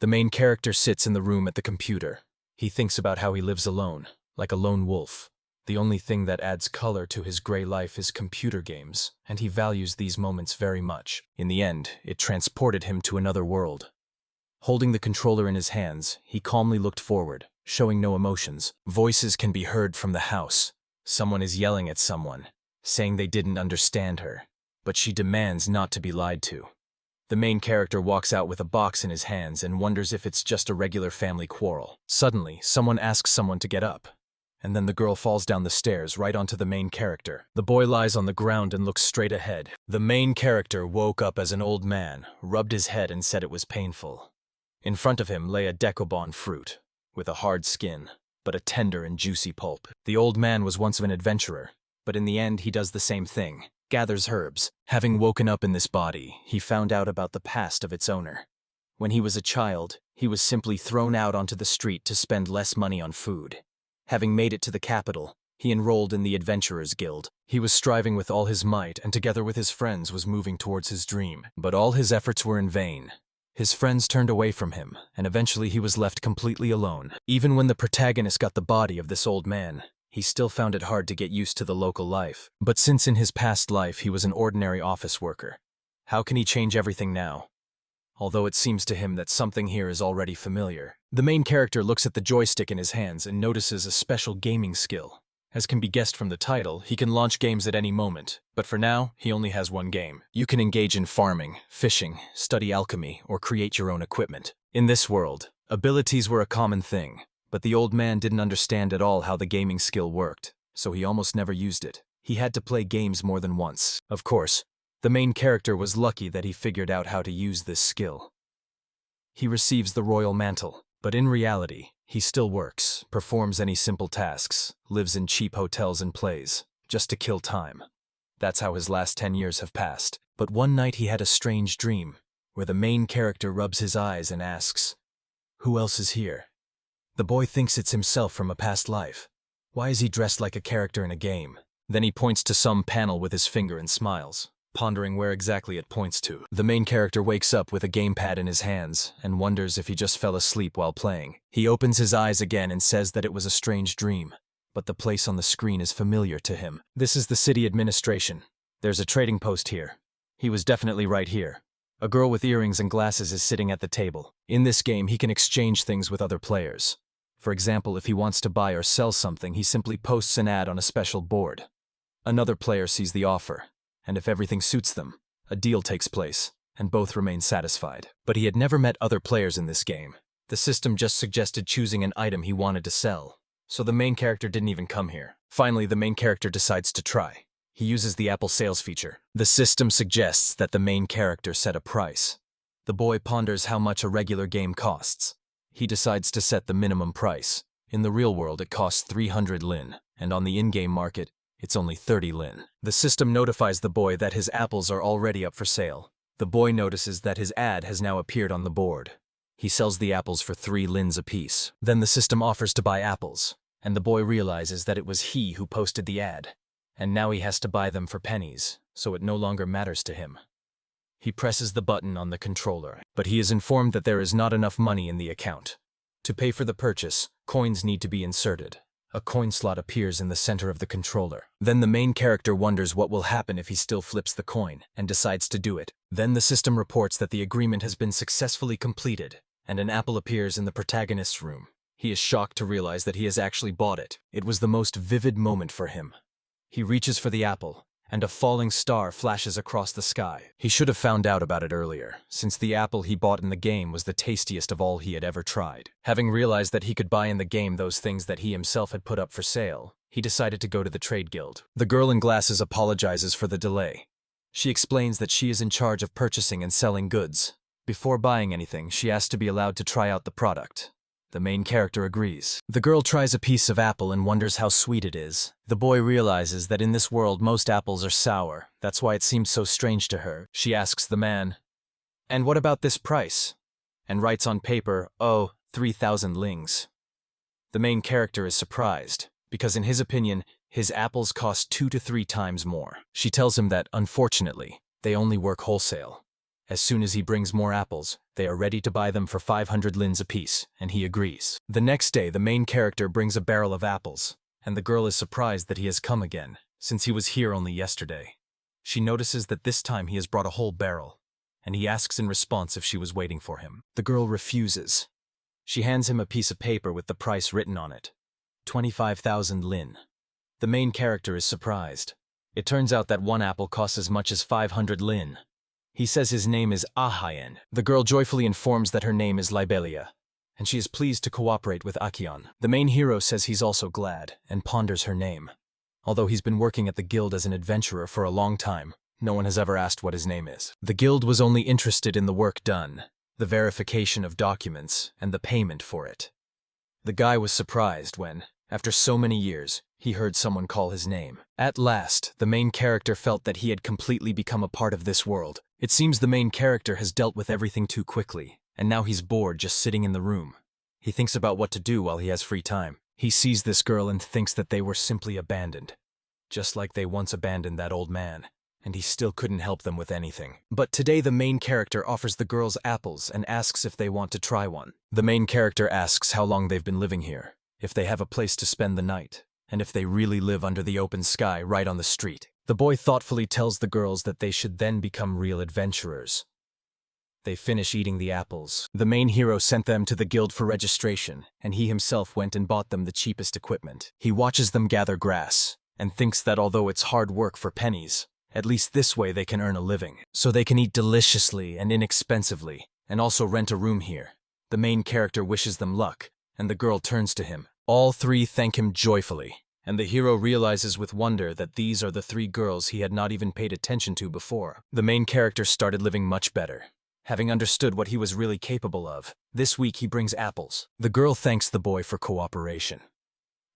The main character sits in the room at the computer. He thinks about how he lives alone, like a lone wolf. The only thing that adds color to his gray life is computer games, and he values these moments very much. In the end, it transported him to another world. Holding the controller in his hands, he calmly looked forward, showing no emotions. Voices can be heard from the house. Someone is yelling at someone, saying they didn't understand her, but she demands not to be lied to. The main character walks out with a box in his hands and wonders if it's just a regular family quarrel. Suddenly, someone asks someone to get up, and then the girl falls down the stairs right onto the main character. The boy lies on the ground and looks straight ahead. The main character woke up as an old man, rubbed his head and said it was painful. In front of him lay a dekobon fruit, with a hard skin, but a tender and juicy pulp. The old man was once an adventurer, but in the end he does the same thing. Gathers herbs. Having woken up in this body, he found out about the past of its owner. When he was a child, he was simply thrown out onto the street to spend less money on food. Having made it to the capital, he enrolled in the Adventurers Guild. He was striving with all his might and together with his friends was moving towards his dream. But all his efforts were in vain. His friends turned away from him, and eventually he was left completely alone. Even when the protagonist got the body of this old man, he still found it hard to get used to the local life. But since in his past life he was an ordinary office worker, how can he change everything now? Although it seems to him that something here is already familiar. The main character looks at the joystick in his hands and notices a special gaming skill. As can be guessed from the title, he can launch games at any moment, but for now, he only has one game. You can engage in farming, fishing, study alchemy, or create your own equipment. In this world, abilities were a common thing. But the old man didn't understand at all how the gaming skill worked, so he almost never used it. He had to play games more than once. Of course, the main character was lucky that he figured out how to use this skill. He receives the royal mantle, but in reality, he still works, performs any simple tasks, lives in cheap hotels and plays, just to kill time. That's how his last 10 years have passed. But one night he had a strange dream, where the main character rubs his eyes and asks, "Who else is here?" The boy thinks it's himself from a past life. Why is he dressed like a character in a game? Then he points to some panel with his finger and smiles, pondering where exactly it points to. The main character wakes up with a gamepad in his hands and wonders if he just fell asleep while playing. He opens his eyes again and says that it was a strange dream, but the place on the screen is familiar to him. This is the city administration. There's a trading post here. He was definitely right here. A girl with earrings and glasses is sitting at the table. In this game, he can exchange things with other players. For example, if he wants to buy or sell something, he simply posts an ad on a special board. Another player sees the offer, and if everything suits them, a deal takes place, and both remain satisfied. But he had never met other players in this game. The system just suggested choosing an item he wanted to sell, so the main character didn't even come here. Finally, the main character decides to try. He uses the Apple sales feature. The system suggests that the main character set a price. The boy ponders how much a regular game costs. He decides to set the minimum price. In the real world, it costs 300 lin, and on the in-game market, it's only 30 lin. The system notifies the boy that his apples are already up for sale. The boy notices that his ad has now appeared on the board. He sells the apples for 3 lins apiece. Then the system offers to buy apples, and the boy realizes that it was he who posted the ad. And now he has to buy them for pennies, so it no longer matters to him. He presses the button on the controller, but he is informed that there is not enough money in the account. To pay for the purchase, coins need to be inserted. A coin slot appears in the center of the controller. Then the main character wonders what will happen if he still flips the coin, and decides to do it. Then the system reports that the agreement has been successfully completed, and an apple appears in the protagonist's room. He is shocked to realize that he has actually bought it. It was the most vivid moment for him. He reaches for the apple, and a falling star flashes across the sky. He should have found out about it earlier, since the apple he bought in the game was the tastiest of all he had ever tried. Having realized that he could buy in the game those things that he himself had put up for sale, he decided to go to the trade guild. The girl in glasses apologizes for the delay. She explains that she is in charge of purchasing and selling goods. Before buying anything, she asks to be allowed to try out the product. The main character agrees. The girl tries a piece of apple and wonders how sweet it is. The boy realizes that in this world most apples are sour. That's why it seems so strange to her. She asks the man, "And what about this price?" and writes on paper, "Oh, 3,000 lings." The main character is surprised, because in his opinion, his apples cost 2 to 3 times more. She tells him that, unfortunately, they only work wholesale, As soon as he brings more apples, they are ready to buy them for 500 lins apiece, and he agrees. The next day, the main character brings a barrel of apples, and the girl is surprised that he has come again, since he was here only yesterday. She notices that this time he has brought a whole barrel, and he asks in response if she was waiting for him. The girl refuses. She hands him a piece of paper with the price written on it. 25,000 lin. The main character is surprised. It turns out that one apple costs as much as 500 lin. He says his name is Ahayen. The girl joyfully informs that her name is Libelia, and she is pleased to cooperate with Akion. The main hero says he's also glad, and ponders her name. Although he's been working at the guild as an adventurer for a long time, no one has ever asked what his name is. The guild was only interested in the work done, the verification of documents, and the payment for it. The guy was surprised when, after so many years, he heard someone call his name. At last, the main character felt that he had completely become a part of this world. It seems the main character has dealt with everything too quickly, and now he's bored just sitting in the room. He thinks about what to do while he has free time. He sees this girl and thinks that they were simply abandoned, just like they once abandoned that old man, and he still couldn't help them with anything. But today the main character offers the girls apples and asks if they want to try one. The main character asks how long they've been living here, if they have a place to spend the night, and if they really live under the open sky right on the street. The boy thoughtfully tells the girls that they should then become real adventurers. They finish eating the apples. The main hero sent them to the guild for registration, and he himself went and bought them the cheapest equipment. He watches them gather grass, and thinks that although it's hard work for pennies, at least this way they can earn a living, so they can eat deliciously and inexpensively, and also rent a room here. The main character wishes them luck, and the girl turns to him. All three thank him joyfully, and the hero realizes with wonder that these are the three girls he had not even paid attention to before. The main character started living much better, having understood what he was really capable of. This week he brings apples. The girl thanks the boy for cooperation.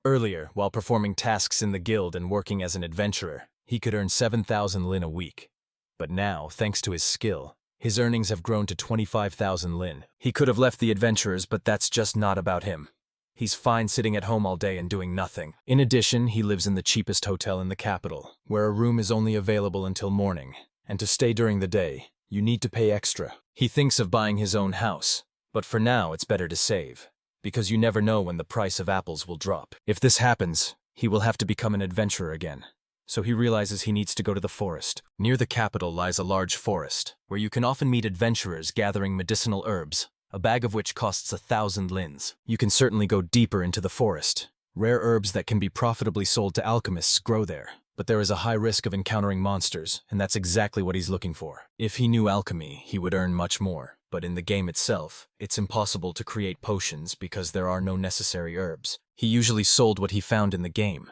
Earlier, while performing tasks in the guild and working as an adventurer, he could earn 7,000 lin a week. But now, thanks to his skill, his earnings have grown to 25,000 lin. He could have left the adventurers, but that's just not about him. He's fine sitting at home all day and doing nothing. In addition, he lives in the cheapest hotel in the capital, where a room is only available until morning, and to stay during the day, you need to pay extra. He thinks of buying his own house, but for now it's better to save, because you never know when the price of apples will drop. If this happens, he will have to become an adventurer again. So he realizes he needs to go to the forest. Near the capital lies a large forest, where you can often meet adventurers gathering medicinal herbs, a bag of which costs 1,000 lins. You can certainly go deeper into the forest. Rare herbs that can be profitably sold to alchemists grow there, but there is a high risk of encountering monsters, and that's exactly what he's looking for. If he knew alchemy, he would earn much more, but in the game itself, it's impossible to create potions because there are no necessary herbs. He usually sold what he found in the game.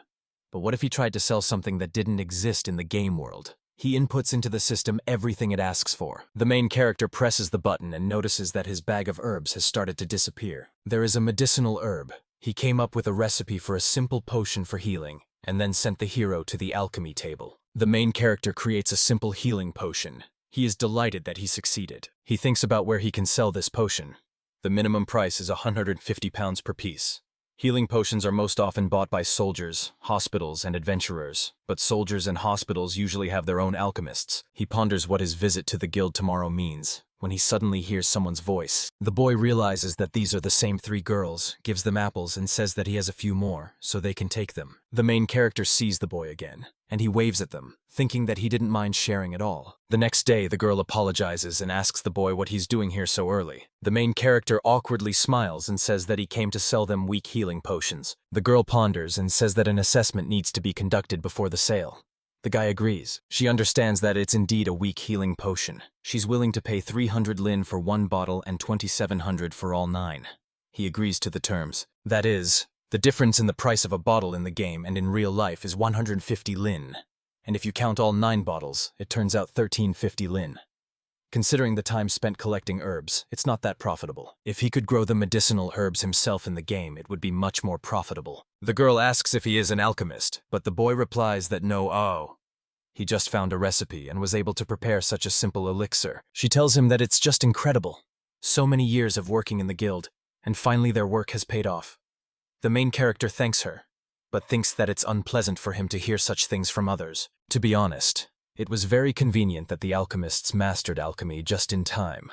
But what if he tried to sell something that didn't exist in the game world? He inputs into the system everything it asks for. The main character presses the button and notices that his bag of herbs has started to disappear. There is a medicinal herb. He came up with a recipe for a simple potion for healing, and then sent the hero to the alchemy table. The main character creates a simple healing potion. He is delighted that he succeeded. He thinks about where he can sell this potion. The minimum price is 150 pounds per piece. Healing potions are most often bought by soldiers, hospitals, and adventurers, but soldiers and hospitals usually have their own alchemists. He ponders what his visit to the guild tomorrow means, when he suddenly hears someone's voice. The boy realizes that these are the same three girls, gives them apples, and says that he has a few more, so they can take them. The main character sees the boy again, and he waves at them, thinking that he didn't mind sharing at all. The next day, the girl apologizes and asks the boy what he's doing here so early. The main character awkwardly smiles and says that he came to sell them weak healing potions. The girl ponders and says that an assessment needs to be conducted before the sale. The guy agrees. She understands that it's indeed a weak healing potion. She's willing to pay 300 lin for one bottle and 2,700 for all 9. He agrees to the terms. That is, the difference in the price of a bottle in the game and in real life is 150 lin. And if you count all 9 bottles, it turns out 1350 lin. Considering the time spent collecting herbs, it's not that profitable. If he could grow the medicinal herbs himself in the game, it would be much more profitable. The girl asks if he is an alchemist, but the boy replies that no, he just found a recipe and was able to prepare such a simple elixir. She tells him that it's just incredible. So many years of working in the guild, and finally their work has paid off. The main character thanks her, but thinks that it's unpleasant for him to hear such things from others. To be honest, It was very convenient that the alchemists mastered alchemy just in time.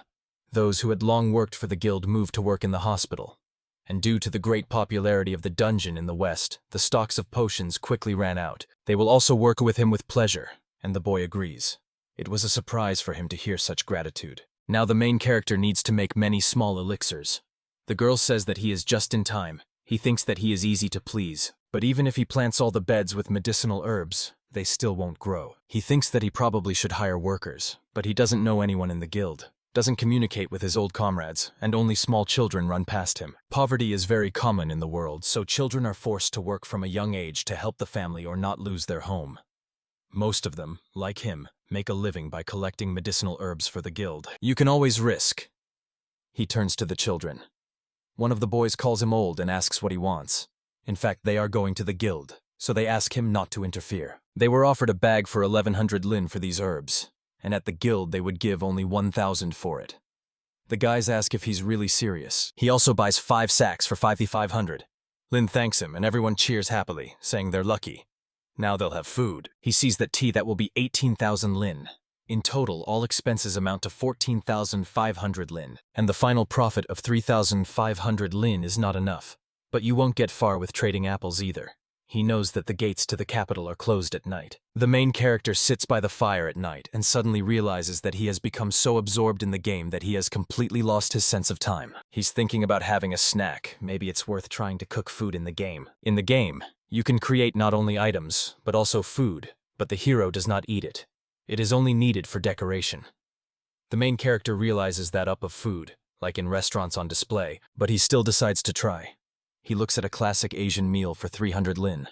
Those who had long worked for the guild moved to work in the hospital. And due to the great popularity of the dungeon in the west, the stocks of potions quickly ran out. They will also work with him with pleasure, and the boy agrees. It was a surprise for him to hear such gratitude. Now the main character needs to make many small elixirs. The girl says that he is just in time. He thinks that he is easy to please, but even if he plants all the beds with medicinal herbs, they still won't grow. He thinks that he probably should hire workers, but he doesn't know anyone in the guild, doesn't communicate with his old comrades, and only small children run past him. Poverty is very common in the world, so children are forced to work from a young age to help the family or not lose their home. Most of them, like him, make a living by collecting medicinal herbs for the guild. You can always risk. He turns to the children. One of the boys calls him old and asks what he wants. In fact, they are going to the guild, so they ask him not to interfere. They were offered a bag for 1,100 lin for these herbs, and at the guild they would give only 1,000 for it. The guys ask if he's really serious. He also buys 5 sacks for 5,500. Lin thanks him and everyone cheers happily, saying they're lucky. Now they'll have food. He sees that that will be 18,000 lin. In total, all expenses amount to 14,500 lin, and the final profit of 3,500 lin is not enough. But you won't get far with trading apples either. He knows that the gates to the capital are closed at night. The main character sits by the fire at night and suddenly realizes that he has become so absorbed in the game that he has completely lost his sense of time. He's thinking about having a snack. Maybe it's worth trying to cook food in the game. In the game, you can create not only items, but also food, but the hero does not eat it. It is only needed for decoration. The main character realizes that up of food, like in restaurants on display, but he still decides to try. He looks at a classic Asian meal for 300 lin.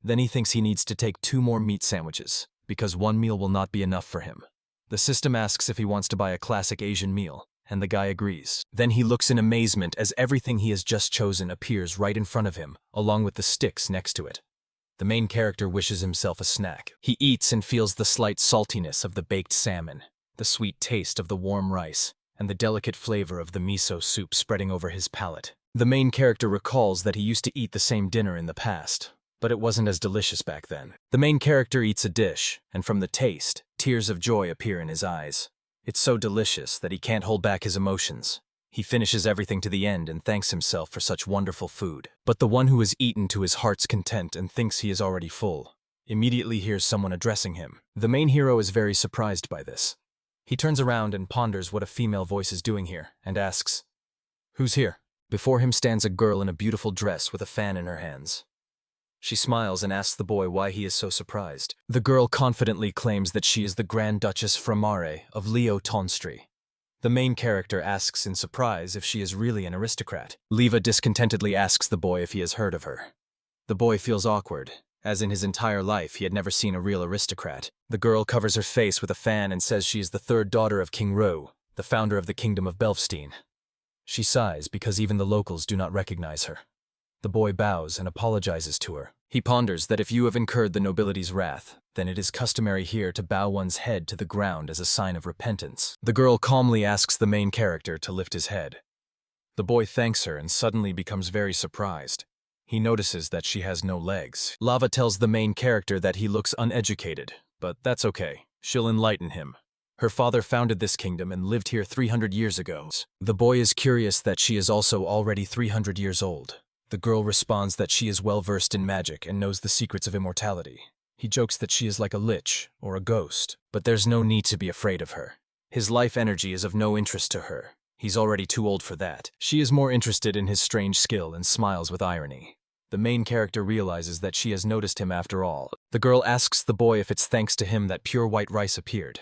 Then he thinks he needs to take 2 more meat sandwiches, because 1 meal will not be enough for him. The system asks if he wants to buy a classic Asian meal, and the guy agrees. Then he looks in amazement as everything he has just chosen appears right in front of him, along with the sticks next to it. The main character wishes himself a snack. He eats and feels the slight saltiness of the baked salmon, the sweet taste of the warm rice, and the delicate flavor of the miso soup spreading over his palate. The main character recalls that he used to eat the same dinner in the past, but it wasn't as delicious back then. The main character eats a dish, and from the taste, tears of joy appear in his eyes. It's so delicious that he can't hold back his emotions. He finishes everything to the end and thanks himself for such wonderful food. But the one who has eaten to his heart's content and thinks he is already full, immediately hears someone addressing him. The main hero is very surprised by this. He turns around and ponders what a female voice is doing here, and asks, "Who's here?" Before him stands a girl in a beautiful dress with a fan in her hands. She smiles and asks the boy why he is so surprised. The girl confidently claims that she is the Grand Duchess Framare of Leo Tonstri. The main character asks in surprise if she is really an aristocrat. Leva discontentedly asks the boy if he has heard of her. The boy feels awkward, as in his entire life he had never seen a real aristocrat. The girl covers her face with a fan and says she is the 3rd daughter of King Ro, the founder of the Kingdom of Belfstein. She sighs because even the locals do not recognize her. The boy bows and apologizes to her. He ponders that if you have incurred the nobility's wrath, then it is customary here to bow one's head to the ground as a sign of repentance. The girl calmly asks the main character to lift his head. The boy thanks her and suddenly becomes very surprised. He notices that she has no legs. Lava tells the main character that he looks uneducated, but that's okay. She'll enlighten him. Her father founded this kingdom and lived here 300 years ago. The boy is curious that she is also already 300 years old. The girl responds that she is well versed in magic and knows the secrets of immortality. He jokes that she is like a lich or a ghost, but there's no need to be afraid of her. His life energy is of no interest to her. He's already too old for that. She is more interested in his strange skill and smiles with irony. The main character realizes that she has noticed him after all. The girl asks the boy if it's thanks to him that pure white rice appeared.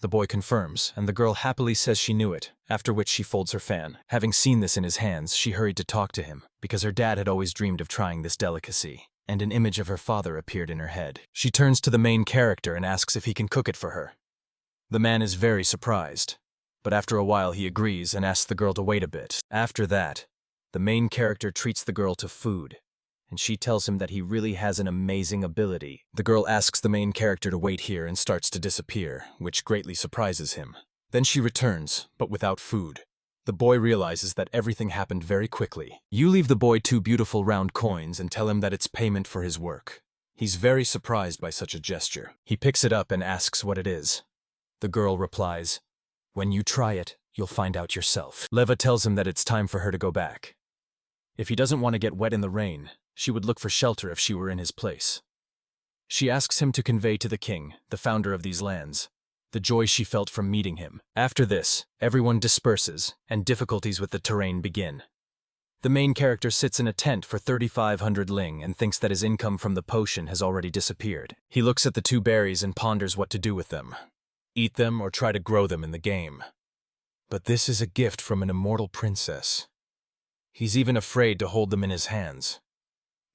The boy confirms, and the girl happily says she knew it, after which she folds her fan. Having seen this in his hands, she hurried to talk to him, because her dad had always dreamed of trying this delicacy, and an image of her father appeared in her head. She turns to the main character and asks if he can cook it for her. The man is very surprised, but after a while he agrees and asks the girl to wait a bit. After that, the main character treats the girl to food, and she tells him that he really has an amazing ability. The girl asks the main character to wait here and starts to disappear, which greatly surprises him. Then she returns, but without food. The boy realizes that everything happened very quickly. You leave the boy 2 beautiful round coins and tell him that it's payment for his work. He's very surprised by such a gesture. He picks it up and asks what it is. The girl replies, "When you try it, you'll find out yourself." Leva tells him that it's time for her to go back. If he doesn't want to get wet in the rain, she would look for shelter if she were in his place. She asks him to convey to the king, the founder of these lands, the joy she felt from meeting him. After this, everyone disperses, and difficulties with the terrain begin. The main character sits in a tent for 3,500 ling and thinks that his income from the potion has already disappeared. He looks at the 2 berries and ponders what to do with them. Eat them or try to grow them in the game. But this is a gift from an immortal princess. He's even afraid to hold them in his hands.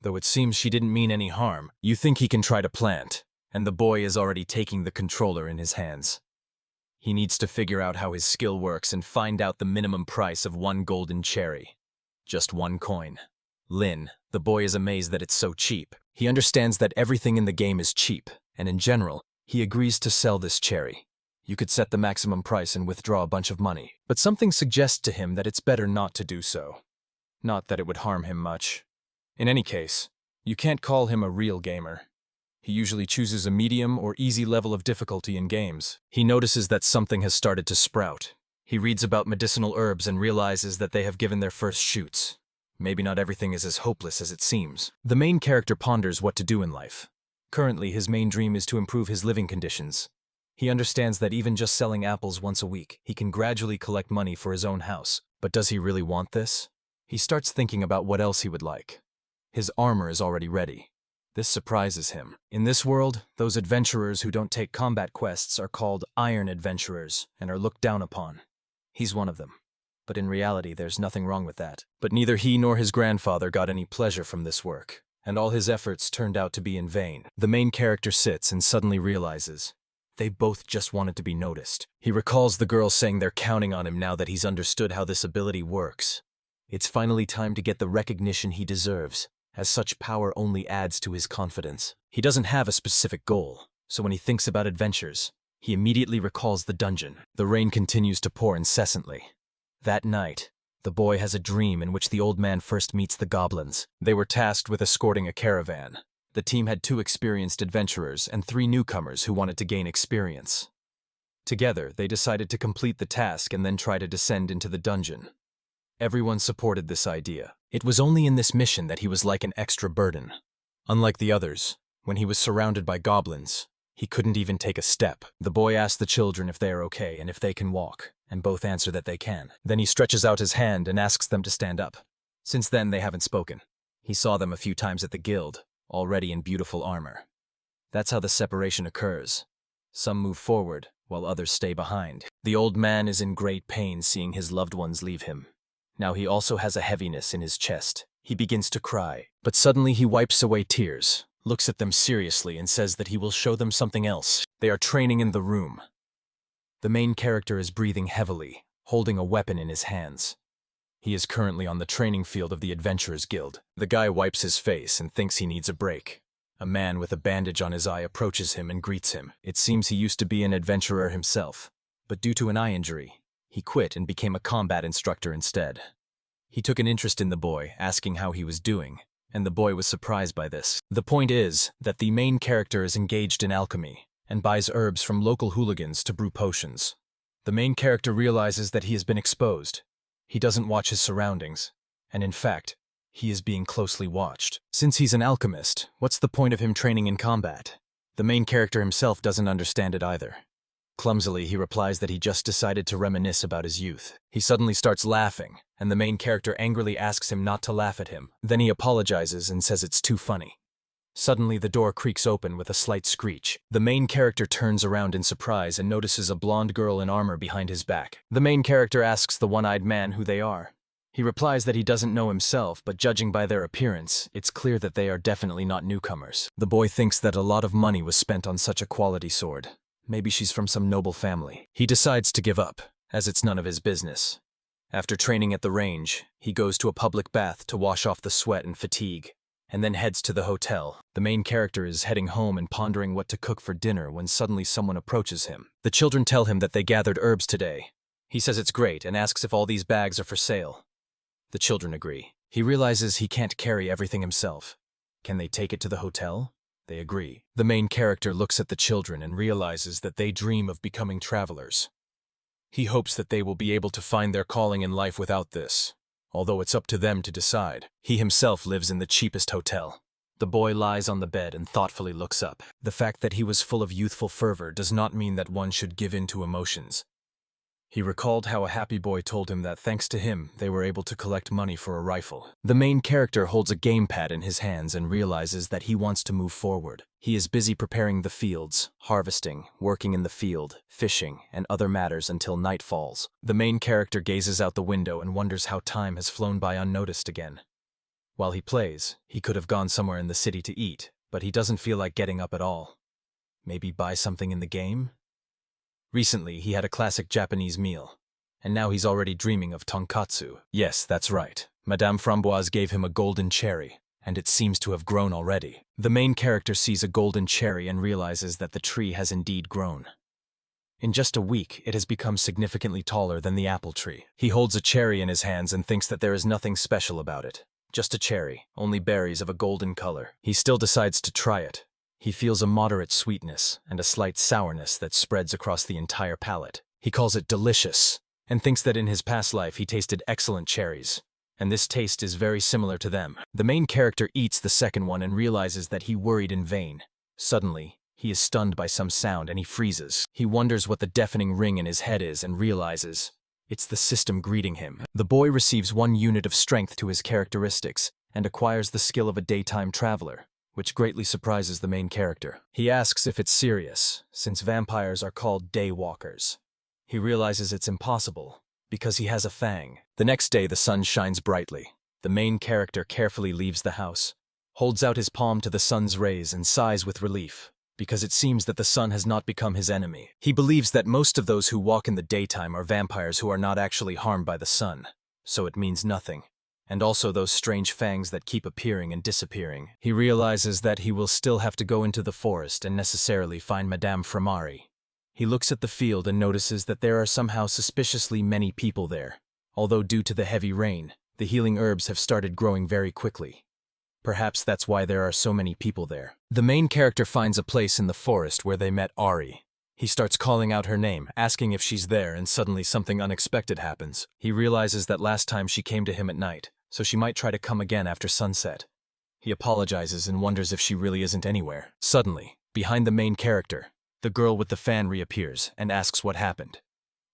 Though it seems she didn't mean any harm, you think he can try to plant, and the boy is already taking the controller in his hands. He needs to figure out how his skill works and find out the minimum price of 1 golden cherry. Just 1 coin. Lin, the boy, is amazed that it's so cheap. He understands that everything in the game is cheap, and in general, he agrees to sell this cherry. You could set the maximum price and withdraw a bunch of money, but something suggests to him that it's better not to do so. Not that it would harm him much. In any case, you can't call him a real gamer. He usually chooses a medium or easy level of difficulty in games. He notices that something has started to sprout. He reads about medicinal herbs and realizes that they have given their first shoots. Maybe not everything is as hopeless as it seems. The main character ponders what to do in life. Currently, his main dream is to improve his living conditions. He understands that even just selling apples once a week, he can gradually collect money for his own house. But does he really want this? He starts thinking about what else he would like. His armor is already ready. This surprises him. In this world, those adventurers who don't take combat quests are called iron adventurers and are looked down upon. He's one of them. But in reality, there's nothing wrong with that. But neither he nor his grandfather got any pleasure from this work, and all his efforts turned out to be in vain. The main character sits and suddenly realizes they both just wanted to be noticed. He recalls the girl saying they're counting on him now that he's understood how this ability works. It's finally time to get the recognition he deserves, as such power only adds to his confidence. He doesn't have a specific goal, so when he thinks about adventures, he immediately recalls the dungeon. The rain continues to pour incessantly. That night, the boy has a dream in which the old man first meets the goblins. They were tasked with escorting a caravan. The team had 2 experienced adventurers and 3 newcomers who wanted to gain experience. Together, they decided to complete the task and then try to descend into the dungeon. Everyone supported this idea. It was only in this mission that he was like an extra burden. Unlike the others, when he was surrounded by goblins, he couldn't even take a step. The boy asks the children if they are okay and if they can walk, and both answer that they can. Then he stretches out his hand and asks them to stand up. Since then, they haven't spoken. He saw them a few times at the guild, already in beautiful armor. That's how the separation occurs. Some move forward, while others stay behind. The old man is in great pain seeing his loved ones leave him. Now he also has a heaviness in his chest. He begins to cry, but suddenly he wipes away tears, looks at them seriously and says that he will show them something else. They are training in the room. The main character is breathing heavily, holding a weapon in his hands. He is currently on the training field of the Adventurers Guild. The guy wipes his face and thinks he needs a break. A man with a bandage on his eye approaches him and greets him. It seems he used to be an adventurer himself, but due to an eye injury, he quit and became a combat instructor instead. He took an interest in the boy, asking how he was doing, and the boy was surprised by this. The point is that the main character is engaged in alchemy and buys herbs from local hooligans to brew potions. The main character realizes that he has been exposed. He doesn't watch his surroundings, and in fact, he is being closely watched. Since he's an alchemist, what's the point of him training in combat? The main character himself doesn't understand it either. Clumsily, he replies that he just decided to reminisce about his youth. He suddenly starts laughing, and the main character angrily asks him not to laugh at him. Then he apologizes and says it's too funny. Suddenly, the door creaks open with a slight screech. The main character turns around in surprise and notices a blonde girl in armor behind his back. The main character asks the one-eyed man who they are. He replies that he doesn't know himself, but judging by their appearance, it's clear that they are definitely not newcomers. The boy thinks that a lot of money was spent on such a quality sword. Maybe she's from some noble family. He decides to give up, as it's none of his business. After training at the range, he goes to a public bath to wash off the sweat and fatigue, and then heads to the hotel. The main character is heading home and pondering what to cook for dinner when suddenly someone approaches him. The children tell him that they gathered herbs today. He says it's great and asks if all these bags are for sale. The children agree. He realizes he can't carry everything himself. Can they take it to the hotel? They agree. The main character looks at the children and realizes that they dream of becoming travelers. He hopes that they will be able to find their calling in life without this, although it's up to them to decide. He himself lives in the cheapest hotel. The boy lies on the bed and thoughtfully looks up. The fact that he was full of youthful fervor does not mean that one should give in to emotions. He recalled how a happy boy told him that thanks to him, they were able to collect money for a rifle. The main character holds a gamepad in his hands and realizes that he wants to move forward. He is busy preparing the fields, harvesting, working in the field, fishing, and other matters until night falls. The main character gazes out the window and wonders how time has flown by unnoticed again. While he plays, he could have gone somewhere in the city to eat, but he doesn't feel like getting up at all. Maybe buy something in the game? Recently, he had a classic Japanese meal, and now he's already dreaming of tonkatsu. Yes, that's right. Madame Framboise gave him a golden cherry, and it seems to have grown already. The main character sees a golden cherry and realizes that the tree has indeed grown. In just a week, it has become significantly taller than the apple tree. He holds a cherry in his hands and thinks that there is nothing special about it. Just a cherry, only berries of a golden color. He still decides to try it. He feels a moderate sweetness and a slight sourness that spreads across the entire palate. He calls it delicious, and thinks that in his past life he tasted excellent cherries, and this taste is very similar to them. The main character eats the second one and realizes that he worried in vain. Suddenly, he is stunned by some sound and he freezes. He wonders what the deafening ring in his head is and realizes it's the system greeting him. The boy receives 1 unit of strength to his characteristics and acquires the skill of a daytime traveler, which greatly surprises the main character. He asks if it's serious, since vampires are called daywalkers. He realizes it's impossible, because he has a fang. The next day, the sun shines brightly. The main character carefully leaves the house, holds out his palm to the sun's rays and sighs with relief, because it seems that the sun has not become his enemy. He believes that most of those who walk in the daytime are vampires who are not actually harmed by the sun, so it means nothing. And also those strange fangs that keep appearing and disappearing. He realizes that he will still have to go into the forest and necessarily find Madame Framari. He looks at the field and notices that there are somehow suspiciously many people there. Although due to the heavy rain, the healing herbs have started growing very quickly. Perhaps that's why there are so many people there. The main character finds a place in the forest where they met Ari. He starts calling out her name, asking if she's there, and suddenly something unexpected happens. He realizes that last time she came to him at night, so she might try to come again after sunset. He apologizes and wonders if she really isn't anywhere. Suddenly, behind the main character, the girl with the fan reappears and asks what happened.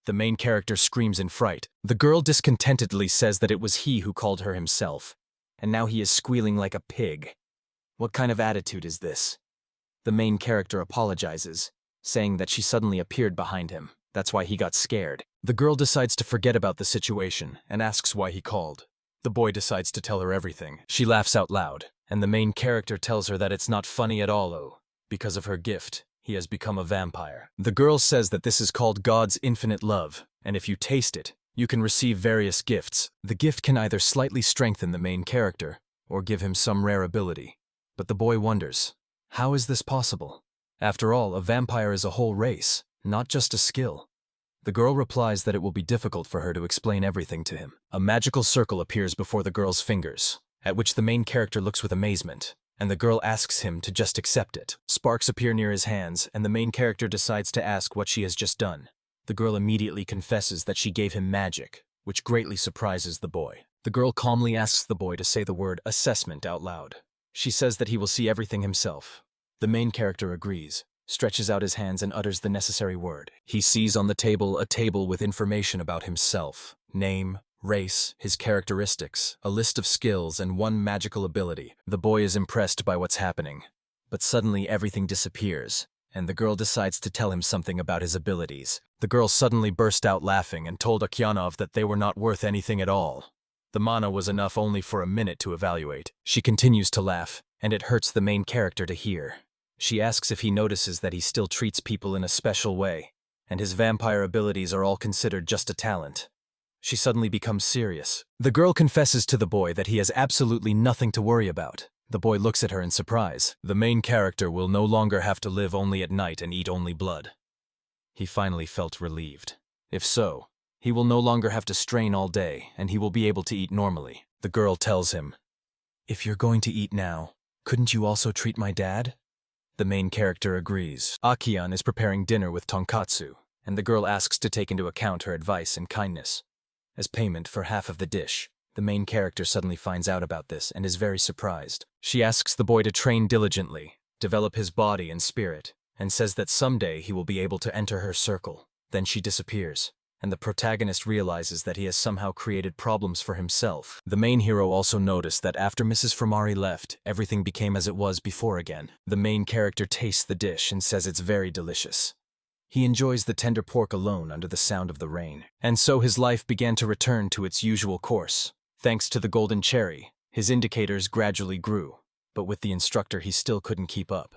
The main character screams in fright. The girl discontentedly says that it was he who called her himself, and now he is squealing like a pig. What kind of attitude is this? The main character apologizes, saying that she suddenly appeared behind him. That's why he got scared. The girl decides to forget about the situation and asks why he called. The boy decides to tell her everything. She laughs out loud, and the main character tells her that it's not funny at all, because of her gift, he has become a vampire. The girl says that this is called God's infinite love, and if you taste it, you can receive various gifts. The gift can either slightly strengthen the main character, or give him some rare ability. But the boy wonders, how is this possible? After all, a vampire is a whole race, not just a skill. The girl replies that it will be difficult for her to explain everything to him. A magical circle appears before the girl's fingers, at which the main character looks with amazement, and the girl asks him to just accept it. Sparks appear near his hands, and the main character decides to ask what she has just done. The girl immediately confesses that she gave him magic, which greatly surprises the boy. The girl calmly asks the boy to say the word assessment out loud. She says that he will see everything himself. The main character agrees, stretches out his hands and utters the necessary word. He sees on the table a table with information about himself, name, race, his characteristics, a list of skills, and 1 magical ability. The boy is impressed by what's happening, but suddenly everything disappears, and the girl decides to tell him something about his abilities. The girl suddenly burst out laughing and told Akyanov that they were not worth anything at all. The mana was enough only for a minute to evaluate. She continues to laugh, and it hurts the main character to hear. She asks if he notices that he still treats people in a special way, and his vampire abilities are all considered just a talent. She suddenly becomes serious. The girl confesses to the boy that he has absolutely nothing to worry about. The boy looks at her in surprise. The main character will no longer have to live only at night and eat only blood. He finally felt relieved. If so, he will no longer have to strain all day, and he will be able to eat normally. The girl tells him, "If you're going to eat now, couldn't you also treat my dad?" The main character agrees. Akian is preparing dinner with tonkatsu, and the girl asks to take into account her advice and kindness. As payment for half of the dish, the main character suddenly finds out about this and is very surprised. She asks the boy to train diligently, develop his body and spirit, and says that someday he will be able to enter her circle. Then she disappears, and the protagonist realizes that he has somehow created problems for himself. The main hero also noticed that after Mrs. Fermari left, everything became as it was before again. The main character tastes the dish and says it's very delicious. He enjoys the tender pork alone under the sound of the rain. And so his life began to return to its usual course. Thanks to the golden cherry, his indicators gradually grew, but with the instructor he still couldn't keep up.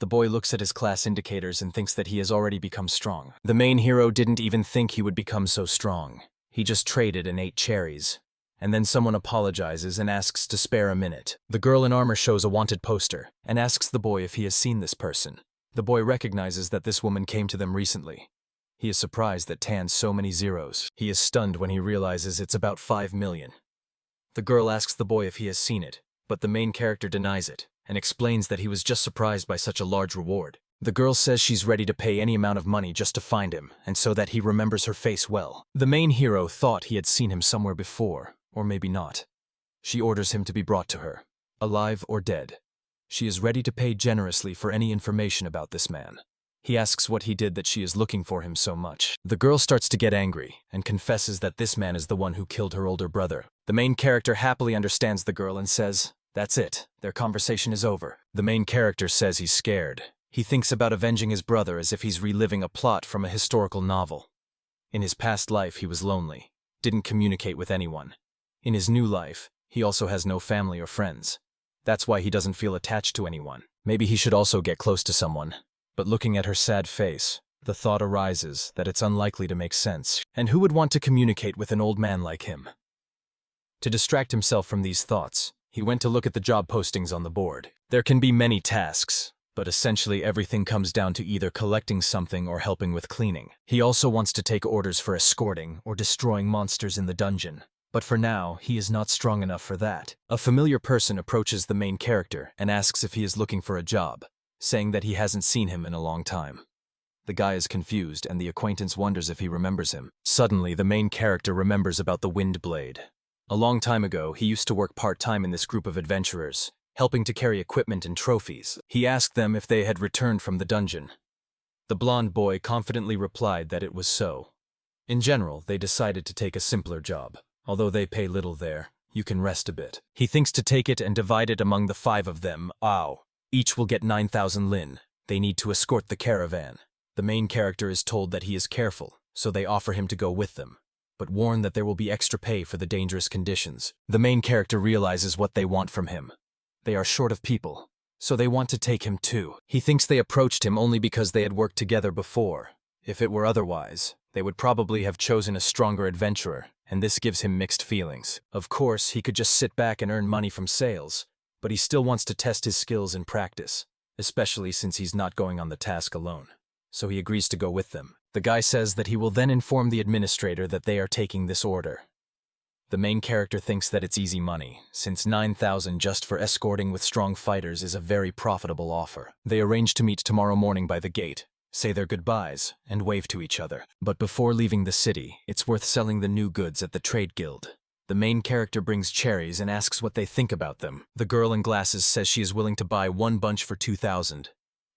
The boy looks at his class indicators and thinks that he has already become strong. The main hero didn't even think he would become so strong. He just traded and ate cherries. And then someone apologizes and asks to spare a minute. The girl in armor shows a wanted poster and asks the boy if he has seen this person. The boy recognizes that this woman came to them recently. He is surprised that Tan's so many zeros. He is stunned when he realizes it's about 5 million. The girl asks the boy if he has seen it, but the main character denies it and explains that he was just surprised by such a large reward. The girl says she's ready to pay any amount of money just to find him, and so that he remembers her face well. The main hero thought he had seen him somewhere before, or maybe not. She orders him to be brought to her, alive or dead. She is ready to pay generously for any information about this man. He asks what he did that she is looking for him so much. The girl starts to get angry and confesses that this man is the one who killed her older brother. The main character happily understands the girl and says, "That's it, their conversation is over." The main character says he's scared. He thinks about avenging his brother as if he's reliving a plot from a historical novel. In his past life he was lonely, didn't communicate with anyone. In his new life, he also has no family or friends. That's why he doesn't feel attached to anyone. Maybe he should also get close to someone. But looking at her sad face, the thought arises that it's unlikely to make sense. And who would want to communicate with an old man like him? To distract himself from these thoughts, he went to look at the job postings on the board. There can be many tasks, but essentially everything comes down to either collecting something or helping with cleaning. He also wants to take orders for escorting or destroying monsters in the dungeon. But for now, he is not strong enough for that. A familiar person approaches the main character and asks if he is looking for a job, saying that he hasn't seen him in a long time. The guy is confused and the acquaintance wonders if he remembers him. Suddenly, the main character remembers about the wind blade. A long time ago, he used to work part-time in this group of adventurers, helping to carry equipment and trophies. He asked them if they had returned from the dungeon. The blonde boy confidently replied that it was so. In general, they decided to take a simpler job. Although they pay little there, you can rest a bit. He thinks to take it and divide it among the 5 of them. Each will get 9,000 lin. They need to escort the caravan. The main character is told that he is careful, so they offer him to go with them, but warn that there will be extra pay for the dangerous conditions. The main character realizes what they want from him. They are short of people, so they want to take him too. He thinks they approached him only because they had worked together before. If it were otherwise, they would probably have chosen a stronger adventurer, and this gives him mixed feelings. Of course, he could just sit back and earn money from sales, but he still wants to test his skills in practice, especially since he's not going on the task alone. So he agrees to go with them. The guy says that he will then inform the administrator that they are taking this order. The main character thinks that it's easy money, since 9,000 just for escorting with strong fighters is a very profitable offer. They arrange to meet tomorrow morning by the gate, say their goodbyes, and wave to each other. But before leaving the city, it's worth selling the new goods at the trade guild. The main character brings cherries and asks what they think about them. The girl in glasses says she is willing to buy one bunch for 2,000.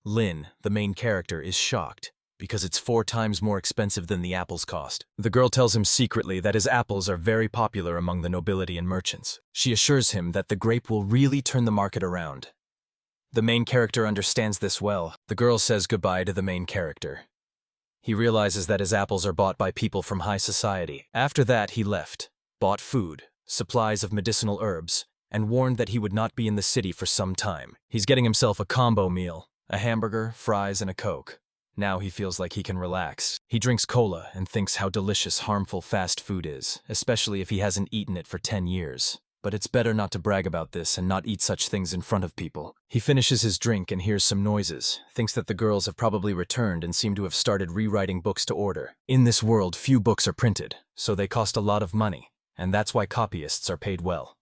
Lin, the main character, is shocked, because it's 4 times more expensive than the apples cost. The girl tells him secretly that his apples are very popular among the nobility and merchants. She assures him that the grape will really turn the market around. The main character understands this well. The girl says goodbye to the main character. He realizes that his apples are bought by people from high society. After that, he left, bought food, supplies of medicinal herbs, and warned that he would not be in the city for some time. He's getting himself a combo meal, a hamburger, fries, and a Coke. Now he feels like he can relax. He drinks cola and thinks how delicious harmful fast food is, especially if he hasn't eaten it for 10 years. But it's better not to brag about this and not eat such things in front of people. He finishes his drink and hears some noises, thinks that the girls have probably returned and seem to have started rewriting books to order. In this world, few books are printed, so they cost a lot of money, and that's why copyists are paid well.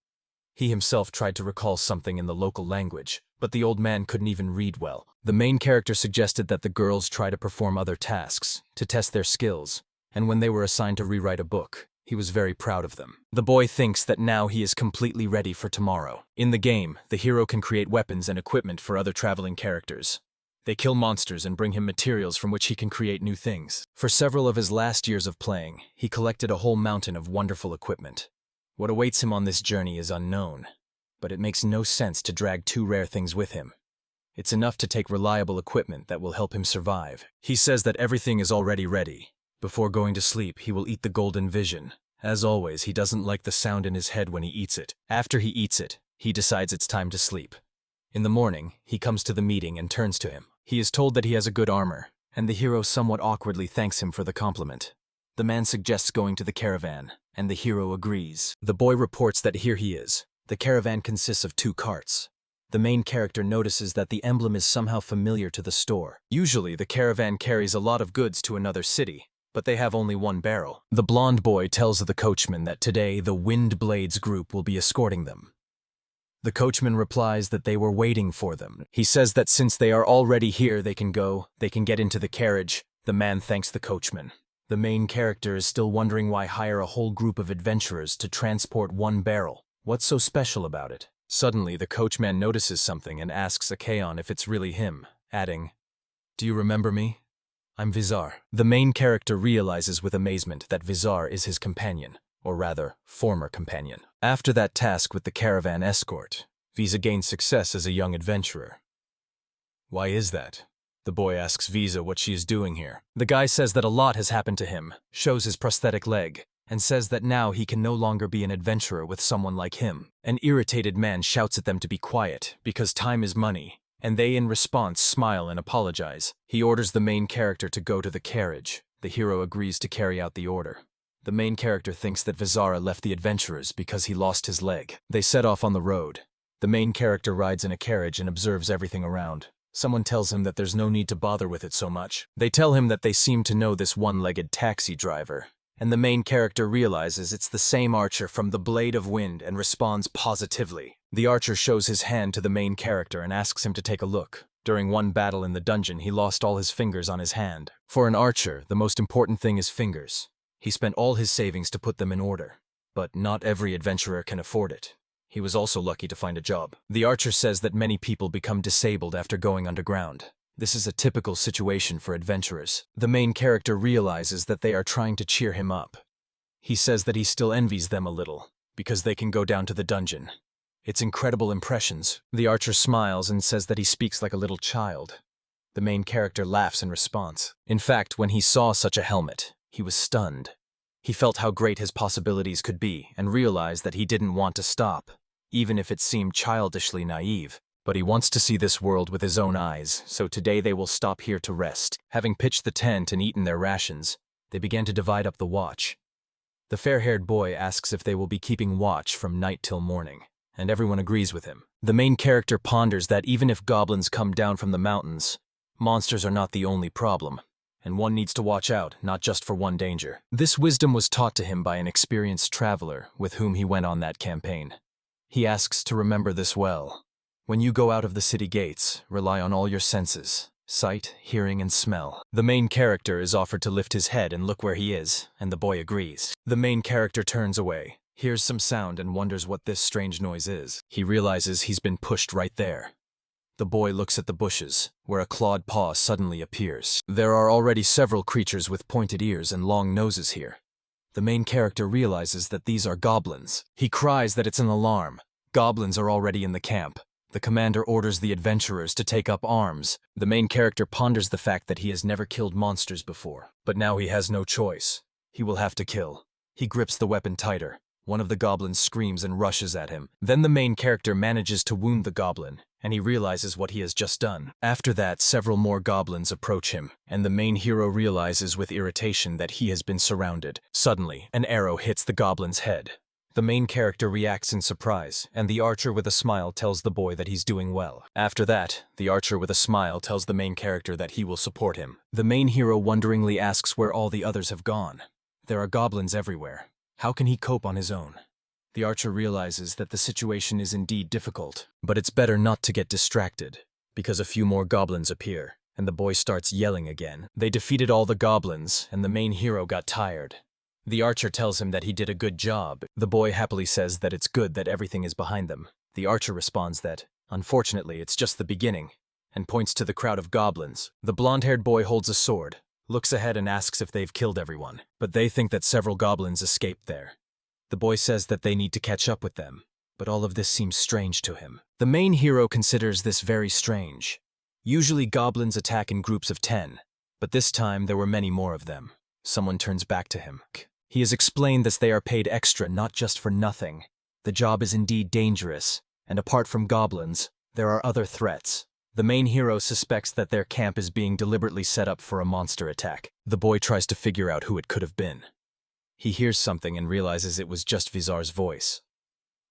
He himself tried to recall something in the local language, but the old man couldn't even read well. The main character suggested that the girls try to perform other tasks, to test their skills, and when they were assigned to rewrite a book, he was very proud of them. The boy thinks that now he is completely ready for tomorrow. In the game, the hero can create weapons and equipment for other traveling characters. They kill monsters and bring him materials from which he can create new things. For several of his last years of playing, he collected a whole mountain of wonderful equipment. What awaits him on this journey is unknown, but it makes no sense to drag two rare things with him. It's enough to take reliable equipment that will help him survive. He says that everything is already ready. Before going to sleep, he will eat the golden vision. As always, he doesn't like the sound in his head when he eats it. After he eats it, he decides it's time to sleep. In the morning, he comes to the meeting and turns to him. He is told that he has a good armor, and the hero somewhat awkwardly thanks him for the compliment. The man suggests going to the caravan, and the hero agrees. The boy reports that here he is. The caravan consists of 2 carts. The main character notices that the emblem is somehow familiar to the store. Usually, the caravan carries a lot of goods to another city, but they have only 1 barrel. The blonde boy tells the coachman that today the Wind Blades group will be escorting them. The coachman replies that they were waiting for them. He says that since they are already here, they can get into the carriage. The man thanks the coachman. The main character is still wondering why hire a whole group of adventurers to transport 1 barrel. What's so special about it? Suddenly, the coachman notices something and asks Akaon if it's really him, adding, "Do you remember me? I'm Vizar." The main character realizes with amazement that Vizar is his companion, or rather, former companion. After that task with the caravan escort, Visa gains success as a young adventurer. Why is that? The boy asks Visa what she is doing here. The guy says that a lot has happened to him, shows his prosthetic leg, and says that now he can no longer be an adventurer with someone like him. An irritated man shouts at them to be quiet, because time is money, and they in response smile and apologize. He orders the main character to go to the carriage. The hero agrees to carry out the order. The main character thinks that Vizara left the adventurers because he lost his leg. They set off on the road. The main character rides in a carriage and observes everything around. Someone tells him that there's no need to bother with it so much. They tell him that they seem to know this one-legged taxi driver, and the main character realizes it's the same archer from the Blade of Wind and responds positively. The archer shows his hand to the main character and asks him to take a look. During one battle in the dungeon, he lost all his fingers on his hand. For an archer, the most important thing is fingers. He spent all his savings to put them in order, but not every adventurer can afford it. He was also lucky to find a job. The archer says that many people become disabled after going underground. This is a typical situation for adventurers. The main character realizes that they are trying to cheer him up. He says that he still envies them a little, because they can go down to the dungeon. It's incredible impressions. The archer smiles and says that he speaks like a little child. The main character laughs in response. In fact, when he saw such a helmet, he was stunned. He felt how great his possibilities could be and realized that he didn't want to stop, even if it seemed childishly naive. But he wants to see this world with his own eyes, so today they will stop here to rest. Having pitched the tent and eaten their rations, they began to divide up the watch. The fair-haired boy asks if they will be keeping watch from night till morning, and everyone agrees with him. The main character ponders that even if goblins come down from the mountains, monsters are not the only problem, and one needs to watch out, not just for one danger. This wisdom was taught to him by an experienced traveler with whom he went on that campaign. He asks to remember this well. When you go out of the city gates, rely on all your senses, sight, hearing, and smell. The main character is offered to lift his head and look where he is, and the boy agrees. The main character turns away, hears some sound, and wonders what this strange noise is. He realizes he's been pushed right there. The boy looks at the bushes, where a clawed paw suddenly appears. There are already several creatures with pointed ears and long noses here. The main character realizes that these are goblins. He cries that it's an alarm. Goblins are already in the camp. The commander orders the adventurers to take up arms. The main character ponders the fact that he has never killed monsters before, but now he has no choice. He will have to kill. He grips the weapon tighter. One of the goblins screams and rushes at him. Then the main character manages to wound the goblin, and he realizes what he has just done. After that, several more goblins approach him, and the main hero realizes with irritation that he has been surrounded. Suddenly, an arrow hits the goblin's head. The main character reacts in surprise, and the archer with a smile tells the boy that he's doing well. After that, the archer with a smile tells the main character that he will support him. The main hero wonderingly asks where all the others have gone. There are goblins everywhere. How can he cope on his own? The archer realizes that the situation is indeed difficult, but it's better not to get distracted, because a few more goblins appear, and the boy starts yelling again. They defeated all the goblins, and the main hero got tired. The archer tells him that he did a good job. The boy happily says that it's good that everything is behind them. The archer responds that, unfortunately, it's just the beginning, and points to the crowd of goblins. The blonde-haired boy holds a sword, looks ahead and asks if they've killed everyone, but they think that several goblins escaped there. The boy says that they need to catch up with them, but all of this seems strange to him. The main hero considers this very strange. Usually goblins attack in groups of 10, but this time there were many more of them. Someone turns back to him. He has explained that they are paid extra not just for nothing. The job is indeed dangerous, and apart from goblins, there are other threats. The main hero suspects that their camp is being deliberately set up for a monster attack. The boy tries to figure out who it could have been. He hears something and realizes it was just Vizar's voice.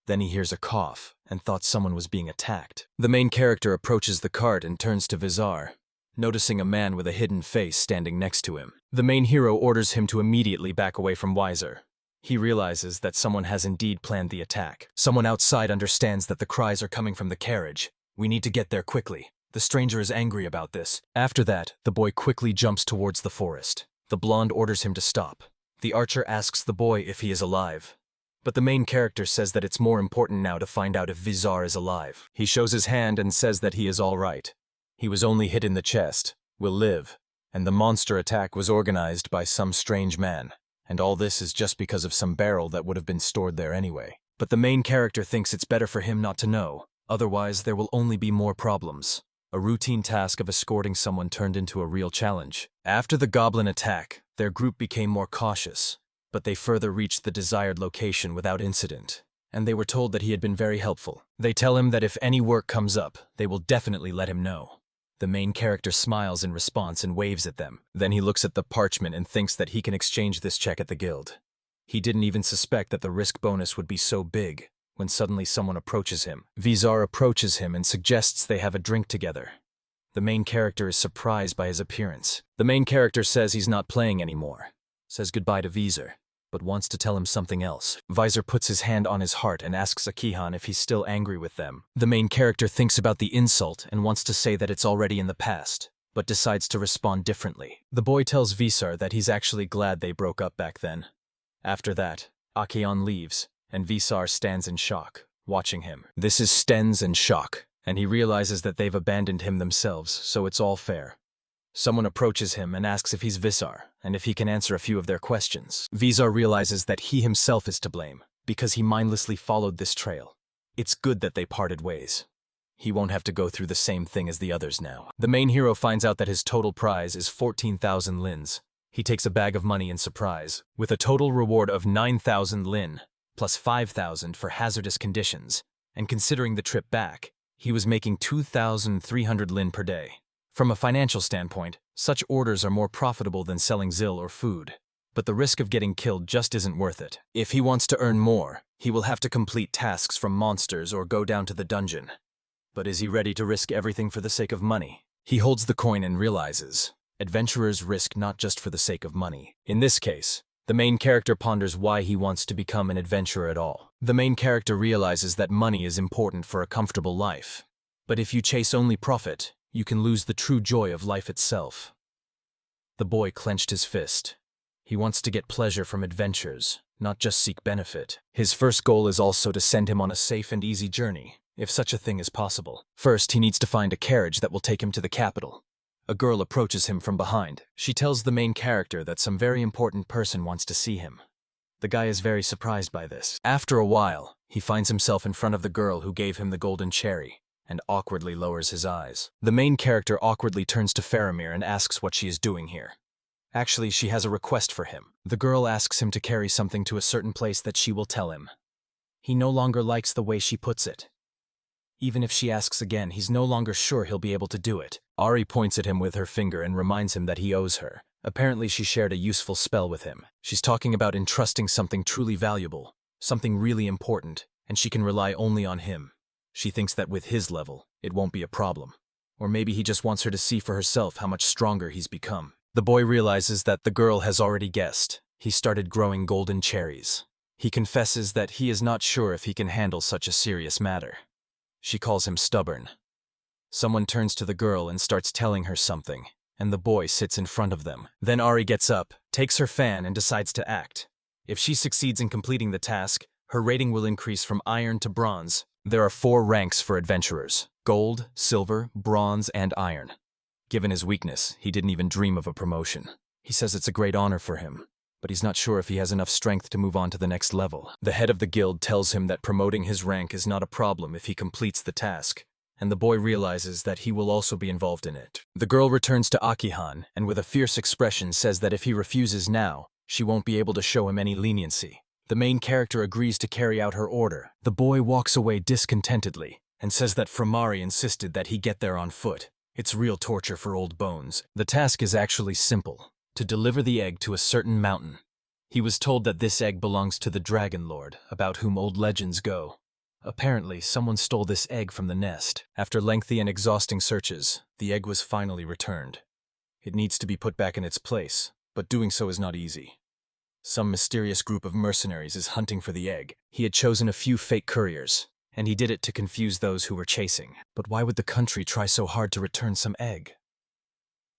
Then he hears a cough and thought someone was being attacked. The main character approaches the cart and turns to Vizar, noticing a man with a hidden face standing next to him. The main hero orders him to immediately back away from Wiser. He realizes that someone has indeed planned the attack. Someone outside understands that the cries are coming from the carriage. We need to get there quickly. The stranger is angry about this. After that, the boy quickly jumps towards the forest. The blonde orders him to stop. The archer asks the boy if he is alive. But the main character says that it's more important now to find out if Vizar is alive. He shows his hand and says that he is all right. He was only hit in the chest, will live, and the monster attack was organized by some strange man. And all this is just because of some barrel that would have been stored there anyway. But the main character thinks it's better for him not to know, otherwise there will only be more problems. A routine task of escorting someone turned into a real challenge. After the goblin attack, their group became more cautious, but they further reached the desired location without incident, and they were told that he had been very helpful. They tell him that if any work comes up, they will definitely let him know. The main character smiles in response and waves at them. Then he looks at the parchment and thinks that he can exchange this check at the guild. He didn't even suspect that the risk bonus would be so big, when suddenly someone approaches him. Vizar approaches him and suggests they have a drink together. The main character is surprised by his appearance. The main character says he's not playing anymore, says goodbye to Vizar, but wants to tell him something else. Vizar puts his hand on his heart and asks Akihan if he's still angry with them. The main character thinks about the insult and wants to say that it's already in the past, but decides to respond differently. The boy tells Vizar that he's actually glad they broke up back then. After that, Akihan leaves, and Vizar stands in shock, watching him. This is Stens in shock, and he realizes that they've abandoned him themselves, so it's all fair. Someone approaches him and asks if he's Vizar, and if he can answer a few of their questions. Vizar realizes that he himself is to blame, because he mindlessly followed this trail. It's good that they parted ways. He won't have to go through the same thing as the others now. The main hero finds out that his total prize is 14,000 lins. He takes a bag of money in surprise, with a total reward of 9,000 lin, plus 5,000 for hazardous conditions, and considering the trip back, he was making 2,300 lin per day. From a financial standpoint, such orders are more profitable than selling zil or food, but the risk of getting killed just isn't worth it. If he wants to earn more, he will have to complete tasks from monsters or go down to the dungeon. But is he ready to risk everything for the sake of money? He holds the coin and realizes, adventurers risk not just for the sake of money. In this case, the main character ponders why he wants to become an adventurer at all. The main character realizes that money is important for a comfortable life. But if you chase only profit, you can lose the true joy of life itself. The boy clenched his fist. He wants to get pleasure from adventures, not just seek benefit. His first goal is also to send him on a safe and easy journey, if such a thing is possible. First, he needs to find a carriage that will take him to the capital. A girl approaches him from behind. She tells the main character that some very important person wants to see him. The guy is very surprised by this. After a while, he finds himself in front of the girl who gave him the golden cherry, and awkwardly lowers his eyes. The main character awkwardly turns to Faramir and asks what she is doing here. Actually, she has a request for him. The girl asks him to carry something to a certain place that she will tell him. He no longer likes the way she puts it. Even if she asks again, he's no longer sure he'll be able to do it. Ari points at him with her finger and reminds him that he owes her. Apparently she shared a useful spell with him. She's talking about entrusting something truly valuable, something really important, and she can rely only on him. She thinks that with his level, it won't be a problem. Or maybe he just wants her to see for herself how much stronger he's become. The boy realizes that the girl has already guessed. He started growing golden cherries. He confesses that he is not sure if he can handle such a serious matter. She calls him stubborn. Someone turns to the girl and starts telling her something, and the boy sits in front of them. Then Ari gets up, takes her fan, and decides to act. If she succeeds in completing the task, her rating will increase from iron to bronze. There are 4 ranks for adventurers: gold, silver, bronze, and iron. Given his weakness, he didn't even dream of a promotion. He says it's a great honor for him, but he's not sure if he has enough strength to move on to the next level. The head of the guild tells him that promoting his rank is not a problem if he completes the task, and the boy realizes that he will also be involved in it. The girl returns to Akihan and with a fierce expression says that if he refuses now, she won't be able to show him any leniency. The main character agrees to carry out her order. The boy walks away discontentedly and says that Framari insisted that he get there on foot. It's real torture for old bones. The task is actually simple: to deliver the egg to a certain mountain. He was told that this egg belongs to the Dragon Lord, about whom old legends go. Apparently, someone stole this egg from the nest. After lengthy and exhausting searches, the egg was finally returned. It needs to be put back in its place, but doing so is not easy. Some mysterious group of mercenaries is hunting for the egg. He had chosen a few fake couriers, and he did it to confuse those who were chasing. But why would the country try so hard to return some egg?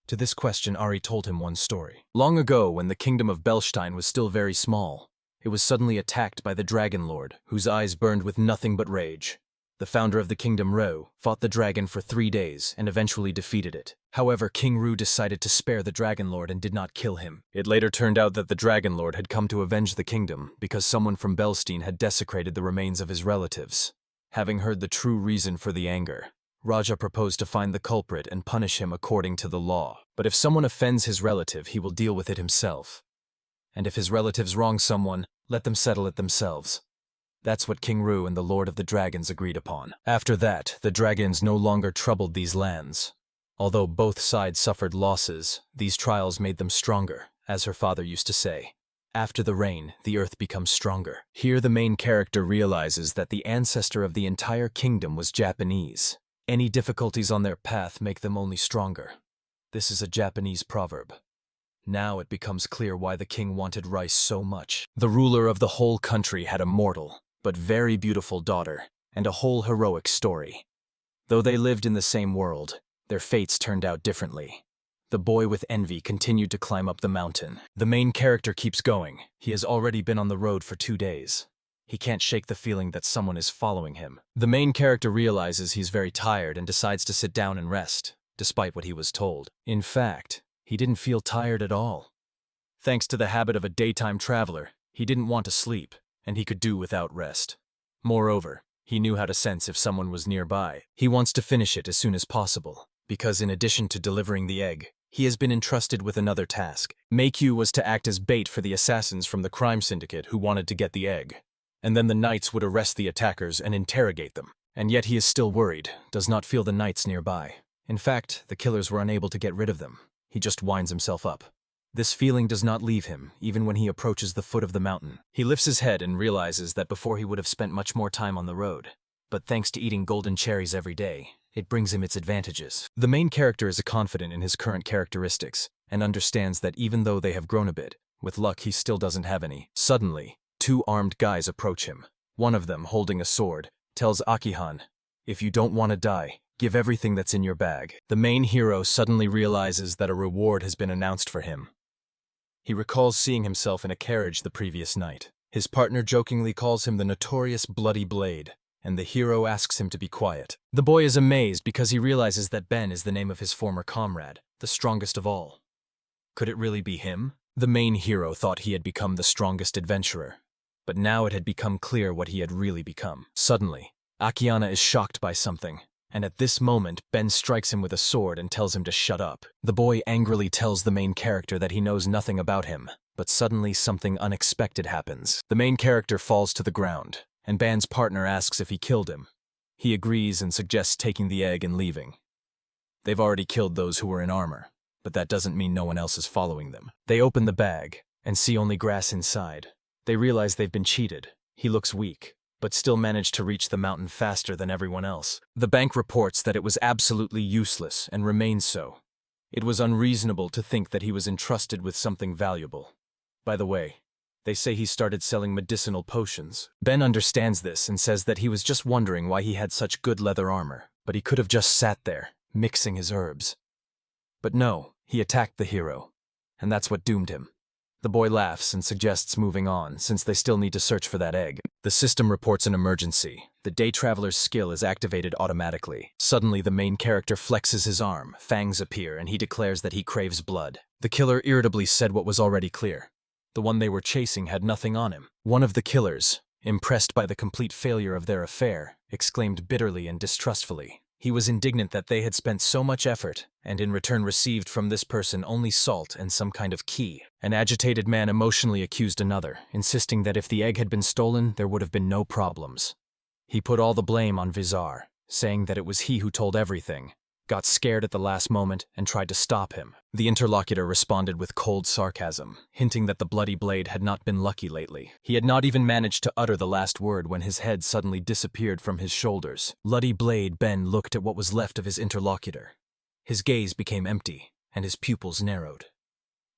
To this question, Ari told him one story. Long ago, when the kingdom of Belstein was still very small, it was suddenly attacked by the Dragon Lord, whose eyes burned with nothing but rage. The founder of the kingdom, Ro, fought the dragon for 3 days and eventually defeated it. However, King Ru decided to spare the Dragon Lord and did not kill him. It later turned out that the Dragon Lord had come to avenge the kingdom because someone from Belstein had desecrated the remains of his relatives. Having heard the true reason for the anger, Raja proposed to find the culprit and punish him according to the law. But if someone offends his relative, he will deal with it himself. And if his relatives wrong someone, let them settle it themselves. That's what King Ru and the Lord of the Dragons agreed upon. After that, the dragons no longer troubled these lands. Although both sides suffered losses, these trials made them stronger, as her father used to say. After the rain, the earth becomes stronger. Here the main character realizes that the ancestor of the entire kingdom was Japanese. Any difficulties on their path make them only stronger. This is a Japanese proverb. Now it becomes clear why the king wanted rice so much. The ruler of the whole country had a mortal, but very beautiful daughter, and a whole heroic story. Though they lived in the same world, their fates turned out differently. The boy with envy continued to climb up the mountain. The main character keeps going. He has already been on the road for 2 days. He can't shake the feeling that someone is following him. The main character realizes he's very tired and decides to sit down and rest, despite what he was told. In fact, he didn't feel tired at all. Thanks to the habit of a daytime traveler, he didn't want to sleep, and he could do without rest. Moreover, he knew how to sense if someone was nearby. He wants to finish it as soon as possible, because in addition to delivering the egg, he has been entrusted with another task. Mage was to act as bait for the assassins from the crime syndicate who wanted to get the egg. And then the knights would arrest the attackers and interrogate them. And yet he is still worried, does not feel the knights nearby. In fact, the killers were unable to get rid of them. He just winds himself up. This feeling does not leave him, even when he approaches the foot of the mountain. He lifts his head and realizes that before he would have spent much more time on the road. But thanks to eating golden cherries every day, it brings him its advantages. The main character is confident in his current characteristics, and understands that even though they have grown a bit, with luck he still doesn't have any. Suddenly, 2 armed guys approach him. One of them, holding a sword, tells Akihan, "If you don't want to die, give everything that's in your bag." The main hero suddenly realizes that a reward has been announced for him. He recalls seeing himself in a carriage the previous night. His partner jokingly calls him the notorious Bloody Blade, and the hero asks him to be quiet. The boy is amazed because he realizes that Ben is the name of his former comrade, the strongest of all. Could it really be him? The main hero thought he had become the strongest adventurer, but now it had become clear what he had really become. Suddenly, Akiana is shocked by something, and at this moment Ben strikes him with a sword and tells him to shut up. The boy angrily tells the main character that he knows nothing about him, but suddenly something unexpected happens. The main character falls to the ground, and Ben's partner asks if he killed him. He agrees and suggests taking the egg and leaving. They've already killed those who were in armor, but that doesn't mean no one else is following them. They open the bag and see only grass inside. They realize they've been cheated. He looks weak, but still managed to reach the mountain faster than everyone else. The bank reports that it was absolutely useless and remains so. It was unreasonable to think that he was entrusted with something valuable. By the way, They say he started selling medicinal potions. Ben understands this and says that he was just wondering why he had such good leather armor, but he could have just sat there, mixing his herbs. But no, he attacked the hero, and that's what doomed him. The boy laughs and suggests moving on, since they still need to search for that egg. The system reports an emergency. The day traveler's skill is activated automatically. Suddenly, the main character flexes his arm, fangs appear, and he declares that he craves blood. The killer irritably said what was already clear. The one they were chasing had nothing on him. One of the killers, impressed by the complete failure of their affair, exclaimed bitterly and distrustfully. He was indignant that they had spent so much effort, and in return received from this person only salt and some kind of key. An agitated man emotionally accused another, insisting that if the egg had been stolen, there would have been no problems. He put all the blame on Vizar, saying that it was he who told everything, got scared at the last moment, and tried to stop him. The interlocutor responded with cold sarcasm, hinting that the bloody blade had not been lucky lately. He had not even managed to utter the last word when his head suddenly disappeared from his shoulders. Bloody blade, Ben looked at what was left of his interlocutor. His gaze became empty, and his pupils narrowed.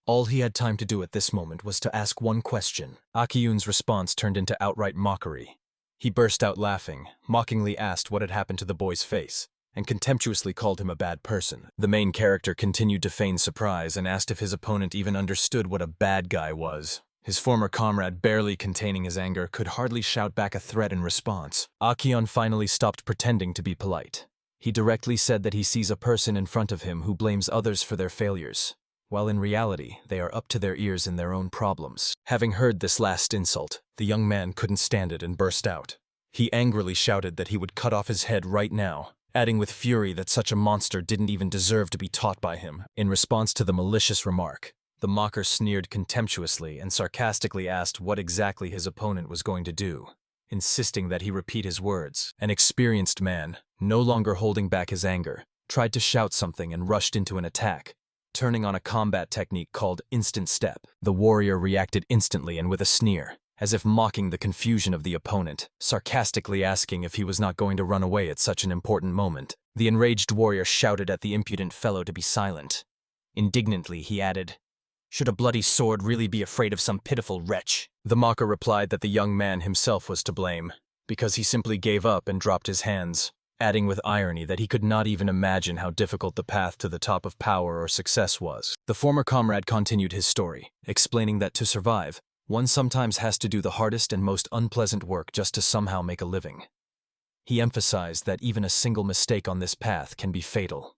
All he had time to do at this moment was to ask one question. Akiyun's response turned into outright mockery. He burst out laughing, mockingly asked what had happened to the boy's face, and contemptuously called him a bad person. The main character continued to feign surprise and asked if his opponent even understood what a bad guy was. His former comrade, barely containing his anger, could hardly shout back a threat in response. Akion finally stopped pretending to be polite. He directly said that he sees a person in front of him who blames others for their failures, while in reality they are up to their ears in their own problems. Having heard this last insult, the young man couldn't stand it and burst out. He angrily shouted that he would cut off his head right now, adding with fury that such a monster didn't even deserve to be taught by him. In response to the malicious remark, the mocker sneered contemptuously and sarcastically asked what exactly his opponent was going to do, insisting that he repeat his words. An experienced man, no longer holding back his anger, tried to shout something and rushed into an attack, turning on a combat technique called instant step. The warrior reacted instantly and with a sneer, as if mocking the confusion of the opponent, sarcastically asking if he was not going to run away at such an important moment. The enraged warrior shouted at the impudent fellow to be silent. Indignantly, he added, "Should a bloody sword really be afraid of some pitiful wretch?" The mocker replied that the young man himself was to blame, because he simply gave up and dropped his hands, adding with irony that he could not even imagine how difficult the path to the top of power or success was. The former comrade continued his story, explaining that to survive, one sometimes has to do the hardest and most unpleasant work just to somehow make a living. He emphasized that even a single mistake on this path can be fatal,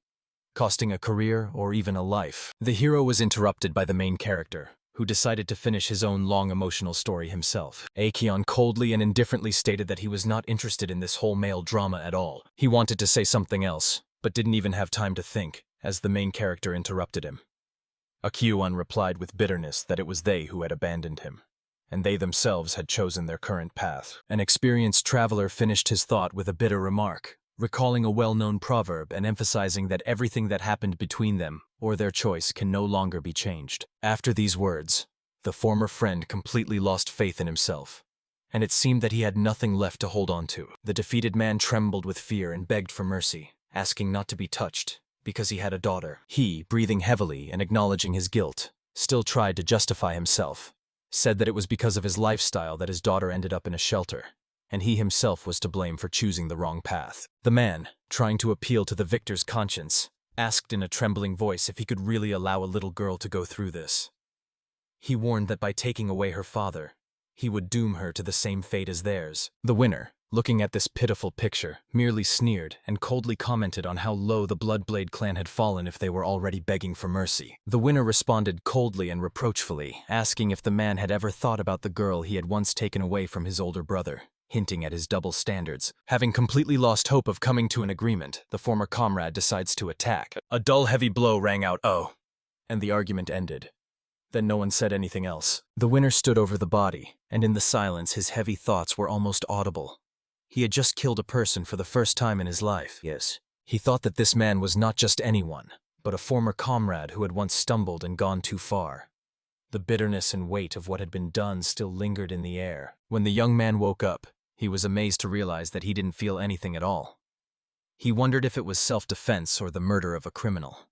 costing a career or even a life. The hero was interrupted by the main character, who decided to finish his own long emotional story himself. Akion coldly and indifferently stated that he was not interested in this whole male drama at all. He wanted to say something else, but didn't even have time to think, as the main character interrupted him. Akion replied with bitterness that it was they who had abandoned him, and they themselves had chosen their current path. An experienced traveler finished his thought with a bitter remark, recalling a well-known proverb and emphasizing that everything that happened between them or their choice can no longer be changed. After these words, the former friend completely lost faith in himself, and it seemed that he had nothing left to hold on to. The defeated man trembled with fear and begged for mercy, asking not to be touched, because he had a daughter. He, breathing heavily and acknowledging his guilt, still tried to justify himself, said that it was because of his lifestyle that his daughter ended up in a shelter, and he himself was to blame for choosing the wrong path. The man, trying to appeal to the victor's conscience, asked in a trembling voice if he could really allow a little girl to go through this. He warned that by taking away her father, he would doom her to the same fate as theirs. The winner, looking at this pitiful picture, merely sneered and coldly commented on how low the Bloodblade clan had fallen if they were already begging for mercy. The winner responded coldly and reproachfully, asking if the man had ever thought about the girl he had once taken away from his older brother, hinting at his double standards. Having completely lost hope of coming to an agreement, the former comrade decides to attack. A dull, heavy blow rang out, "Oh," and the argument ended. Then no one said anything else. The winner stood over the body, and in the silence his heavy thoughts were almost audible. He had just killed a person for the first time in his life. Yes, he thought that this man was not just anyone, but a former comrade who had once stumbled and gone too far. The bitterness and weight of what had been done still lingered in the air. When the young man woke up, he was amazed to realize that he didn't feel anything at all. He wondered if it was self-defense or the murder of a criminal.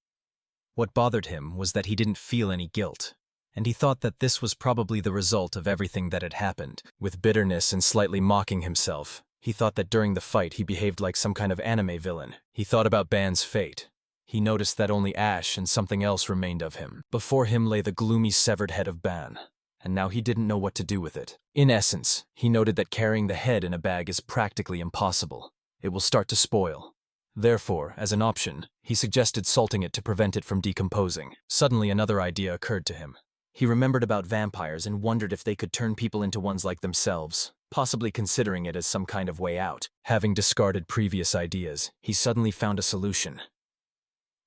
What bothered him was that he didn't feel any guilt, and he thought that this was probably the result of everything that had happened. With bitterness and slightly mocking himself, he thought that during the fight he behaved like some kind of anime villain. He thought about Ban's fate. He noticed that only ash and something else remained of him. Before him lay the gloomy severed head of Ban, and now he didn't know what to do with it. In essence, he noted that carrying the head in a bag is practically impossible. It will start to spoil. Therefore, as an option, he suggested salting it to prevent it from decomposing. Suddenly another idea occurred to him. He remembered about vampires and wondered if they could turn people into ones like themselves, possibly considering it as some kind of way out. Having discarded previous ideas, he suddenly found a solution.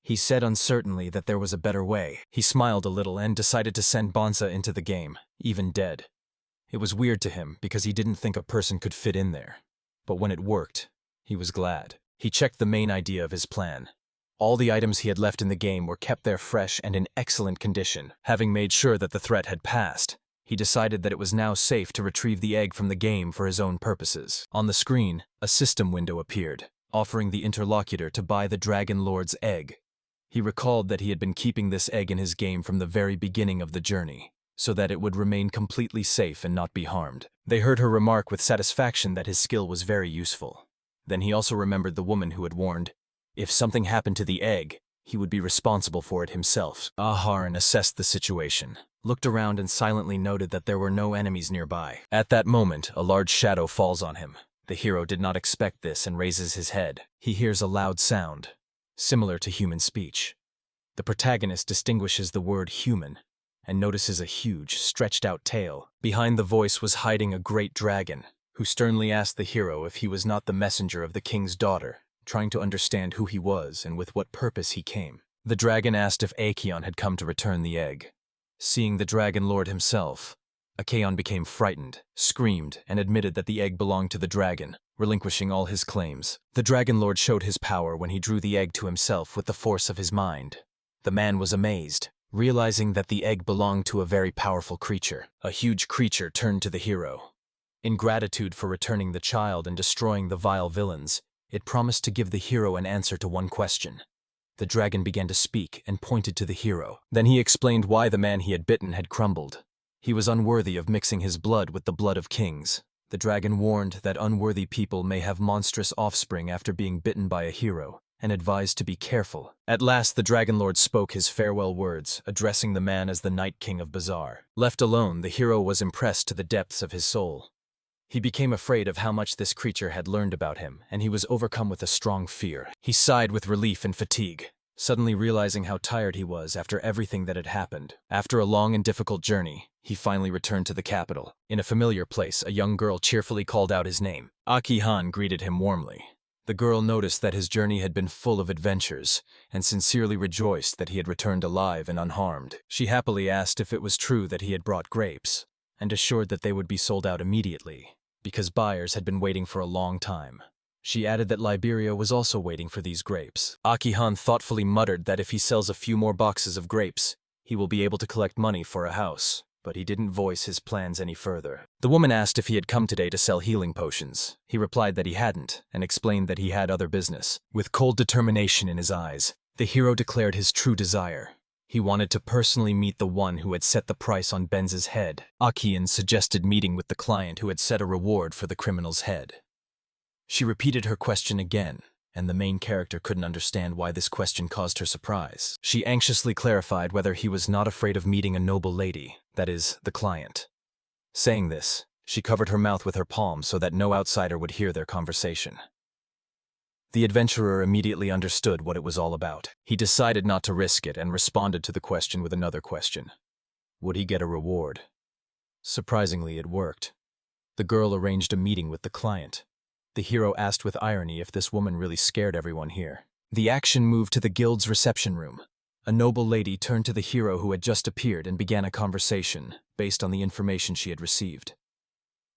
He said uncertainly that there was a better way. He smiled a little and decided to send Bonza into the game, even dead. It was weird to him because he didn't think a person could fit in there. But when it worked, he was glad. He checked the main idea of his plan. All the items he had left in the game were kept there fresh and in excellent condition. Having made sure that the threat had passed, he decided that it was now safe to retrieve the egg from the game for his own purposes. On the screen, a system window appeared, offering the interlocutor to buy the Dragon Lord's egg. He recalled that he had been keeping this egg in his game from the very beginning of the journey, so that it would remain completely safe and not be harmed. They heard her remark with satisfaction that his skill was very useful. Then he also remembered the woman who had warned, if something happened to the egg, he would be responsible for it himself. Aharon assessed the situation, looked around and silently noted that there were no enemies nearby. At that moment, a large shadow falls on him. The hero did not expect this and raises his head. He hears a loud sound, similar to human speech. The protagonist distinguishes the word human and notices a huge, stretched-out tail. Behind the voice was hiding a great dragon, who sternly asked the hero if he was not the messenger of the king's daughter, trying to understand who he was and with what purpose he came. The dragon asked if Acheon had come to return the egg. Seeing the Dragon Lord himself, Acheon became frightened, screamed, and admitted that the egg belonged to the dragon, relinquishing all his claims. The Dragon Lord showed his power when he drew the egg to himself with the force of his mind. The man was amazed, realizing that the egg belonged to a very powerful creature. A huge creature turned to the hero. In gratitude for returning the child and destroying the vile villains, it promised to give the hero an answer to one question. The dragon began to speak and pointed to the hero. Then he explained why the man he had bitten had crumbled. He was unworthy of mixing his blood with the blood of kings. The dragon warned that unworthy people may have monstrous offspring after being bitten by a hero, and advised to be careful. At last the Dragon Lord spoke his farewell words, addressing the man as the Night King of Bazaar. Left alone, the hero was impressed to the depths of his soul. He became afraid of how much this creature had learned about him, and he was overcome with a strong fear. He sighed with relief and fatigue, suddenly realizing how tired he was after everything that had happened. After a long and difficult journey, he finally returned to the capital. In a familiar place, a young girl cheerfully called out his name. Aki-han greeted him warmly. The girl noticed that his journey had been full of adventures, and sincerely rejoiced that he had returned alive and unharmed. She happily asked if it was true that he had brought grapes, and assured that they would be sold out immediately, because buyers had been waiting for a long time. She added that Liberia was also waiting for these grapes. Aki-han thoughtfully muttered that if he sells a few more boxes of grapes, he will be able to collect money for a house, but he didn't voice his plans any further. The woman asked if he had come today to sell healing potions. He replied that he hadn't, and explained that he had other business. With cold determination in his eyes, the hero declared his true desire. He wanted to personally meet the one who had set the price on Benz's head. Akian suggested meeting with the client who had set a reward for the criminal's head. She repeated her question again, and the main character couldn't understand why this question caused her surprise. She anxiously clarified whether he was not afraid of meeting a noble lady, that is, the client. Saying this, she covered her mouth with her palm so that no outsider would hear their conversation. The adventurer immediately understood what it was all about. He decided not to risk it and responded to the question with another question. Would he get a reward? Surprisingly, it worked. The girl arranged a meeting with the client. The hero asked with irony if this woman really scared everyone here. The action moved to the guild's reception room. A noble lady turned to the hero who had just appeared and began a conversation based on the information she had received.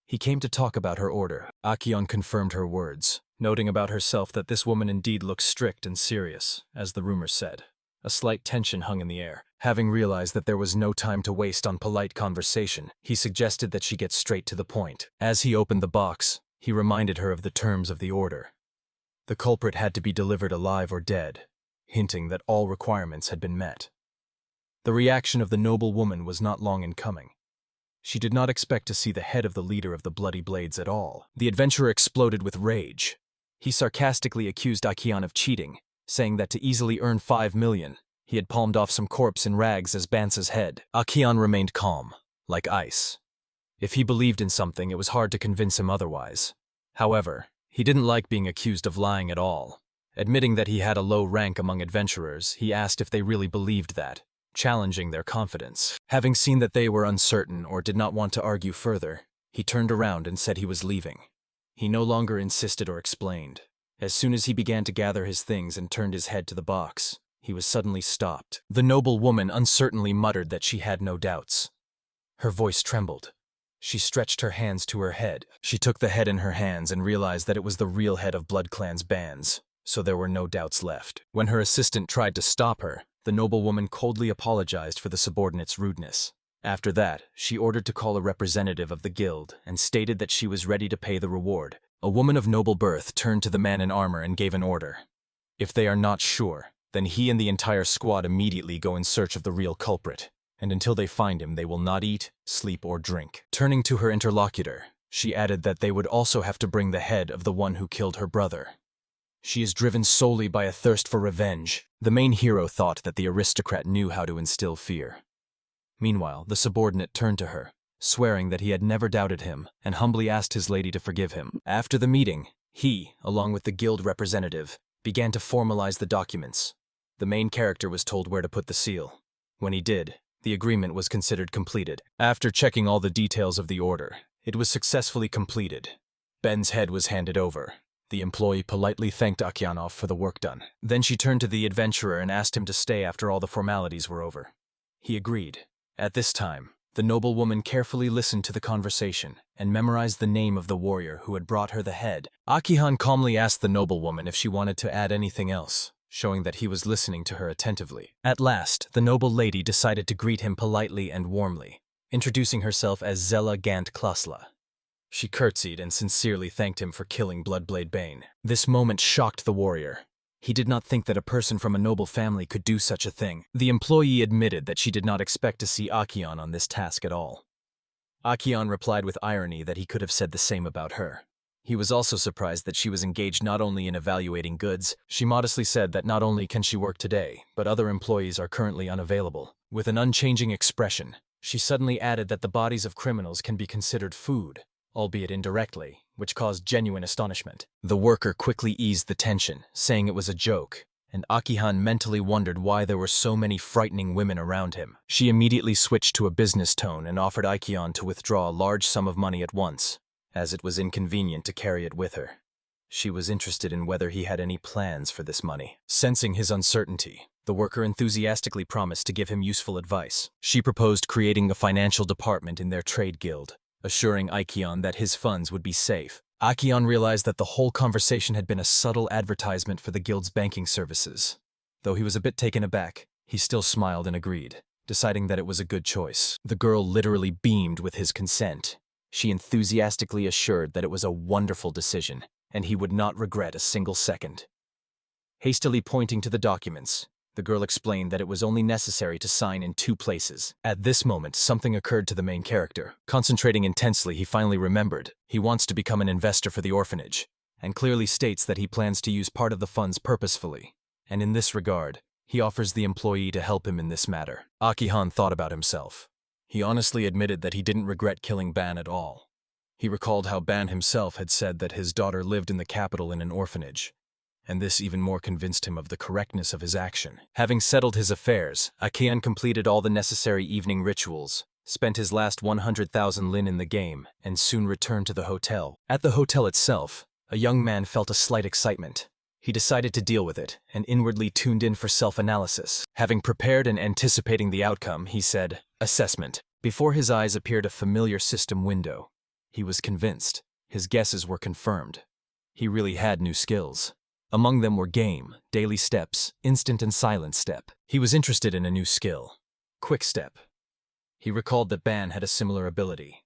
He came to talk about her order. Akion confirmed her words, noting about herself that this woman indeed looked strict and serious, as the rumor said. A slight tension hung in the air. Having realized that there was no time to waste on polite conversation, he suggested that she get straight to the point. As he opened the box, he reminded her of the terms of the order. The culprit had to be delivered alive or dead, hinting that all requirements had been met. The reaction of the noble woman was not long in coming. She did not expect to see the head of the leader of the Bloody Blades at all. The adventurer exploded with rage. He sarcastically accused Akion of cheating, saying that to easily earn 5 million, he had palmed off some corpse in rags as Bansa's head. Akion remained calm, like ice. If he believed in something, it was hard to convince him otherwise. However, he didn't like being accused of lying at all. Admitting that he had a low rank among adventurers, he asked if they really believed that, challenging their confidence. Having seen that they were uncertain or did not want to argue further, he turned around and said he was leaving. He no longer insisted or explained. As soon as he began to gather his things and turned his head to the box, he was suddenly stopped. The noble woman uncertainly muttered that she had no doubts. Her voice trembled. She stretched her hands to her head. She took the head in her hands and realized that it was the real head of Blood Clan's Bans, so there were no doubts left. When her assistant tried to stop her, the noble woman coldly apologized for the subordinate's rudeness. After that, she ordered to call a representative of the guild and stated that she was ready to pay the reward. A woman of noble birth turned to the man in armor and gave an order. If they are not sure, then he and the entire squad immediately go in search of the real culprit, and until they find him, they will not eat, sleep, or drink. Turning to her interlocutor, she added that they would also have to bring the head of the one who killed her brother. She is driven solely by a thirst for revenge. The main hero thought that the aristocrat knew how to instill fear. Meanwhile, the subordinate turned to her, swearing that he had never doubted him, and humbly asked his lady to forgive him. After the meeting, he, along with the guild representative, began to formalize the documents. The main character was told where to put the seal. When he did, the agreement was considered completed. After checking all the details of the order, it was successfully completed. Ben's head was handed over. The employee politely thanked Akyanov for the work done. Then she turned to the adventurer and asked him to stay after all the formalities were over. He agreed. At this time, the noble woman carefully listened to the conversation and memorized the name of the warrior who had brought her the head. Akihan calmly asked the noblewoman if she wanted to add anything else, showing that he was listening to her attentively. At last, the noble lady decided to greet him politely and warmly, introducing herself as Zella Gant Klasla. She curtsied and sincerely thanked him for killing Bloodblade Bane. This moment shocked the warrior. He did not think that a person from a noble family could do such a thing. The employee admitted that she did not expect to see Akion on this task at all. Akion replied with irony that he could have said the same about her. He was also surprised that she was engaged not only in evaluating goods. She modestly said that not only can she work today, but other employees are currently unavailable. With an unchanging expression, she suddenly added that the bodies of criminals can be considered food, albeit indirectly, which caused genuine astonishment. The worker quickly eased the tension, saying it was a joke, and Akihan mentally wondered why there were so many frightening women around him. She immediately switched to a business tone and offered Akion to withdraw a large sum of money at once, as it was inconvenient to carry it with her. She was interested in whether he had any plans for this money. Sensing his uncertainty, the worker enthusiastically promised to give him useful advice. She proposed creating a financial department in their trade guild, assuring Akion that his funds would be safe. Akion realized that the whole conversation had been a subtle advertisement for the guild's banking services. Though he was a bit taken aback, he still smiled and agreed, deciding that it was a good choice. The girl literally beamed with his consent. She enthusiastically assured that it was a wonderful decision, and he would not regret a single second. Hastily pointing to the documents, the girl explained that it was only necessary to sign in 2 places. At this moment, something occurred to the main character. Concentrating intensely, he finally remembered. He wants to become an investor for the orphanage, and clearly states that he plans to use part of the funds purposefully. And in this regard, he offers the employee to help him in this matter. Akihan thought about himself. He honestly admitted that he didn't regret killing Ban at all. He recalled how Ban himself had said that his daughter lived in the capital in an orphanage, and this even more convinced him of the correctness of his action. Having settled his affairs, Akian completed all the necessary evening rituals, spent his last 100,000 lin in the game, and soon returned to the hotel. At the hotel itself, a young man felt a slight excitement. He decided to deal with it, and inwardly tuned in for self-analysis. Having prepared and anticipating the outcome, he said, "Assessment." Before his eyes appeared a familiar system window. He was convinced. His guesses were confirmed. He really had new skills. Among them were Game, Daily Steps, Instant and Silent Step. He was interested in a new skill, Quick Step. He recalled that Ban had a similar ability.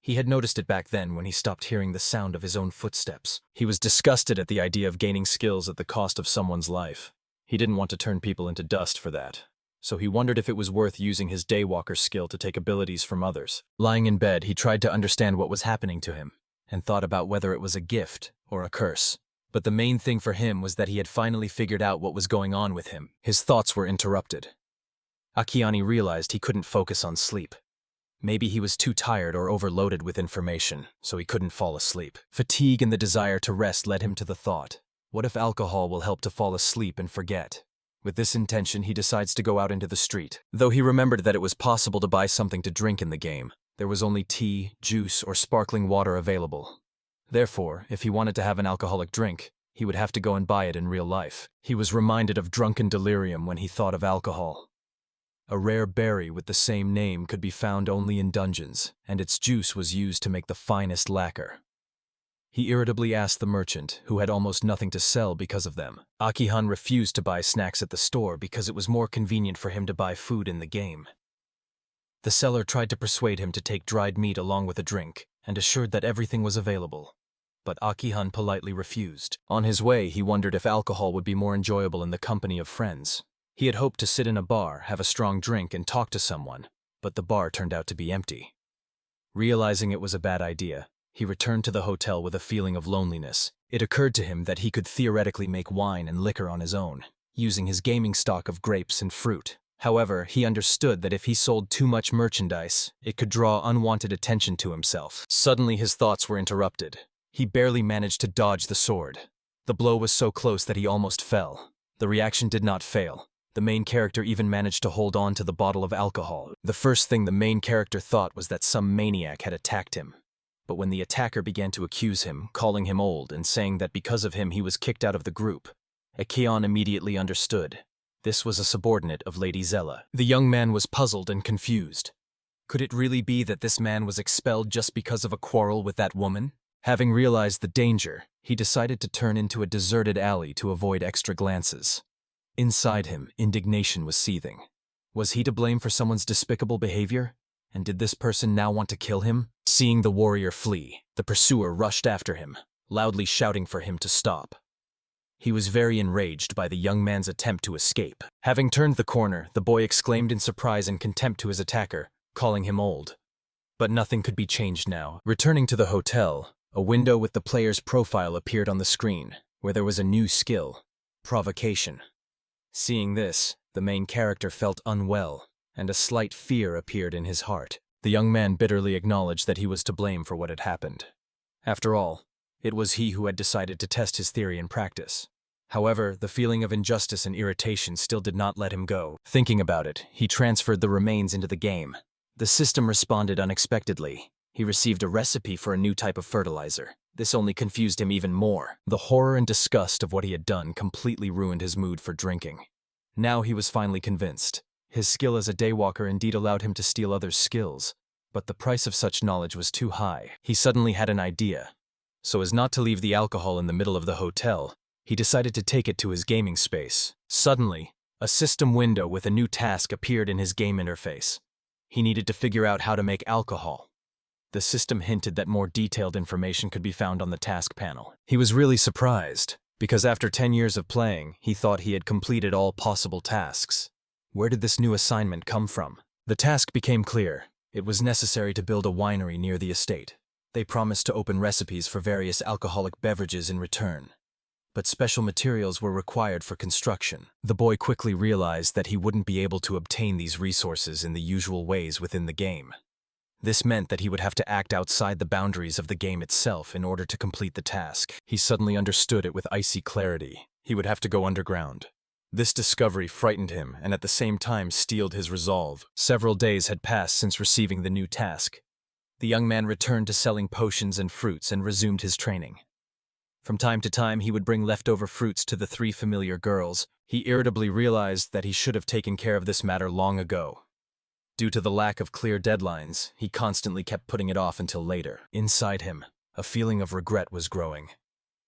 He had noticed it back then when he stopped hearing the sound of his own footsteps. He was disgusted at the idea of gaining skills at the cost of someone's life. He didn't want to turn people into dust for that. so he wondered if it was worth using his daywalker skill to take abilities from others. Lying in bed, he tried to understand what was happening to him, and thought about whether it was a gift or a curse. But the main thing for him was that he had finally figured out what was going on with him. His thoughts were interrupted. Akiane realized he couldn't focus on sleep. Maybe he was too tired or overloaded with information, so he couldn't fall asleep. Fatigue and the desire to rest led him to the thought, what if alcohol will help to fall asleep and forget? With this intention, he decides to go out into the street. Though he remembered that it was possible to buy something to drink in the game, there was only tea, juice, or sparkling water available. Therefore, if he wanted to have an alcoholic drink, he would have to go and buy it in real life. He was reminded of drunken delirium when he thought of alcohol. A rare berry with the same name could be found only in dungeons, and its juice was used to make the finest lacquer. He irritably asked the merchant, who had almost nothing to sell because of them. Akihan refused to buy snacks at the store because it was more convenient for him to buy food in the game. The seller tried to persuade him to take dried meat along with a drink, and assured that everything was available. But Akihan politely refused. On his way, he wondered if alcohol would be more enjoyable in the company of friends. He had hoped to sit in a bar, have a strong drink, and talk to someone, but the bar turned out to be empty. Realizing it was a bad idea, he returned to the hotel with a feeling of loneliness. It occurred to him that he could theoretically make wine and liquor on his own, using his gaming stock of grapes and fruit. However, he understood that if he sold too much merchandise, it could draw unwanted attention to himself. Suddenly, his thoughts were interrupted. He barely managed to dodge the sword. The blow was so close that he almost fell. The reaction did not fail. The main character even managed to hold on to the bottle of alcohol. The first thing the main character thought was that some maniac had attacked him. But when the attacker began to accuse him, calling him old, and saying that because of him he was kicked out of the group, Akeon immediately understood. This was a subordinate of Lady Zella. The young man was puzzled and confused. Could it really be that this man was expelled just because of a quarrel with that woman? Having realized the danger, he decided to turn into a deserted alley to avoid extra glances. Inside him, indignation was seething. Was he to blame for someone's despicable behavior? And did this person now want to kill him? Seeing the warrior flee, the pursuer rushed after him, loudly shouting for him to stop. He was very enraged by the young man's attempt to escape. Having turned the corner, the boy exclaimed in surprise and contempt to his attacker, calling him old. But nothing could be changed now. Returning to the hotel, a window with the player's profile appeared on the screen, where there was a new skill, provocation. Seeing this, the main character felt unwell, and a slight fear appeared in his heart. The young man bitterly acknowledged that he was to blame for what had happened. After all, it was he who had decided to test his theory in practice. However, the feeling of injustice and irritation still did not let him go. Thinking about it, he transferred the remains into the game. The system responded unexpectedly. He received a recipe for a new type of fertilizer. This only confused him even more. The horror and disgust of what he had done completely ruined his mood for drinking. Now he was finally convinced. His skill as a daywalker indeed allowed him to steal others' skills, but the price of such knowledge was too high. He suddenly had an idea. So as not to leave the alcohol in the middle of the hotel, he decided to take it to his gaming space. Suddenly, a system window with a new task appeared in his game interface. He needed to figure out how to make alcohol. The system hinted that more detailed information could be found on the task panel. He was really surprised, because after 10 years of playing, he thought he had completed all possible tasks. Where did this new assignment come from? The task became clear. It was necessary to build a winery near the estate. They promised to open recipes for various alcoholic beverages in return. But special materials were required for construction. The boy quickly realized that he wouldn't be able to obtain these resources in the usual ways within the game. This meant that he would have to act outside the boundaries of the game itself in order to complete the task. He suddenly understood it with icy clarity. He would have to go underground. This discovery frightened him and at the same time steeled his resolve. Several days had passed since receiving the new task. The young man returned to selling potions and fruits and resumed his training. From time to time, he would bring leftover fruits to the 3 familiar girls. He irritably realized that he should have taken care of this matter long ago. Due to the lack of clear deadlines, he constantly kept putting it off until later. Inside him, a feeling of regret was growing.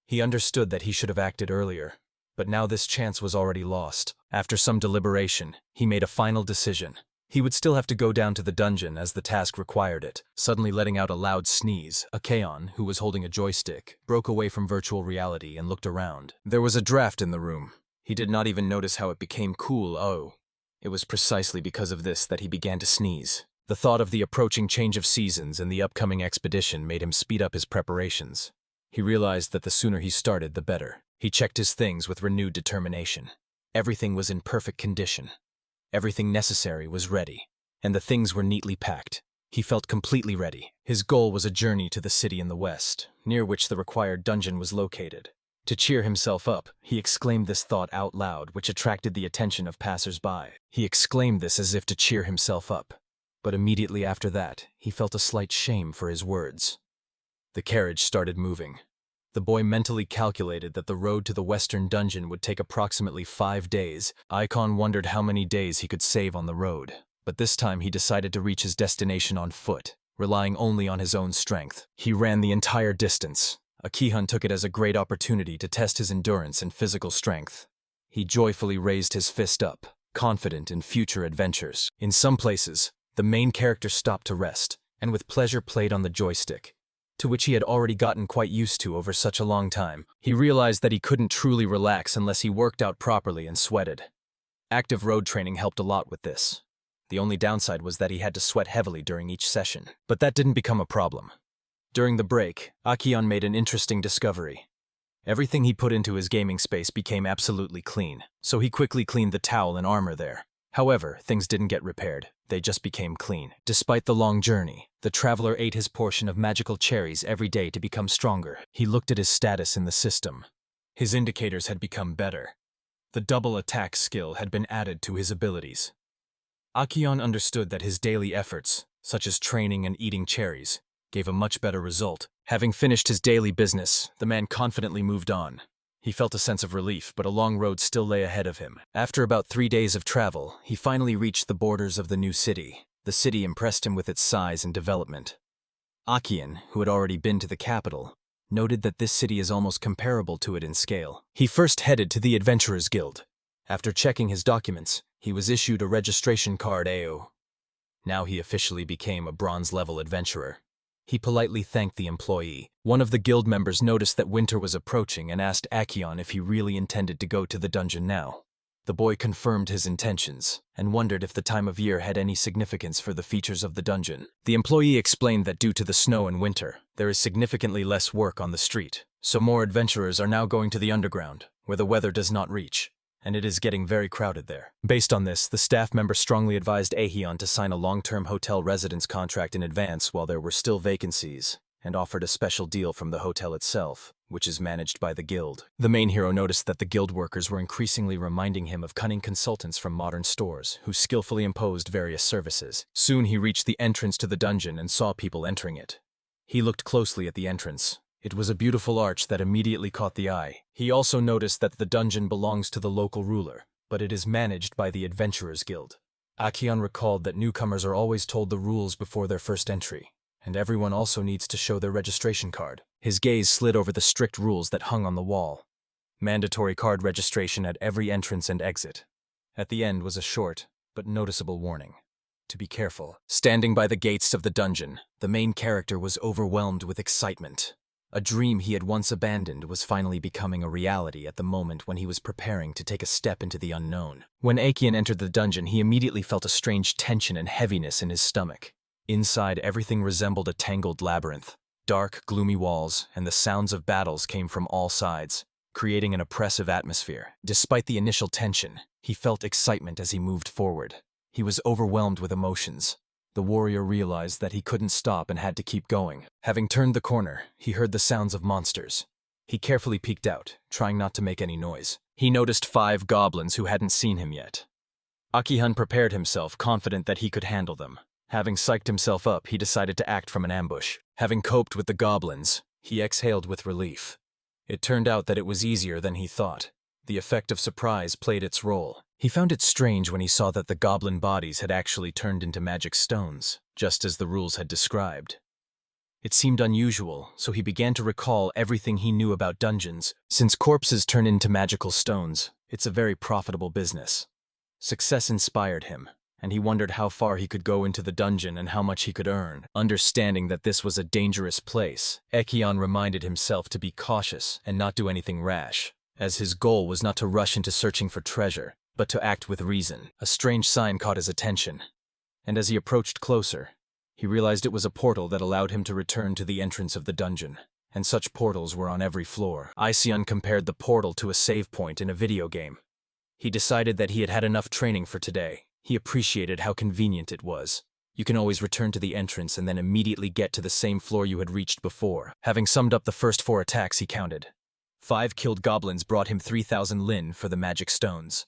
He understood that he should have acted earlier, but now this chance was already lost. After some deliberation, he made a final decision. He would still have to go down to the dungeon as the task required it. Suddenly letting out a loud sneeze, Akeon, who was holding a joystick, broke away from virtual reality and looked around. There was a draft in the room. He did not even notice how it became cool. Oh, It was precisely because of this that he began to sneeze. The thought of the approaching change of seasons and the upcoming expedition made him speed up his preparations. He realized that the sooner he started, the better. He checked his things with renewed determination. Everything was in perfect condition. Everything necessary was ready, and the things were neatly packed. He felt completely ready. His goal was a journey to the city in the west, near which the required dungeon was located. To cheer himself up, he exclaimed this thought out loud, which attracted the attention of passers-by. He exclaimed this as if to cheer himself up. But immediately after that, he felt a slight shame for his words. The carriage started moving. The boy mentally calculated that the road to the western dungeon would take approximately 5 days. Icon wondered how many days he could save on the road, but this time he decided to reach his destination on foot, relying only on his own strength. He ran the entire distance. Akihun took it as a great opportunity to test his endurance and physical strength. He joyfully raised his fist up, confident in future adventures. In some places, the main character stopped to rest, and with pleasure played on the joystick, to which he had already gotten quite used to over such a long time. He realized that he couldn't truly relax unless he worked out properly and sweated. Active road training helped a lot with this. The only downside was that he had to sweat heavily during each session, but that didn't become a problem. During the break, Akion made an interesting discovery. Everything he put into his gaming space became absolutely clean, so he quickly cleaned the towel and armor there. However, things didn't get repaired, they just became clean. Despite the long journey, the traveler ate his portion of magical cherries every day to become stronger. He looked at his status in the system. His indicators had become better. The double attack skill had been added to his abilities. Akion understood that his daily efforts, such as training and eating cherries, gave a much better result. Having finished his daily business, the man confidently moved on. He felt a sense of relief, but a long road still lay ahead of him. After about 3 days of travel, he finally reached the borders of the new city. The city impressed him with its size and development. Akion, who had already been to the capital, noted that this city is almost comparable to it in scale. He first headed to the Adventurers Guild. After checking his documents, he was issued a registration card AO. Now he officially became a bronze-level adventurer. He politely thanked the employee. One of the guild members noticed that winter was approaching and asked Akion if he really intended to go to the dungeon now. The boy confirmed his intentions and wondered if the time of year had any significance for the features of the dungeon. The employee explained that due to the snow and winter, there is significantly less work on the street, so more adventurers are now going to the underground, where the weather does not reach, and it is getting very crowded there. Based on this, the staff member strongly advised Aeon to sign a long-term hotel residence contract in advance while there were still vacancies, and offered a special deal from the hotel itself, which is managed by the guild. The main hero noticed that the guild workers were increasingly reminding him of cunning consultants from modern stores, who skillfully imposed various services. Soon he reached the entrance to the dungeon and saw people entering it. He looked closely at the entrance. It was a beautiful arch that immediately caught the eye. He also noticed that the dungeon belongs to the local ruler, but it is managed by the Adventurers Guild. Akion recalled that newcomers are always told the rules before their first entry, and everyone also needs to show their registration card. His gaze slid over the strict rules that hung on the wall. Mandatory card registration at every entrance and exit. At the end was a short, but noticeable warning. To be careful. Standing by the gates of the dungeon, the main character was overwhelmed with excitement. A dream he had once abandoned was finally becoming a reality at the moment when he was preparing to take a step into the unknown. When Akion entered the dungeon, he immediately felt a strange tension and heaviness in his stomach. Inside, everything resembled a tangled labyrinth. Dark, gloomy walls, and the sounds of battles came from all sides, creating an oppressive atmosphere. Despite the initial tension, he felt excitement as he moved forward. He was overwhelmed with emotions. The warrior realized that he couldn't stop and had to keep going. Having turned the corner, he heard the sounds of monsters. He carefully peeked out, trying not to make any noise. He noticed 5 goblins who hadn't seen him yet. Akihun prepared himself, confident that he could handle them. Having psyched himself up, he decided to act from an ambush. Having coped with the goblins, he exhaled with relief. It turned out that it was easier than he thought. The effect of surprise played its role. He found it strange when he saw that the goblin bodies had actually turned into magic stones, just as the rules had described. It seemed unusual, so he began to recall everything he knew about dungeons. Since corpses turn into magical stones, it's a very profitable business. Success inspired him, and he wondered how far he could go into the dungeon and how much he could earn. Understanding that this was a dangerous place, Akion reminded himself to be cautious and not do anything rash, as his goal was not to rush into searching for treasure. but to act with reason. A strange sign caught his attention, and as he approached closer, he realized it was a portal that allowed him to return to the entrance of the dungeon. And such portals were on every floor. Aision compared the portal to a save point in a video game. He decided that he had had enough training for today. He appreciated how convenient it was. You can always return to the entrance and then immediately get to the same floor you had reached before. Having summed up the first 4 attacks, he counted. 5 killed goblins brought him 3,000 lin for the magic stones.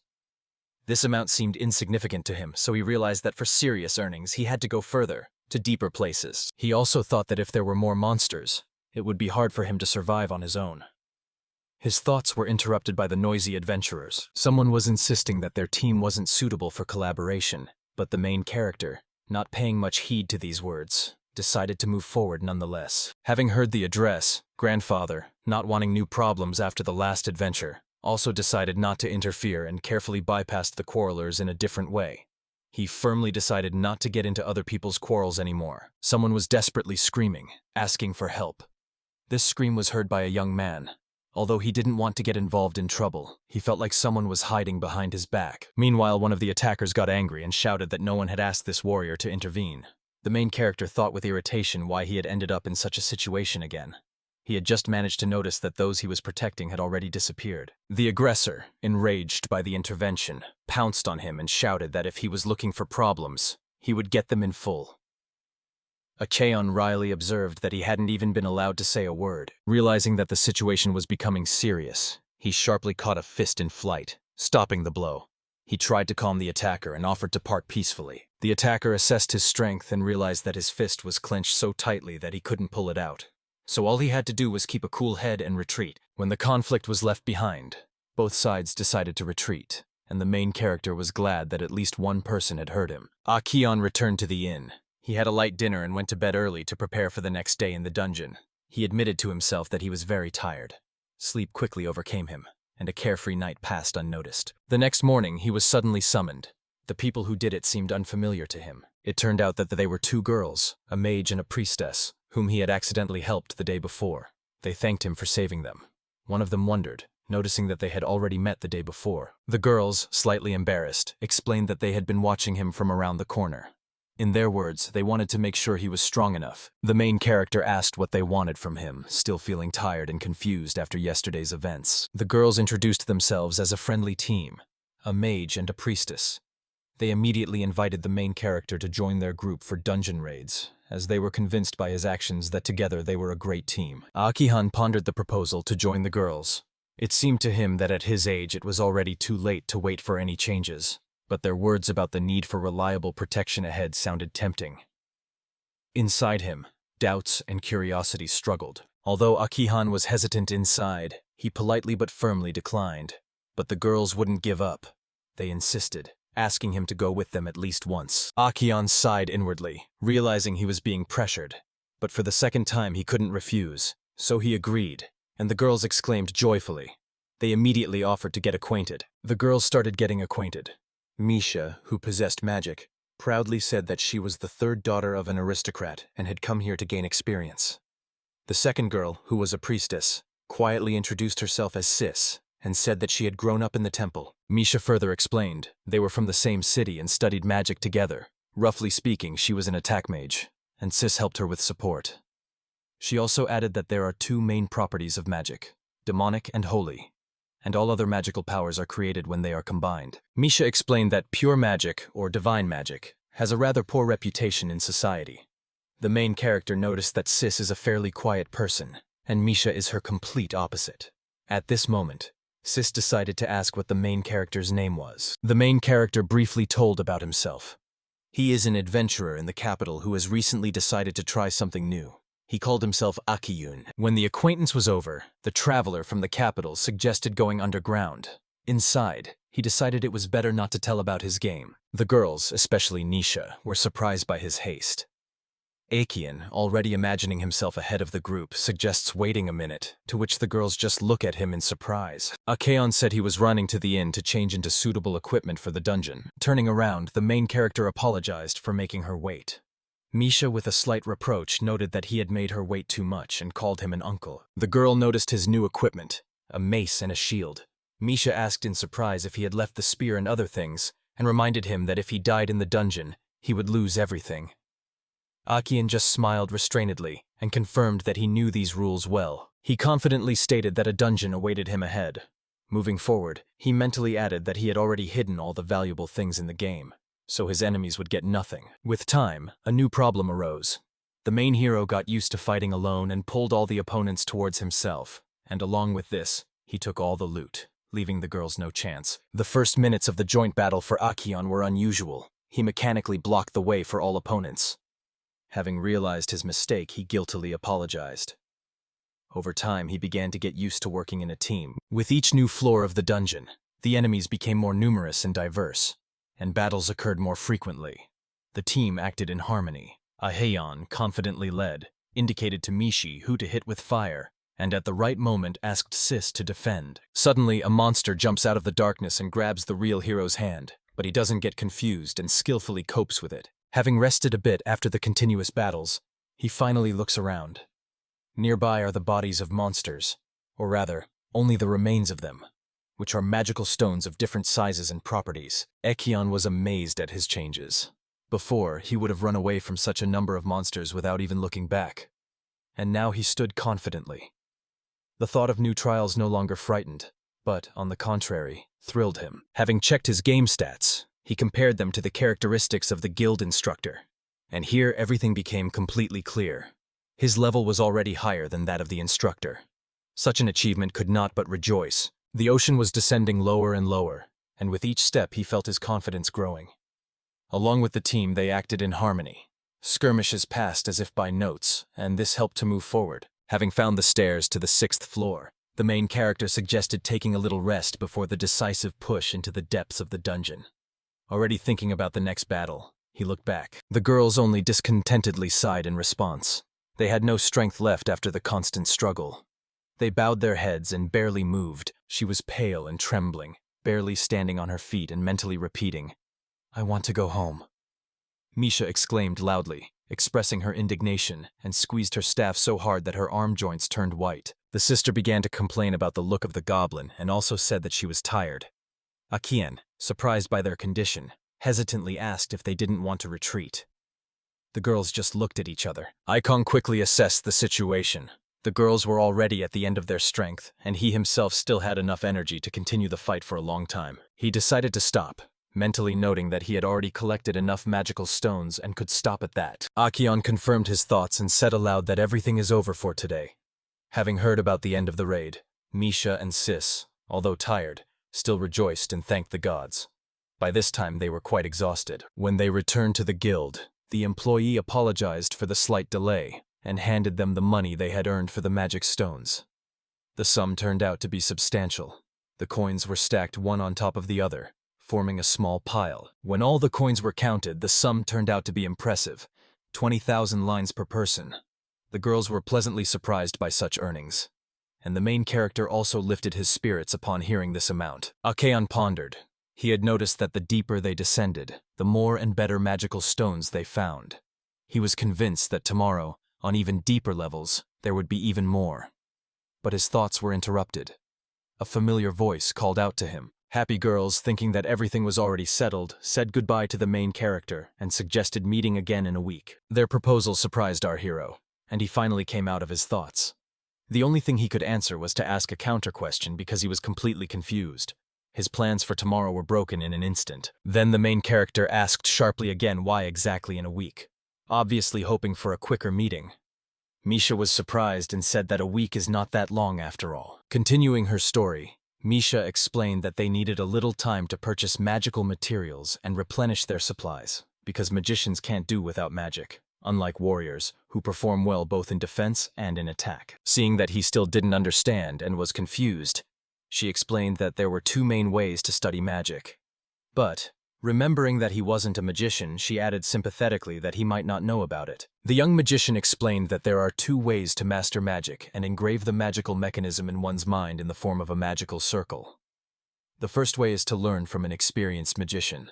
This amount seemed insignificant to him, so he realized that for serious earnings, he had to go further, to deeper places. He also thought that if there were more monsters, it would be hard for him to survive on his own. His thoughts were interrupted by the noisy adventurers. Someone was insisting that their team wasn't suitable for collaboration, but the main character, not paying much heed to these words, decided to move forward nonetheless. Having heard the address, Grandfather, not wanting new problems after the last adventure, also decided not to interfere and carefully bypassed the quarrelers in a different way. He firmly decided not to get into other people's quarrels anymore. Someone was desperately screaming, asking for help. This scream was heard by a young man. Although he didn't want to get involved in trouble, he felt like someone was hiding behind his back. Meanwhile, one of the attackers got angry and shouted that no one had asked this warrior to intervene. The main character thought with irritation why he had ended up in such a situation again. He had just managed to notice that those he was protecting had already disappeared. The aggressor, enraged by the intervention, pounced on him and shouted that if he was looking for problems, he would get them in full. Acheon wryly observed that he hadn't even been allowed to say a word. Realizing that the situation was becoming serious, he sharply caught a fist in flight, stopping the blow. He tried to calm the attacker and offered to part peacefully. The attacker assessed his strength and realized that his fist was clenched so tightly that he couldn't pull it out. So all he had to do was keep a cool head and retreat. When the conflict was left behind, both sides decided to retreat, and the main character was glad that at least one person had heard him. Acheon returned to the inn. He had a light dinner and went to bed early to prepare for the next day in the dungeon. He admitted to himself that he was very tired. Sleep quickly overcame him, and a carefree night passed unnoticed. The next morning, he was suddenly summoned. The people who did it seemed unfamiliar to him. It turned out that they were 2 girls, a mage and a priestess, whom he had accidentally helped the day before. They thanked him for saving them. One of them wondered, noticing that they had already met the day before. The girls, slightly embarrassed, explained that they had been watching him from around the corner. In their words, they wanted to make sure he was strong enough. The main character asked what they wanted from him, still feeling tired and confused after yesterday's events. The girls introduced themselves as a friendly team, a mage and a priestess. They immediately invited the main character to join their group for dungeon raids, as they were convinced by his actions that together they were a great team. Akihan pondered the proposal to join the girls. It seemed to him that at his age it was already too late to wait for any changes, but their words about the need for reliable protection ahead sounded tempting. Inside him, doubts and curiosity struggled. Although Akihan was hesitant inside, he politely but firmly declined. But the girls wouldn't give up. They insisted, asking him to go with them at least once. Akihan sighed inwardly, realizing he was being pressured. But for the second time he couldn't refuse, so he agreed, and the girls exclaimed joyfully. They immediately offered to get acquainted. The girls started getting acquainted. Misha, who possessed magic, proudly said that she was the 3rd daughter of an aristocrat and had come here to gain experience. The second girl, who was a priestess, quietly introduced herself as Sis and said that she had grown up in the temple. Misha further explained they were from the same city and studied magic together. Roughly speaking, she was an attack mage, and Sis helped her with support. She also added that there are 2 main properties of magic, demonic and holy, and all other magical powers are created when they are combined. Misha explained that pure magic, or divine magic, has a rather poor reputation in society. The main character noticed that Sis is a fairly quiet person, and Misha is her complete opposite. At this moment, Sis decided to ask what the main character's name was. The main character briefly told about himself. He is an adventurer in the capital who has recently decided to try something new. He called himself Akiyun. When the acquaintance was over, the traveler from the capital suggested going underground. Inside, he decided it was better not to tell about his game. The girls, especially Nisha, were surprised by his haste. Akian, already imagining himself ahead of the group, suggests waiting a minute, to which the girls just look at him in surprise. Acheon said he was running to the inn to change into suitable equipment for the dungeon. Turning around, the main character apologized for making her wait. Misha, with a slight reproach, noted that he had made her wait too much and called him an uncle. The girl noticed his new equipment, a mace and a shield. Misha asked in surprise if he had left the spear and other things, and reminded him that if he died in the dungeon, he would lose everything. Akian just smiled restrainedly and confirmed that he knew these rules well. He confidently stated that a dungeon awaited him ahead. Moving forward, he mentally added that he had already hidden all the valuable things in the game, so his enemies would get nothing. With time, a new problem arose. The main hero got used to fighting alone and pulled all the opponents towards himself, and along with this, he took all the loot, leaving the girls no chance. The first minutes of the joint battle for Akion were unusual. He mechanically blocked the way for all opponents. Having realized his mistake, he guiltily apologized. Over time, he began to get used to working in a team. With each new floor of the dungeon, the enemies became more numerous and diverse, and battles occurred more frequently. The team acted in harmony. Aheon, confidently led, indicated to Mishi who to hit with fire, and at the right moment asked Sis to defend. Suddenly, a monster jumps out of the darkness and grabs the real hero's hand, but he doesn't get confused and skillfully copes with it. Having rested a bit after the continuous battles, he finally looks around. Nearby are the bodies of monsters, or rather, only the remains of them, which are magical stones of different sizes and properties. Ekion was amazed at his changes. Before, he would have run away from such a number of monsters without even looking back. And now he stood confidently. The thought of new trials no longer frightened, but, on the contrary, thrilled him. Having checked his game stats, he compared them to the characteristics of the guild instructor. And here everything became completely clear. His level was already higher than that of the instructor. Such an achievement could not but rejoice. The ocean was descending lower and lower, and with each step he felt his confidence growing. Along with the team, they acted in harmony. Skirmishes passed as if by notes, and this helped to move forward. Having found the stairs to the 6th floor, the main character suggested taking a little rest before the decisive push into the depths of the dungeon. Already thinking about the next battle, he looked back. The girls only discontentedly sighed in response. They had no strength left after the constant struggle. They bowed their heads and barely moved. She was pale and trembling, barely standing on her feet and mentally repeating, "I want to go home." Misha exclaimed loudly, expressing her indignation, and squeezed her staff so hard that her arm joints turned white. The sister began to complain about the look of the goblin and also said that she was tired. Akian, surprised by their condition, hesitantly asked if they didn't want to retreat. The girls just looked at each other. Ikon quickly assessed the situation. The girls were already at the end of their strength, and he himself still had enough energy to continue the fight for a long time. He decided to stop, mentally noting that he had already collected enough magical stones and could stop at that. Akion confirmed his thoughts and said aloud that everything is over for today. Having heard about the end of the raid, Misha and Sis, although tired, still rejoiced and thanked the gods. By this time they were quite exhausted. When they returned to the guild, the employee apologized for the slight delay and handed them the money they had earned for the magic stones. The sum turned out to be substantial. The coins were stacked one on top of the other, forming a small pile. When all the coins were counted, the sum turned out to be impressive, 20,000 lines per person. The girls were pleasantly surprised by such earnings, and the main character also lifted his spirits upon hearing this amount. Akeon pondered. He had noticed that the deeper they descended, the more and better magical stones they found. He was convinced that tomorrow, on even deeper levels, there would be even more. But his thoughts were interrupted. A familiar voice called out to him. Happy girls, thinking that everything was already settled, said goodbye to the main character and suggested meeting again in a week. Their proposal surprised our hero, and he finally came out of his thoughts. The only thing he could answer was to ask a counter question because he was completely confused. His plans for tomorrow were broken in an instant. Then the main character asked sharply again why exactly in a week, obviously hoping for a quicker meeting. Misha was surprised and said that a week is not that long after all. Continuing her story, Misha explained that they needed a little time to purchase magical materials and replenish their supplies, because magicians can't do without magic, unlike warriors, who perform well both in defense and in attack. Seeing that he still didn't understand and was confused, she explained that there were two main ways to study magic. But, remembering that he wasn't a magician, she added sympathetically that he might not know about it. The young magician explained that there are two ways to master magic and engrave the magical mechanism in one's mind in the form of a magical circle. The first way is to learn from an experienced magician.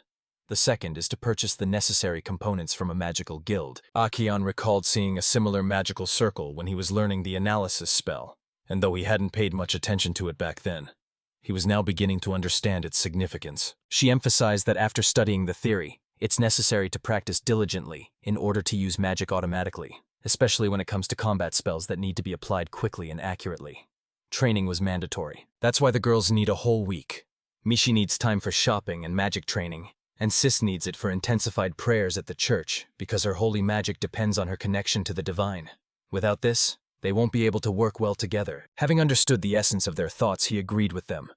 The second is to purchase the necessary components from a magical guild. Akion recalled seeing a similar magical circle when he was learning the analysis spell, and though he hadn't paid much attention to it back then, He was now beginning to understand its significance. She emphasized that after studying the theory, it's necessary to practice diligently in order to use magic automatically, especially when it comes to combat spells that need to be applied quickly and accurately. Training was mandatory. That's why the girls need a whole week. Mishi needs time for shopping and magic training, and Sis needs it for intensified prayers at the church because her holy magic depends on her connection to the divine. Without this, they won't be able to work well together. Having understood the essence of their thoughts, he agreed with them.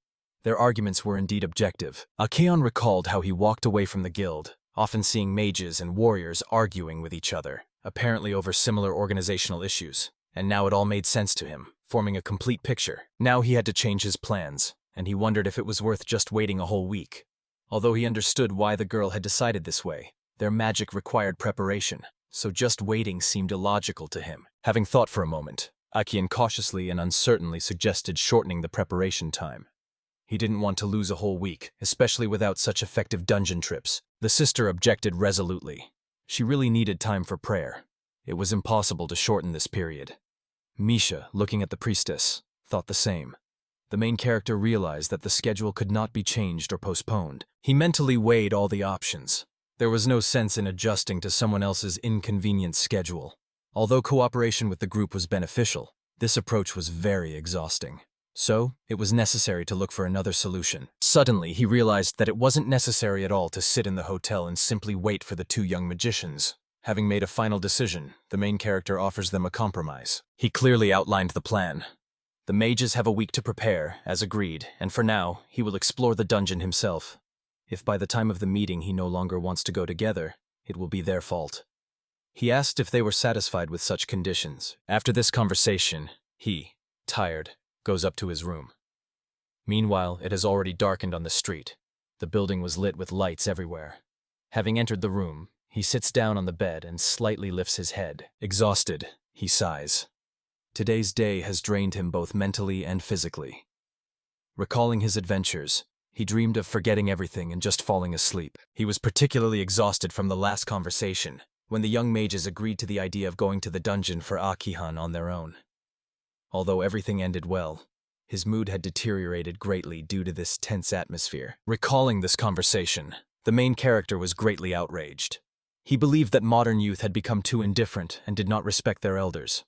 Their arguments were indeed objective. Akeon recalled how he walked away from the guild, often seeing mages and warriors arguing with each other, apparently over similar organizational issues, and now it all made sense to him, forming a complete picture. Now he had to change his plans, and he wondered if it was worth just waiting a whole week. Although he understood why the girl had decided this way, their magic required preparation, so just waiting seemed illogical to him. Having thought for a moment, Akeon cautiously and uncertainly suggested shortening the preparation time. He didn't want to lose a whole week, especially without such effective dungeon trips. The sister objected resolutely. She really needed time for prayer. It was impossible to shorten this period. Misha, looking at the priestess, thought the same. The main character realized that the schedule could not be changed or postponed. He mentally weighed all the options. There was no sense in adjusting to someone else's inconvenient schedule. Although cooperation with the group was beneficial, this approach was very exhausting. So, it was necessary to look for another solution. Suddenly, he realized that it wasn't necessary at all to sit in the hotel and simply wait for the two young magicians. Having made a final decision, the main character offers them a compromise. He clearly outlined the plan. The mages have a week to prepare, as agreed, and for now, he will explore the dungeon himself. If by the time of the meeting he no longer wants to go together, it will be their fault. He asked if they were satisfied with such conditions. After this conversation, he, tired, goes up to his room. Meanwhile, it has already darkened on the street. The building was lit with lights everywhere. Having entered the room, he sits down on the bed and slightly lifts his head. Exhausted, he sighs. Today's day has drained him both mentally and physically. Recalling his adventures, he dreamed of forgetting everything and just falling asleep. He was particularly exhausted from the last conversation, when the young mages agreed to the idea of going to the dungeon for Akihan on their own. Although everything ended well, his mood had deteriorated greatly due to this tense atmosphere. Recalling this conversation, the main character was greatly outraged. He believed that modern youth had become too indifferent and did not respect their elders.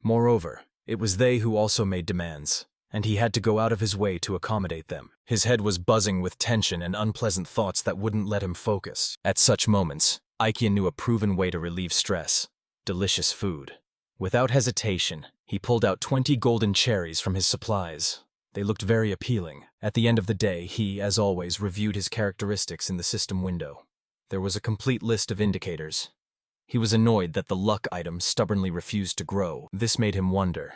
Moreover, it was they who also made demands, and he had to go out of his way to accommodate them. His head was buzzing with tension and unpleasant thoughts that wouldn't let him focus. At such moments, Aikeon knew a proven way to relieve stress: delicious food. Without hesitation, he pulled out 20 golden cherries from his supplies. They looked very appealing. At the end of the day, he, as always, reviewed his characteristics in the system window. There was a complete list of indicators. He was annoyed that the luck item stubbornly refused to grow. This made him wonder.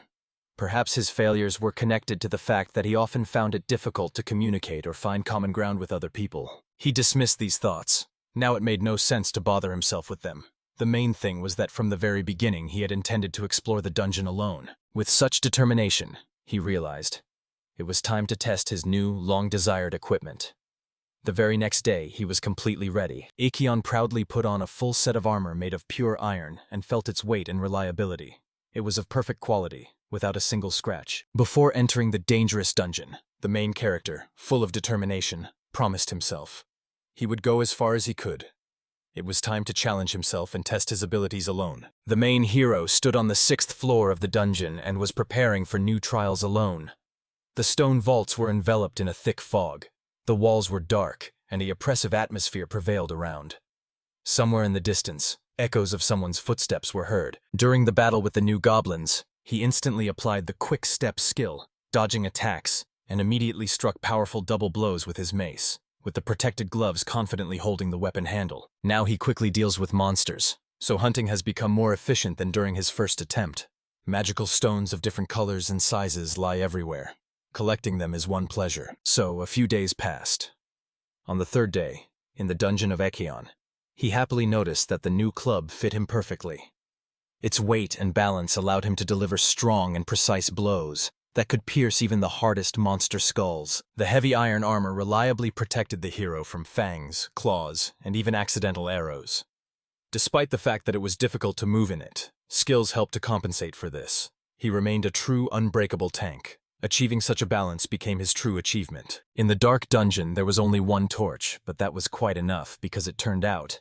Perhaps his failures were connected to the fact that he often found it difficult to communicate or find common ground with other people. He dismissed these thoughts. Now it made no sense to bother himself with them. The main thing was that from the very beginning he had intended to explore the dungeon alone. With such determination, he realized, it was time to test his new, long-desired equipment. The very next day, he was completely ready. Aikeon proudly put on a full set of armor made of pure iron and felt its weight and reliability. It was of perfect quality, without a single scratch. Before entering the dangerous dungeon, the main character, full of determination, promised himself he would go as far as he could. It was time to challenge himself and test his abilities alone. The main hero stood on the 6th floor of the dungeon and was preparing for new trials alone. The stone vaults were enveloped in a thick fog. The walls were dark, and an oppressive atmosphere prevailed around. Somewhere in the distance, echoes of someone's footsteps were heard. During the battle with the new goblins, he instantly applied the quick step skill, dodging attacks, and immediately struck powerful double blows with his mace, with the protected gloves confidently holding the weapon handle. Now he quickly deals with monsters, so hunting has become more efficient than during his first attempt. Magical stones of different colors and sizes lie everywhere. Collecting them is one pleasure. So, a few days passed. On the 3rd day, in the dungeon of Aikeon, he happily noticed that the new club fit him perfectly. Its weight and balance allowed him to deliver strong and precise blows that could pierce even the hardest monster skulls. The heavy iron armor reliably protected the hero from fangs, claws, and even accidental arrows. Despite the fact that it was difficult to move in it, skills helped to compensate for this. He remained a true unbreakable tank. Achieving such a balance became his true achievement. In the dark dungeon, there was only one torch, but that was quite enough because it turned out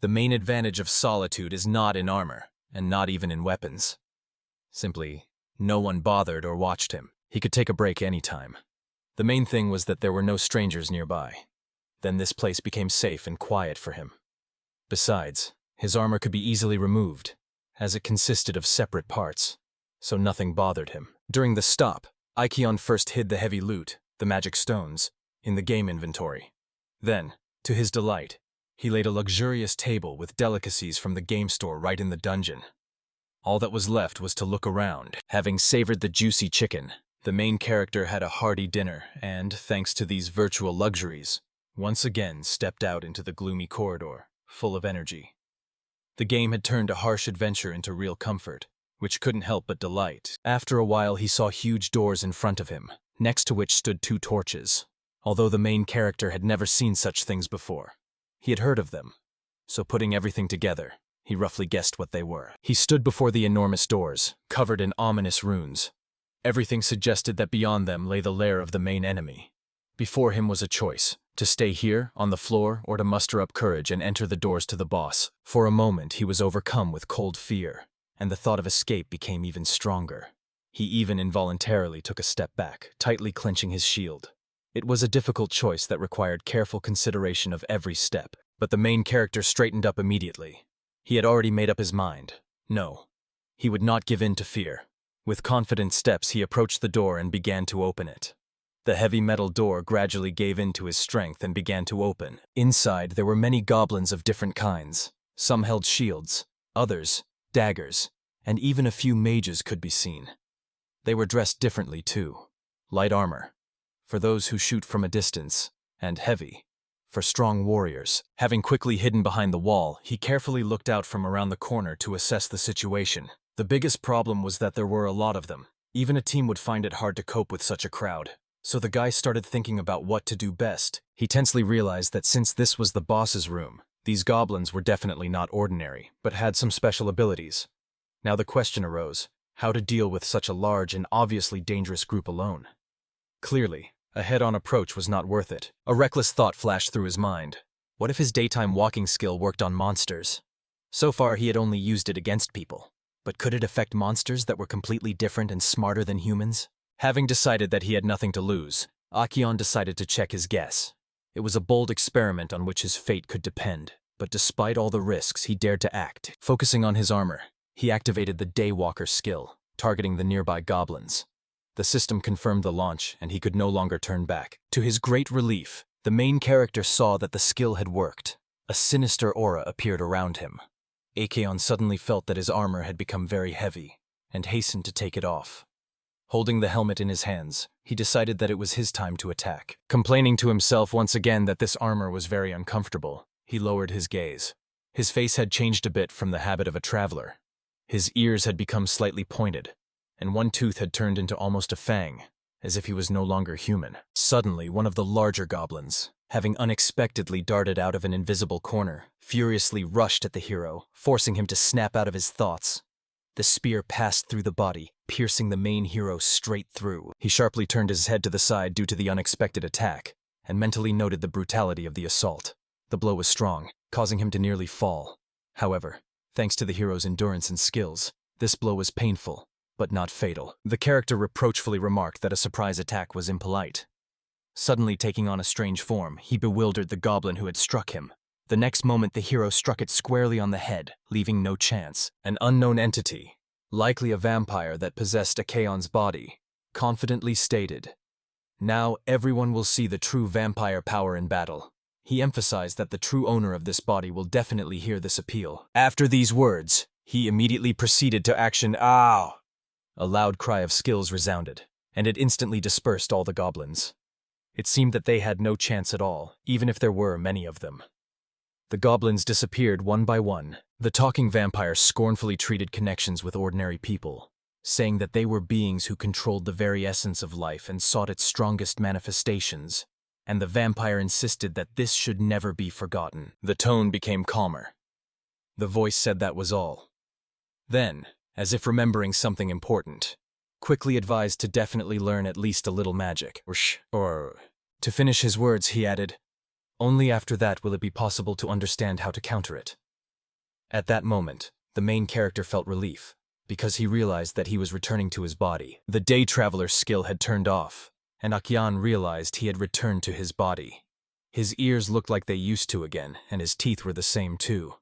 the main advantage of solitude is not in armor, and not even in weapons. Simply, no one bothered or watched him. He could take a break anytime. The main thing was that there were no strangers nearby. Then this place became safe and quiet for him. Besides, his armor could be easily removed, as it consisted of separate parts, so nothing bothered him. During the stop, Aikion first hid the heavy loot, the magic stones, in the game inventory. Then, to his delight, he laid a luxurious table with delicacies from the game store right in the dungeon. All that was left was to look around. Having savored the juicy chicken, the main character had a hearty dinner and, thanks to these virtual luxuries, once again stepped out into the gloomy corridor, full of energy. The game had turned a harsh adventure into real comfort, which couldn't help but delight. After a while he saw huge doors in front of him, next to which stood 2 torches. Although the main character had never seen such things before, he had heard of them, so putting everything together, he roughly guessed what they were. He stood before the enormous doors, covered in ominous runes. Everything suggested that beyond them lay the lair of the main enemy. Before him was a choice, to stay here, on the floor, or to muster up courage and enter the doors to the boss. For a moment he was overcome with cold fear, and the thought of escape became even stronger. He even involuntarily took a step back, tightly clenching his shield. It was a difficult choice that required careful consideration of every step, but the main character straightened up immediately. He had already made up his mind. No, he would not give in to fear. With confident steps he approached the door and began to open it. The heavy metal door gradually gave in to his strength and began to open. Inside there were many goblins of different kinds. Some held shields, others daggers, and even a few mages could be seen. They were dressed differently too. Light armor, for those who shoot from a distance, and heavy, for strong warriors. Having quickly hidden behind the wall, he carefully looked out from around the corner to assess the situation. The biggest problem was that there were a lot of them. Even a team would find it hard to cope with such a crowd. So the guy started thinking about what to do best. He tensely realized that since this was the boss's room, these goblins were definitely not ordinary, but had some special abilities. Now the question arose, how to deal with such a large and obviously dangerous group alone. Clearly, a head-on approach was not worth it. A reckless thought flashed through his mind. What if his daytime walking skill worked on monsters? So far he had only used it against people. But could it affect monsters that were completely different and smarter than humans? Having decided that he had nothing to lose, Aikion decided to check his guess. It was a bold experiment on which his fate could depend, but despite all the risks, he dared to act. Focusing on his armor, he activated the Daywalker skill, targeting the nearby goblins. The system confirmed the launch, and he could no longer turn back. To his great relief, the main character saw that the skill had worked. A sinister aura appeared around him. Aikion suddenly felt that his armor had become very heavy, and hastened to take it off. Holding the helmet in his hands, he decided that it was his time to attack. Complaining to himself once again that this armor was very uncomfortable, he lowered his gaze. His face had changed a bit from the habit of a traveler. His ears had become slightly pointed, and one tooth had turned into almost a fang, as if he was no longer human. Suddenly, one of the larger goblins, having unexpectedly darted out of an invisible corner, furiously rushed at the hero, forcing him to snap out of his thoughts. The spear passed through the body, piercing the main hero straight through. He sharply turned his head to the side due to the unexpected attack, and mentally noted the brutality of the assault. The blow was strong, causing him to nearly fall. However, thanks to the hero's endurance and skills, this blow was painful, but not fatal. The character reproachfully remarked that a surprise attack was impolite. Suddenly taking on a strange form, he bewildered the goblin who had struck him. The next moment the hero struck it squarely on the head, leaving no chance. An unknown entity, likely a vampire that possessed Achaon's body, confidently stated, "Now everyone will see the true vampire power in battle." He emphasized that the true owner of this body will definitely hear this appeal. After these words, he immediately proceeded to action. Ow! A loud cry of skills resounded, and it instantly dispersed all the goblins. It seemed that they had no chance at all, even if there were many of them. The goblins disappeared one by one. The talking vampire scornfully treated connections with ordinary people, saying that they were beings who controlled the very essence of life and sought its strongest manifestations, and the vampire insisted that this should never be forgotten. The tone became calmer. The voice said that was all. Then, as if remembering something important, quickly advised to definitely learn at least a little magic. To finish his words, he added, "Only after that will it be possible to understand how to counter it." At that moment, the main character felt relief, because he realized that he was returning to his body. The day traveler's skill had turned off, and Akyan realized he had returned to his body. His ears looked like they used to again, and his teeth were the same too.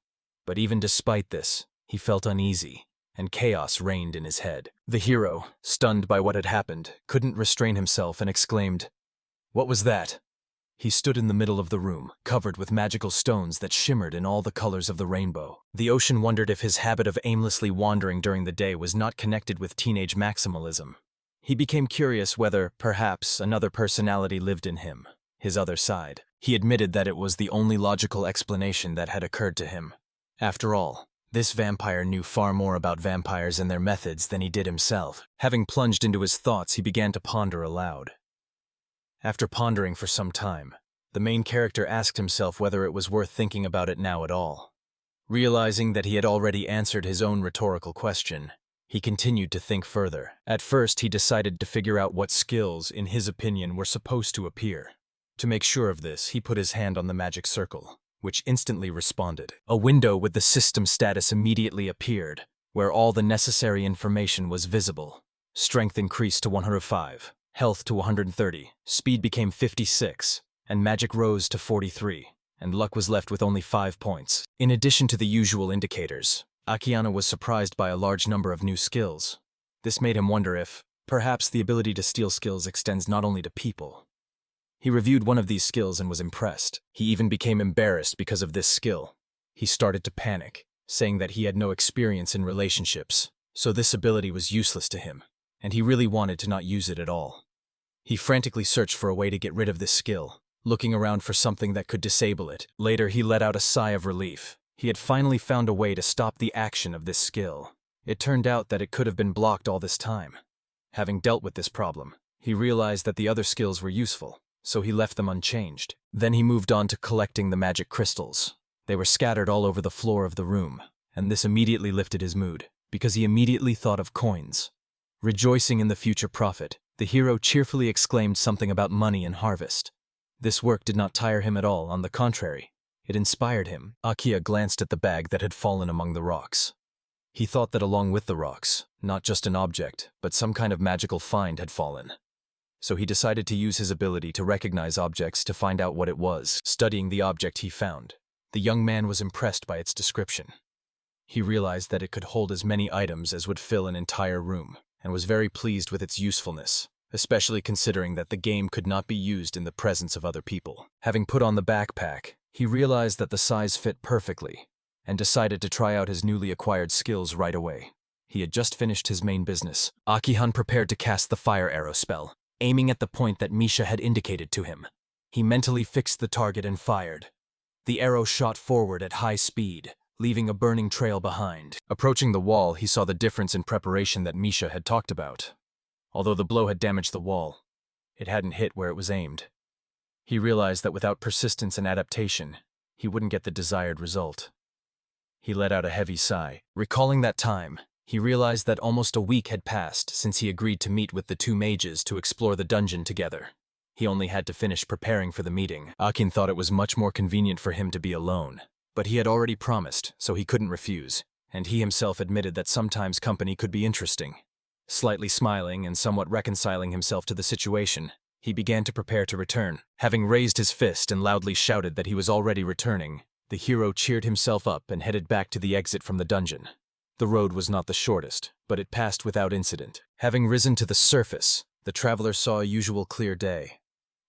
But even despite this, he felt uneasy, and chaos reigned in his head. The hero, stunned by what had happened, couldn't restrain himself and exclaimed, "What was that?" He stood in the middle of the room, covered with magical stones that shimmered in all the colors of the rainbow. The ocean wondered if his habit of aimlessly wandering during the day was not connected with teenage maximalism. He became curious whether, perhaps, another personality lived in him, his other side. He admitted that it was the only logical explanation that had occurred to him. After all, this vampire knew far more about vampires and their methods than he did himself. Having plunged into his thoughts, he began to ponder aloud. After pondering for some time, the main character asked himself whether it was worth thinking about it now at all. Realizing that he had already answered his own rhetorical question, he continued to think further. At first, he decided to figure out what skills, in his opinion, were supposed to appear. To make sure of this, he put his hand on the magic circle, which instantly responded. A window with the system status immediately appeared, where all the necessary information was visible. Strength increased to 105. Health to 130, speed became 56, and magic rose to 43, and luck was left with only 5 points. In addition to the usual indicators, Akiana was surprised by a large number of new skills. This made him wonder if, perhaps, the ability to steal skills extends not only to people. He reviewed one of these skills and was impressed. He even became embarrassed because of this skill. He started to panic, saying that he had no experience in relationships, so this ability was useless to him, and he really wanted to not use it at all. He frantically searched for a way to get rid of this skill, looking around for something that could disable it. Later, he let out a sigh of relief. He had finally found a way to stop the action of this skill. It turned out that it could have been blocked all this time. Having dealt with this problem, he realized that the other skills were useful, so he left them unchanged. Then he moved on to collecting the magic crystals. They were scattered all over the floor of the room, and this immediately lifted his mood, because he immediately thought of coins. Rejoicing in the future profit, the hero cheerfully exclaimed something about money and harvest. This work did not tire him at all, on the contrary. It inspired him. Akia glanced at the bag that had fallen among the rocks. He thought that along with the rocks, not just an object, but some kind of magical find had fallen. So he decided to use his ability to recognize objects to find out what it was. Studying the object he found, the young man was impressed by its description. He realized that it could hold as many items as would fill an entire room, and was very pleased with its usefulness, especially considering that the game could not be used in the presence of other people. Having put on the backpack, he realized that the size fit perfectly, and decided to try out his newly acquired skills right away. He had just finished his main business. Akihan prepared to cast the fire arrow spell, aiming at the point that Misha had indicated to him. He mentally fixed the target and fired. The arrow shot forward at high speed, leaving a burning trail behind. Approaching the wall, he saw the difference in preparation that Misha had talked about. Although the blow had damaged the wall, it hadn't hit where it was aimed. He realized that without persistence and adaptation, he wouldn't get the desired result. He let out a heavy sigh. Recalling that time, he realized that almost a week had passed since he agreed to meet with the two mages to explore the dungeon together. He only had to finish preparing for the meeting. Akin thought it was much more convenient for him to be alone, but he had already promised, so he couldn't refuse, and he himself admitted that sometimes company could be interesting. Slightly smiling and somewhat reconciling himself to the situation, he began to prepare to return. Having raised his fist and loudly shouted that he was already returning, the hero cheered himself up and headed back to the exit from the dungeon. The road was not the shortest, but it passed without incident. Having risen to the surface, the traveler saw a usual clear day.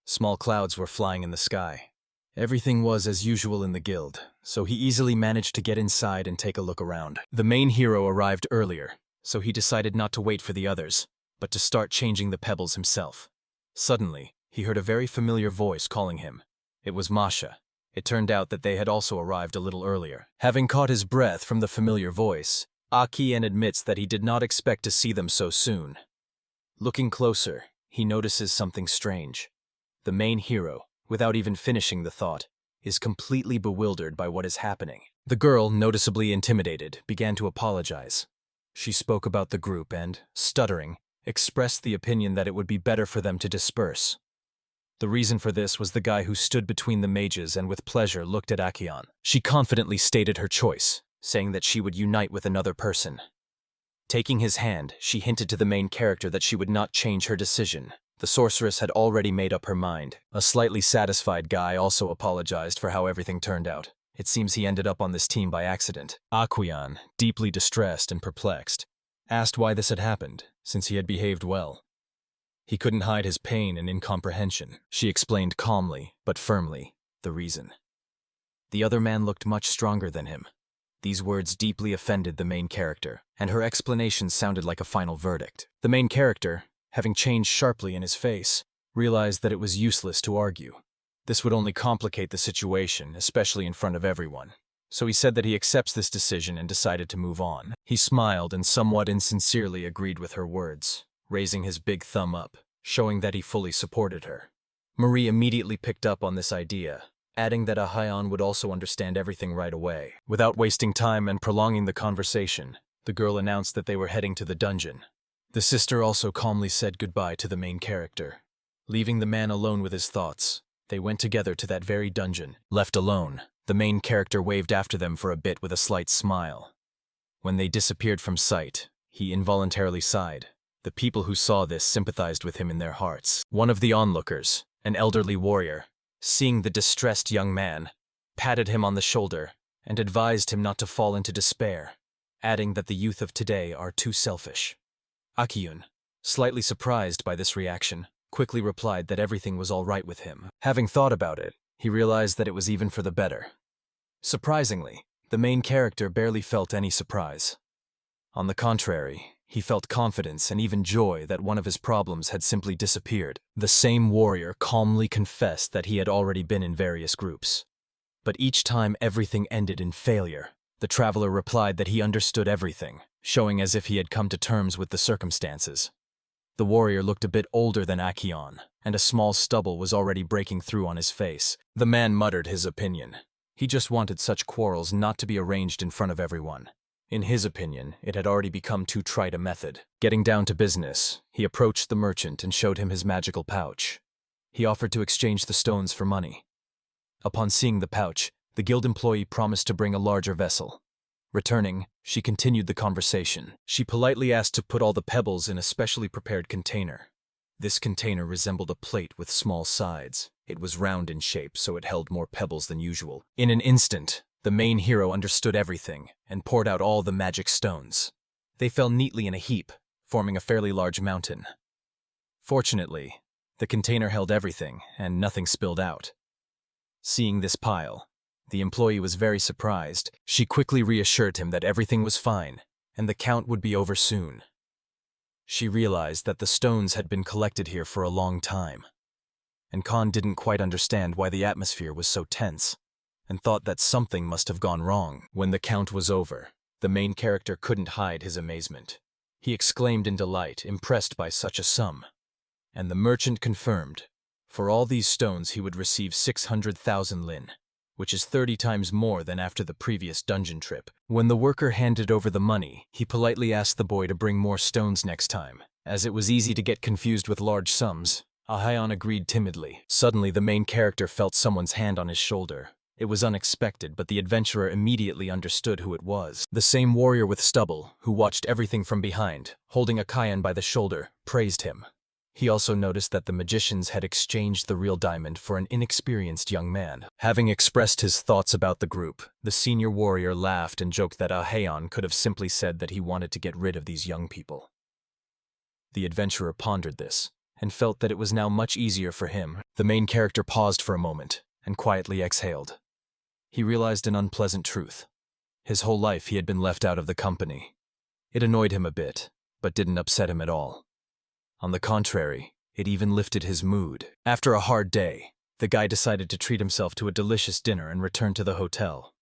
Small clouds were flying in the sky. Everything was as usual in the guild, so he easily managed to get inside and take a look around. The main hero arrived earlier, so he decided not to wait for the others, but to start changing the pebbles himself. Suddenly, he heard a very familiar voice calling him. It was Masha. It turned out that they had also arrived a little earlier. Having caught his breath from the familiar voice, Akian admits that he did not expect to see them so soon. Looking closer, he notices something strange. The main hero, without even finishing the thought, is completely bewildered by what is happening. The girl, noticeably intimidated, began to apologize. She spoke about the group and, stuttering, expressed the opinion that it would be better for them to disperse. The reason for this was the guy who stood between the mages and with pleasure looked at Akion. She confidently stated her choice, saying that she would unite with another person. Taking his hand, she hinted to the main character that she would not change her decision. The sorceress had already made up her mind. A slightly satisfied guy also apologized for how everything turned out. It seems he ended up on this team by accident. Akion, deeply distressed and perplexed, asked why this had happened, since he had behaved well. He couldn't hide his pain and incomprehension. She explained calmly, but firmly, the reason. The other man looked much stronger than him. These words deeply offended the main character, and her explanation sounded like a final verdict. The main character, having changed sharply in his face, realized that it was useless to argue. This would only complicate the situation, especially in front of everyone. So he said that he accepts this decision and decided to move on. He smiled and somewhat insincerely agreed with her words, raising his big thumb up, showing that he fully supported her. Marie immediately picked up on this idea, adding that Ahayon would also understand everything right away. Without wasting time and prolonging the conversation, the girl announced that they were heading to the dungeon. The sister also calmly said goodbye to the main character. Leaving the man alone with his thoughts, they went together to that very dungeon. Left alone, the main character waved after them for a bit with a slight smile. When they disappeared from sight, he involuntarily sighed. The people who saw this sympathized with him in their hearts. One of the onlookers, an elderly warrior, seeing the distressed young man, patted him on the shoulder and advised him not to fall into despair, adding that the youth of today are too selfish. Akion, slightly surprised by this reaction, quickly replied that everything was all right with him. Having thought about it, he realized that it was even for the better. Surprisingly, the main character barely felt any surprise. On the contrary, he felt confidence and even joy that one of his problems had simply disappeared. The same warrior calmly confessed that he had already been in various groups. But each time everything ended in failure. The traveler replied that he understood everything, showing as if he had come to terms with the circumstances. The warrior looked a bit older than Akion, and a small stubble was already breaking through on his face. The man muttered his opinion. He just wanted such quarrels not to be arranged in front of everyone. In his opinion, it had already become too trite a method. Getting down to business, he approached the merchant and showed him his magical pouch. He offered to exchange the stones for money. Upon seeing the pouch, the guild employee promised to bring a larger vessel. Returning, she continued the conversation. She politely asked to put all the pebbles in a specially prepared container. This container resembled a plate with small sides. It was round in shape, so it held more pebbles than usual. In an instant, the main hero understood everything and poured out all the magic stones. They fell neatly in a heap, forming a fairly large mountain. Fortunately, the container held everything and nothing spilled out. Seeing this pile, the employee was very surprised. She quickly reassured him that everything was fine and the count would be over soon. She realized that the stones had been collected here for a long time, and Khan didn't quite understand why the atmosphere was so tense, and thought that something must have gone wrong. When the count was over, the main character couldn't hide his amazement. He exclaimed in delight, impressed by such a sum. And the merchant confirmed. For all these stones he would receive 600,000 lin, which is 30 times more than after the previous dungeon trip. When the worker handed over the money, he politely asked the boy to bring more stones next time. As it was easy to get confused with large sums, Ahayon agreed timidly. Suddenly the main character felt someone's hand on his shoulder. It was unexpected, but the adventurer immediately understood who it was. The same warrior with stubble, who watched everything from behind, holding Akayan by the shoulder, praised him. He also noticed that the magicians had exchanged the real diamond for an inexperienced young man. Having expressed his thoughts about the group, the senior warrior laughed and joked that Ahayon could have simply said that he wanted to get rid of these young people. The adventurer pondered this, and felt that it was now much easier for him. The main character paused for a moment, and quietly exhaled. He realized an unpleasant truth. His whole life he had been left out of the company. It annoyed him a bit, but didn't upset him at all. On the contrary, it even lifted his mood. After a hard day, the guy decided to treat himself to a delicious dinner and returned to the hotel.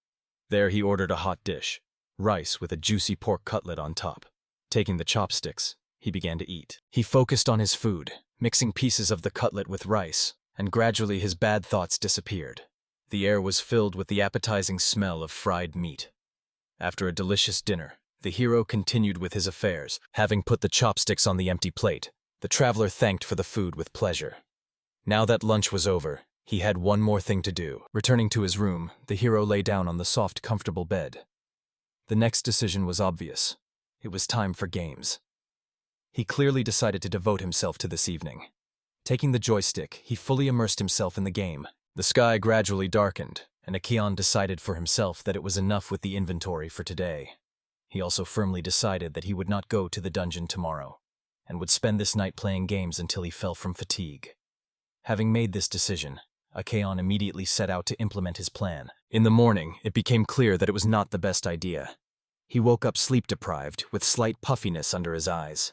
There he ordered a hot dish, rice with a juicy pork cutlet on top. Taking the chopsticks, he began to eat. He focused on his food, mixing pieces of the cutlet with rice, and gradually his bad thoughts disappeared. The air was filled with the appetizing smell of fried meat. After a delicious dinner, The hero continued with his affairs, having put the chopsticks on the empty plate. The traveler thanked for the food with pleasure. Now that lunch was over, he had one more thing to do. Returning to his room, the hero lay down on the soft, comfortable bed. The next decision was obvious. It was time for games. He clearly decided to devote himself to this evening. Taking the joystick, he fully immersed himself in the game. The sky gradually darkened, and Akion decided for himself that it was enough with the inventory for today. He also firmly decided that he would not go to the dungeon tomorrow, and would spend this night playing games until he fell from fatigue. Having made this decision, Akion immediately set out to implement his plan. In the morning, it became clear that it was not the best idea. He woke up sleep-deprived, with slight puffiness under his eyes.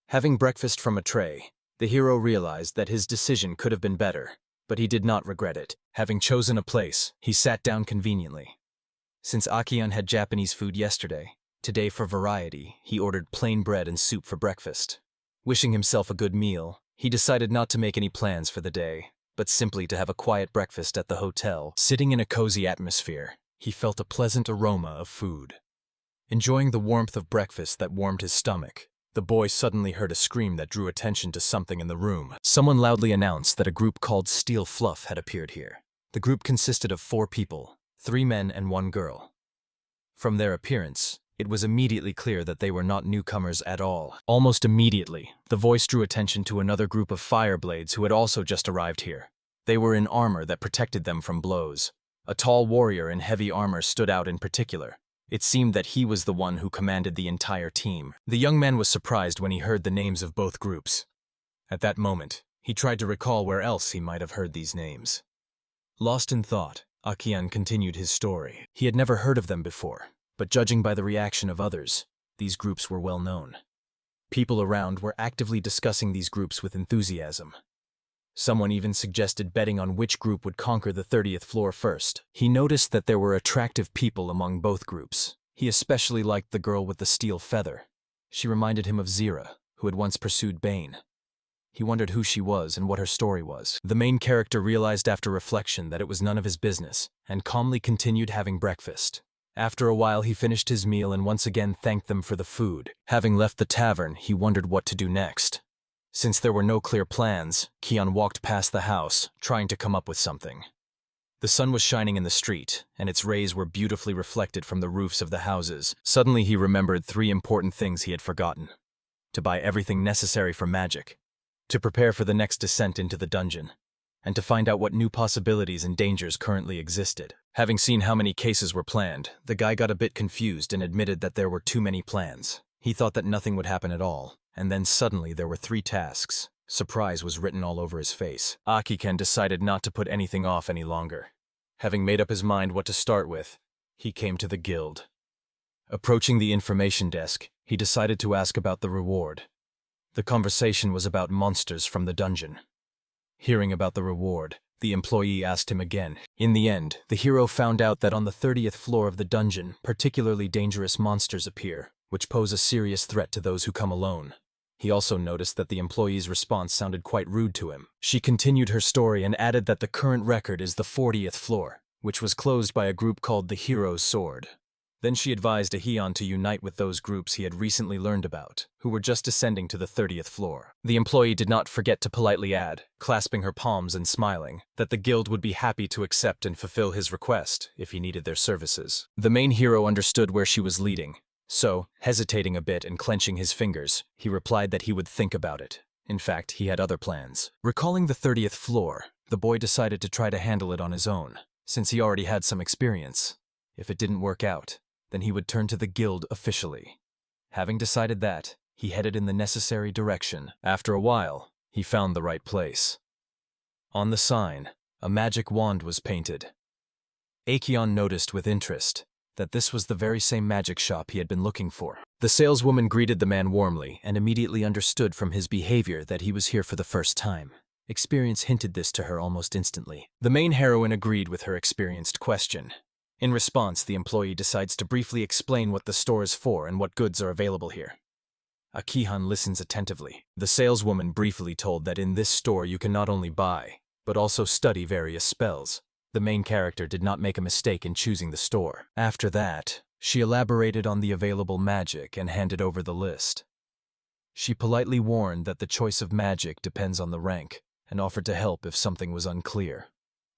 Having breakfast from a tray, the hero realized that his decision could have been better, but he did not regret it. Having chosen a place, he sat down conveniently. Since Akion had Japanese food yesterday, today for variety, he ordered plain bread and soup for breakfast. Wishing himself a good meal, he decided not to make any plans for the day, but simply to have a quiet breakfast at the hotel. Sitting in a cozy atmosphere, he felt a pleasant aroma of food. Enjoying the warmth of breakfast that warmed his stomach, the boy suddenly heard a scream that drew attention to something in the room. Someone loudly announced that a group called Steel Fluff had appeared here. The group consisted of 4 people, 3 men and 1 girl. From their appearance, it was immediately clear that they were not newcomers at all. Almost immediately, the voice drew attention to another group of fireblades who had also just arrived here. They were in armor that protected them from blows. A tall warrior in heavy armor stood out in particular. It seemed that he was the one who commanded the entire team. The young man was surprised when he heard the names of both groups. At that moment, he tried to recall where else he might have heard these names. Lost in thought, Akion continued his story. He had never heard of them before, but judging by the reaction of others, these groups were well known. People around were actively discussing these groups with enthusiasm. Someone even suggested betting on which group would conquer the 30th floor first. He noticed that there were attractive people among both groups. He especially liked the girl with the steel feather. She reminded him of Zira, who had once pursued Bane. He wondered who she was and what her story was. The main character realized after reflection that it was none of his business, and calmly continued having breakfast. After a while he finished his meal and once again thanked them for the food. Having left the tavern, he wondered what to do next. Since there were no clear plans, Kion walked past the house, trying to come up with something. The sun was shining in the street, and its rays were beautifully reflected from the roofs of the houses. Suddenly he remembered 3 important things he had forgotten. To buy everything necessary for magic, to prepare for the next descent into the dungeon, and to find out what new possibilities and dangers currently existed. Having seen how many cases were planned, the guy got a bit confused and admitted that there were too many plans. He thought that nothing would happen at all. And then suddenly there were 3 tasks. Surprise was written all over his face. Akiken decided not to put anything off any longer. Having made up his mind what to start with, he came to the guild. Approaching the information desk, he decided to ask about the reward. The conversation was about monsters from the dungeon. Hearing about the reward, the employee asked him again. In the end, the hero found out that on the 30th floor of the dungeon, particularly dangerous monsters appear, which pose a serious threat to those who come alone. He also noticed that the employee's response sounded quite rude to him. She continued her story and added that the current record is the 40th floor, which was closed by a group called the Hero's Sword. Then she advised Ahion to unite with those groups he had recently learned about, who were just descending to the 30th floor. The employee did not forget to politely add, clasping her palms and smiling, that the guild would be happy to accept and fulfill his request if he needed their services. The main hero understood where she was leading. So, hesitating a bit and clenching his fingers, he replied that he would think about it. In fact, he had other plans. Recalling the 30th floor, the boy decided to try to handle it on his own, since he already had some experience. If it didn't work out, then he would turn to the guild officially. Having decided that, he headed in the necessary direction. After a while, he found the right place. On the sign, a magic wand was painted. Akion noticed with interest that this was the very same magic shop he had been looking for. The saleswoman greeted the man warmly and immediately understood from his behavior that he was here for the first time. Experience hinted this to her almost instantly. The main heroine agreed with her experienced question. In response, the employee decides to briefly explain what the store is for and what goods are available here. Akihan listens attentively. The saleswoman briefly told that in this store you can not only buy, but also study various spells. The main character did not make a mistake in choosing the store. After that, She elaborated on the available magic and handed over the list. She politely warned that the choice of magic depends on the rank, and offered to help if something was unclear.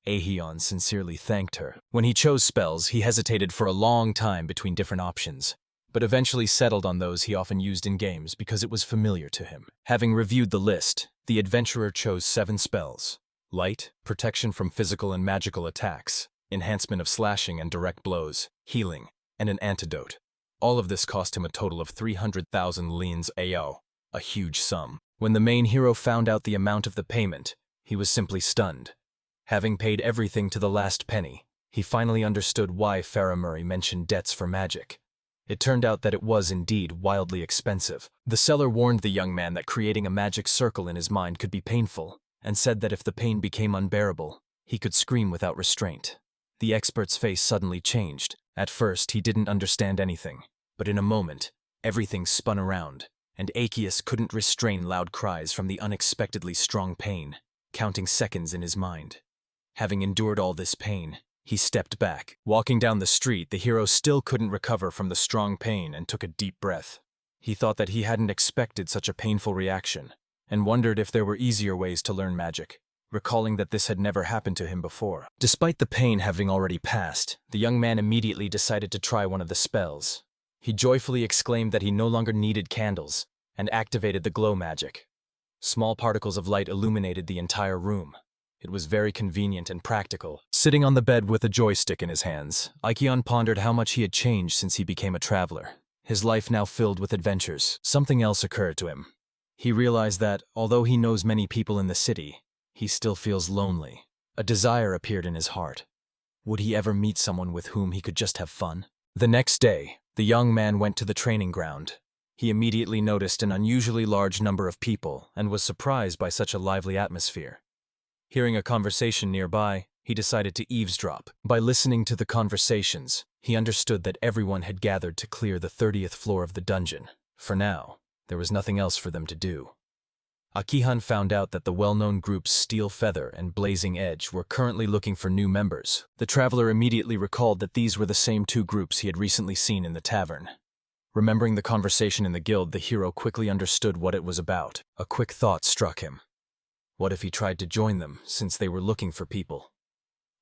Aeon sincerely thanked her. When he chose spells, he hesitated for a long time between different options, but eventually settled on those he often used in games because it was familiar to him. Having reviewed the list, the adventurer chose 7 spells: light, protection from physical and magical attacks, enhancement of slashing and direct blows, healing, and an antidote. All of this cost him a total of 300,000 lins AO, a huge sum. When the main hero found out the amount of the payment, he was simply stunned. Having paid everything to the last penny, he finally understood why Faramuri mentioned debts for magic. It turned out that it was indeed wildly expensive. The seller warned the young man that creating a magic circle in his mind could be painful, and said that if the pain became unbearable, he could scream without restraint. The expert's face suddenly changed. At first, he didn't understand anything, but in a moment, everything spun around, and Aegeus couldn't restrain loud cries from the unexpectedly strong pain, counting seconds in his mind. Having endured all this pain, he stepped back. Walking down the street, the hero still couldn't recover from the strong pain and took a deep breath. He thought that he hadn't expected such a painful reaction, and wondered if there were easier ways to learn magic, recalling that this had never happened to him before. Despite the pain having already passed, the young man immediately decided to try one of the spells. He joyfully exclaimed that he no longer needed candles, and activated the glow magic. Small particles of light illuminated the entire room. It was very convenient and practical. Sitting on the bed with a joystick in his hands, Aegeon pondered how much he had changed since he became a traveler. His life now filled with adventures. Something else occurred to him. He realized that, although he knows many people in the city, he still feels lonely. A desire appeared in his heart. Would he ever meet someone with whom he could just have fun? The next day, the young man went to the training ground. He immediately noticed an unusually large number of people and was surprised by such a lively atmosphere. Hearing a conversation nearby, he decided to eavesdrop. By listening to the conversations, he understood that everyone had gathered to clear the 30th floor of the dungeon. For now, there was nothing else for them to do. Aegeon found out that the well-known groups Steel Feather and Blazing Edge were currently looking for new members. The traveler immediately recalled that these were the same 2 groups he had recently seen in the tavern. Remembering the conversation in the guild, the hero quickly understood what it was about. A quick thought struck him. What if he tried to join them, since they were looking for people?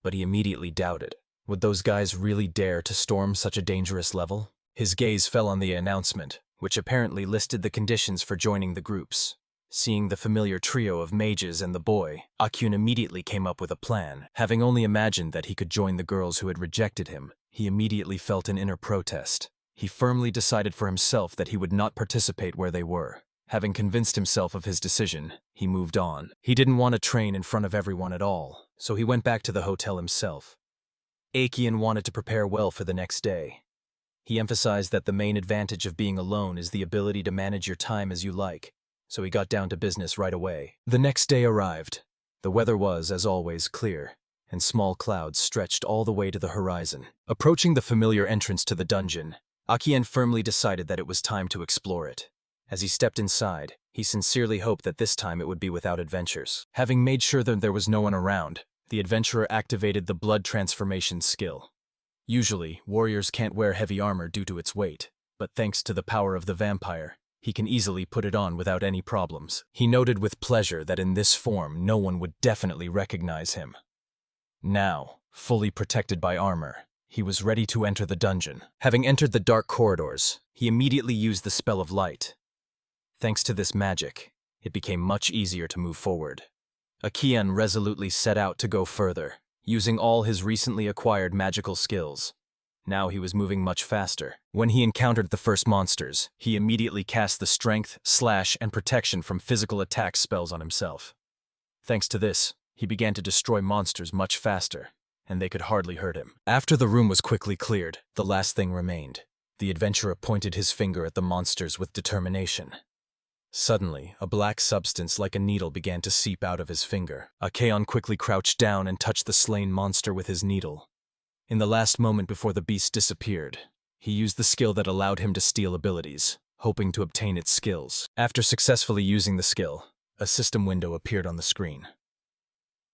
But he immediately doubted. Would those guys really dare to storm such a dangerous level? His gaze fell on the announcement, which apparently listed the conditions for joining the groups. Seeing the familiar trio of mages and the boy, Aegeon immediately came up with a plan. Having only imagined that he could join the girls who had rejected him, he immediately felt an inner protest. He firmly decided for himself that he would not participate where they were. Having convinced himself of his decision, he moved on. He didn't want to train in front of everyone at all, so he went back to the hotel himself. Aegeon wanted to prepare well for the next day. He emphasized that the main advantage of being alone is the ability to manage your time as you like, so he got down to business right away. The next day arrived. The weather was, as always, clear, and small clouds stretched all the way to the horizon. Approaching the familiar entrance to the dungeon, Aegeon firmly decided that it was time to explore it. As he stepped inside, he sincerely hoped that this time it would be without adventures. Having made sure that there was no one around, the adventurer activated the blood transformation skill. Usually, warriors can't wear heavy armor due to its weight, but thanks to the power of the vampire, he can easily put it on without any problems. He noted with pleasure that in this form no one would definitely recognize him. Now, fully protected by armor, he was ready to enter the dungeon. Having entered the dark corridors, he immediately used the spell of light. Thanks to this magic, it became much easier to move forward. Aegeon resolutely set out to go further, using all his recently acquired magical skills. Now he was moving much faster. When he encountered the first monsters, he immediately cast the strength, slash, and protection from physical attack spells on himself. Thanks to this, he began to destroy monsters much faster, and they could hardly hurt him. After the room was quickly cleared, the last thing remained. The adventurer pointed his finger at the monsters with determination. Suddenly, a black substance like a needle began to seep out of his finger. Aegeon quickly crouched down and touched the slain monster with his needle. In the last moment before the beast disappeared, he used the skill that allowed him to steal abilities, hoping to obtain its skills. After successfully using the skill, a system window appeared on the screen.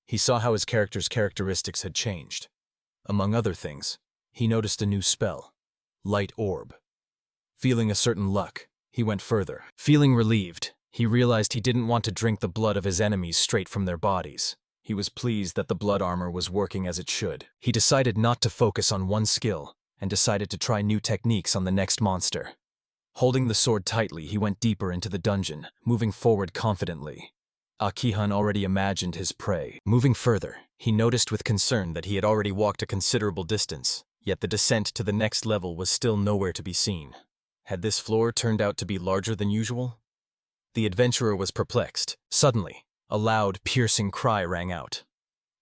He saw how his character's characteristics had changed. Among other things, he noticed a new spell, light orb. Feeling a certain luck, he went further. Feeling relieved, he realized he didn't want to drink the blood of his enemies straight from their bodies. He was pleased that the blood armor was working as it should. He decided not to focus on one skill, and decided to try new techniques on the next monster. Holding the sword tightly, he went deeper into the dungeon, moving forward confidently. Akihan already imagined his prey. Moving further, he noticed with concern that he had already walked a considerable distance, yet the descent to the next level was still nowhere to be seen. Had this floor turned out to be larger than usual? The adventurer was perplexed. Suddenly, a loud, piercing cry rang out.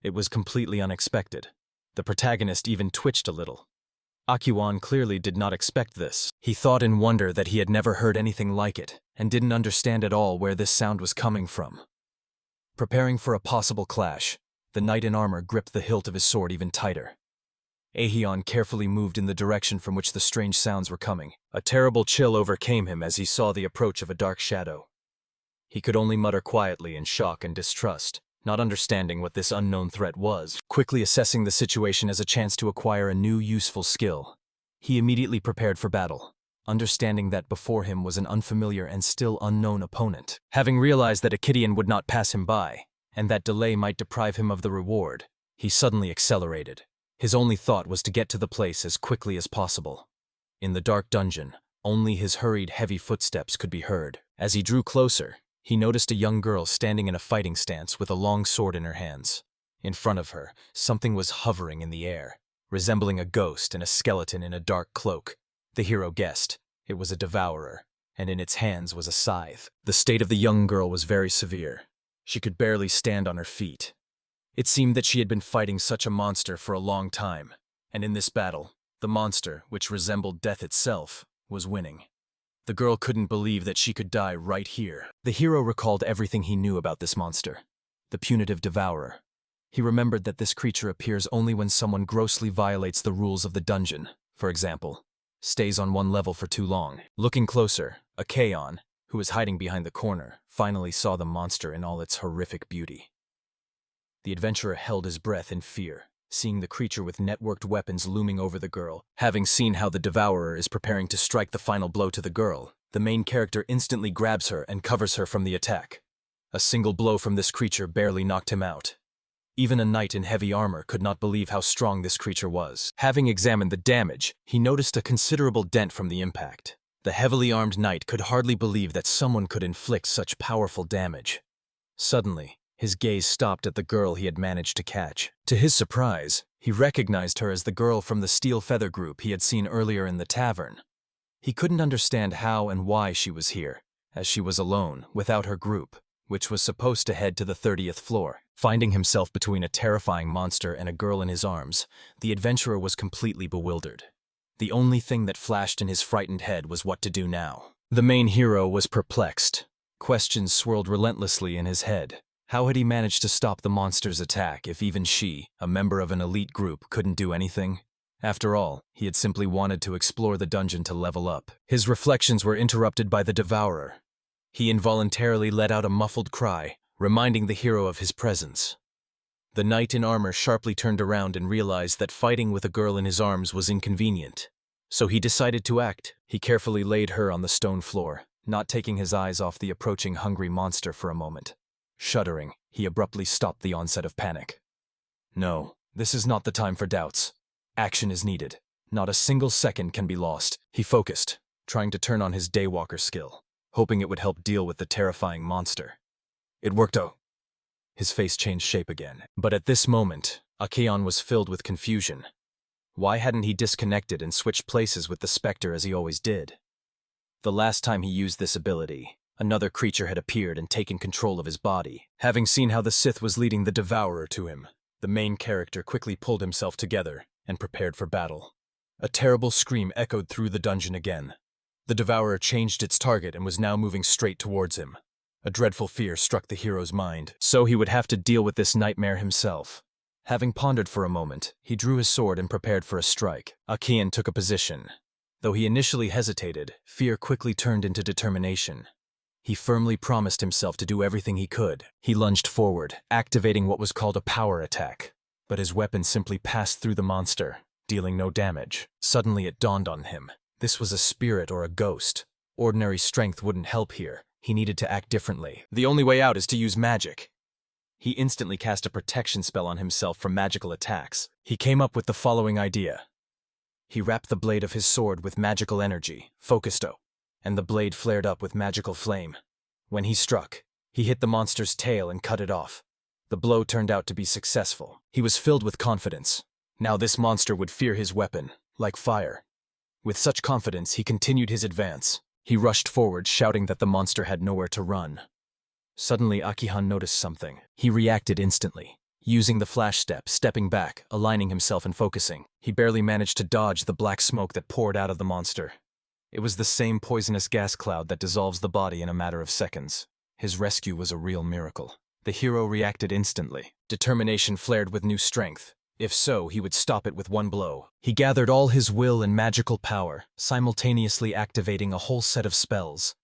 It was completely unexpected. The protagonist even twitched a little. Akiwan clearly did not expect this. He thought in wonder that he had never heard anything like it, and didn't understand at all where this sound was coming from. Preparing for a possible clash, the knight in armor gripped the hilt of his sword even tighter. Aeon carefully moved in the direction from which the strange sounds were coming. A terrible chill overcame him as he saw the approach of a dark shadow. He could only mutter quietly in shock and distrust, not understanding what this unknown threat was. Quickly assessing the situation as a chance to acquire a new useful skill, he immediately prepared for battle, understanding that before him was an unfamiliar and still unknown opponent. Having realized that Akidian would not pass him by, and that delay might deprive him of the reward, he suddenly accelerated. His only thought was to get to the place as quickly as possible. In the dark dungeon, only his hurried, heavy footsteps could be heard. As he drew closer, he noticed a young girl standing in a fighting stance with a long sword in her hands. In front of her, something was hovering in the air, resembling a ghost and a skeleton in a dark cloak. The hero guessed. It was a devourer, and in its hands was a scythe. The state of the young girl was very severe. She could barely stand on her feet. It seemed that she had been fighting such a monster for a long time, and in this battle, the monster, which resembled death itself, was winning. The girl couldn't believe that she could die right here. The hero recalled everything he knew about this monster, the punitive devourer. He remembered that this creature appears only when someone grossly violates the rules of the dungeon, for example, stays on one level for too long. Looking closer, Akaon, who was hiding behind the corner, finally saw the monster in all its horrific beauty. The adventurer held his breath in fear, seeing the creature with networked weapons looming over the girl. Having seen how the devourer is preparing to strike the final blow to the girl, the main character instantly grabs her and covers her from the attack. A single blow from this creature barely knocked him out. Even a knight in heavy armor could not believe how strong this creature was. Having examined the damage, he noticed a considerable dent from the impact. The heavily armed knight could hardly believe that someone could inflict such powerful damage. Suddenly, his gaze stopped at the girl he had managed to catch. To his surprise, he recognized her as the girl from the Steel Feather group he had seen earlier in the tavern. He couldn't understand how and why she was here, as she was alone, without her group, which was supposed to head to the 30th floor. Finding himself between a terrifying monster and a girl in his arms, the adventurer was completely bewildered. The only thing that flashed in his frightened head was what to do now. The main hero was perplexed. Questions swirled relentlessly in his head. How had he managed to stop the monster's attack if even she, a member of an elite group, couldn't do anything? After all, he had simply wanted to explore the dungeon to level up. His reflections were interrupted by the devourer. He involuntarily let out a muffled cry, reminding the hero of his presence. The knight in armor sharply turned around and realized that fighting with a girl in his arms was inconvenient. So he decided to act. He carefully laid her on the stone floor, not taking his eyes off the approaching hungry monster for a moment. Shuddering, he abruptly stopped the onset of panic. No, this is not the time for doubts. Action is needed. Not a single second can be lost. He focused, trying to turn on his daywalker skill, hoping it would help deal with the terrifying monster. It worked out. His face changed shape again. But at this moment, Akaon was filled with confusion. Why hadn't he disconnected and switched places with the specter as he always did? The last time he used this ability, another creature had appeared and taken control of his body. Having seen how the Sith was leading the devourer to him, the main character quickly pulled himself together and prepared for battle. A terrible scream echoed through the dungeon again. The devourer changed its target and was now moving straight towards him. A dreadful fear struck the hero's mind, so he would have to deal with this nightmare himself. Having pondered for a moment, he drew his sword and prepared for a strike. Akian took a position. Though he initially hesitated, fear quickly turned into determination. He firmly promised himself to do everything he could. He lunged forward, activating what was called a power attack. But his weapon simply passed through the monster, dealing no damage. Suddenly it dawned on him. This was a spirit or a ghost. Ordinary strength wouldn't help here. He needed to act differently. The only way out is to use magic. He instantly cast a protection spell on himself from magical attacks. He came up with the following idea. He wrapped the blade of his sword with magical energy, focusto, and the blade flared up with magical flame. When he struck, he hit the monster's tail and cut it off. The blow turned out to be successful. He was filled with confidence. Now this monster would fear his weapon, like fire. With such confidence, he continued his advance. He rushed forward, shouting that the monster had nowhere to run. Suddenly, Akihan noticed something. He reacted instantly. Using the flash step, stepping back, aligning himself and focusing, he barely managed to dodge the black smoke that poured out of the monster. It was the same poisonous gas cloud that dissolves the body in a matter of seconds. His rescue was a real miracle. The hero reacted instantly. Determination flared with new strength. If so, he would stop it with one blow. He gathered all his will and magical power, simultaneously activating a whole set of spells.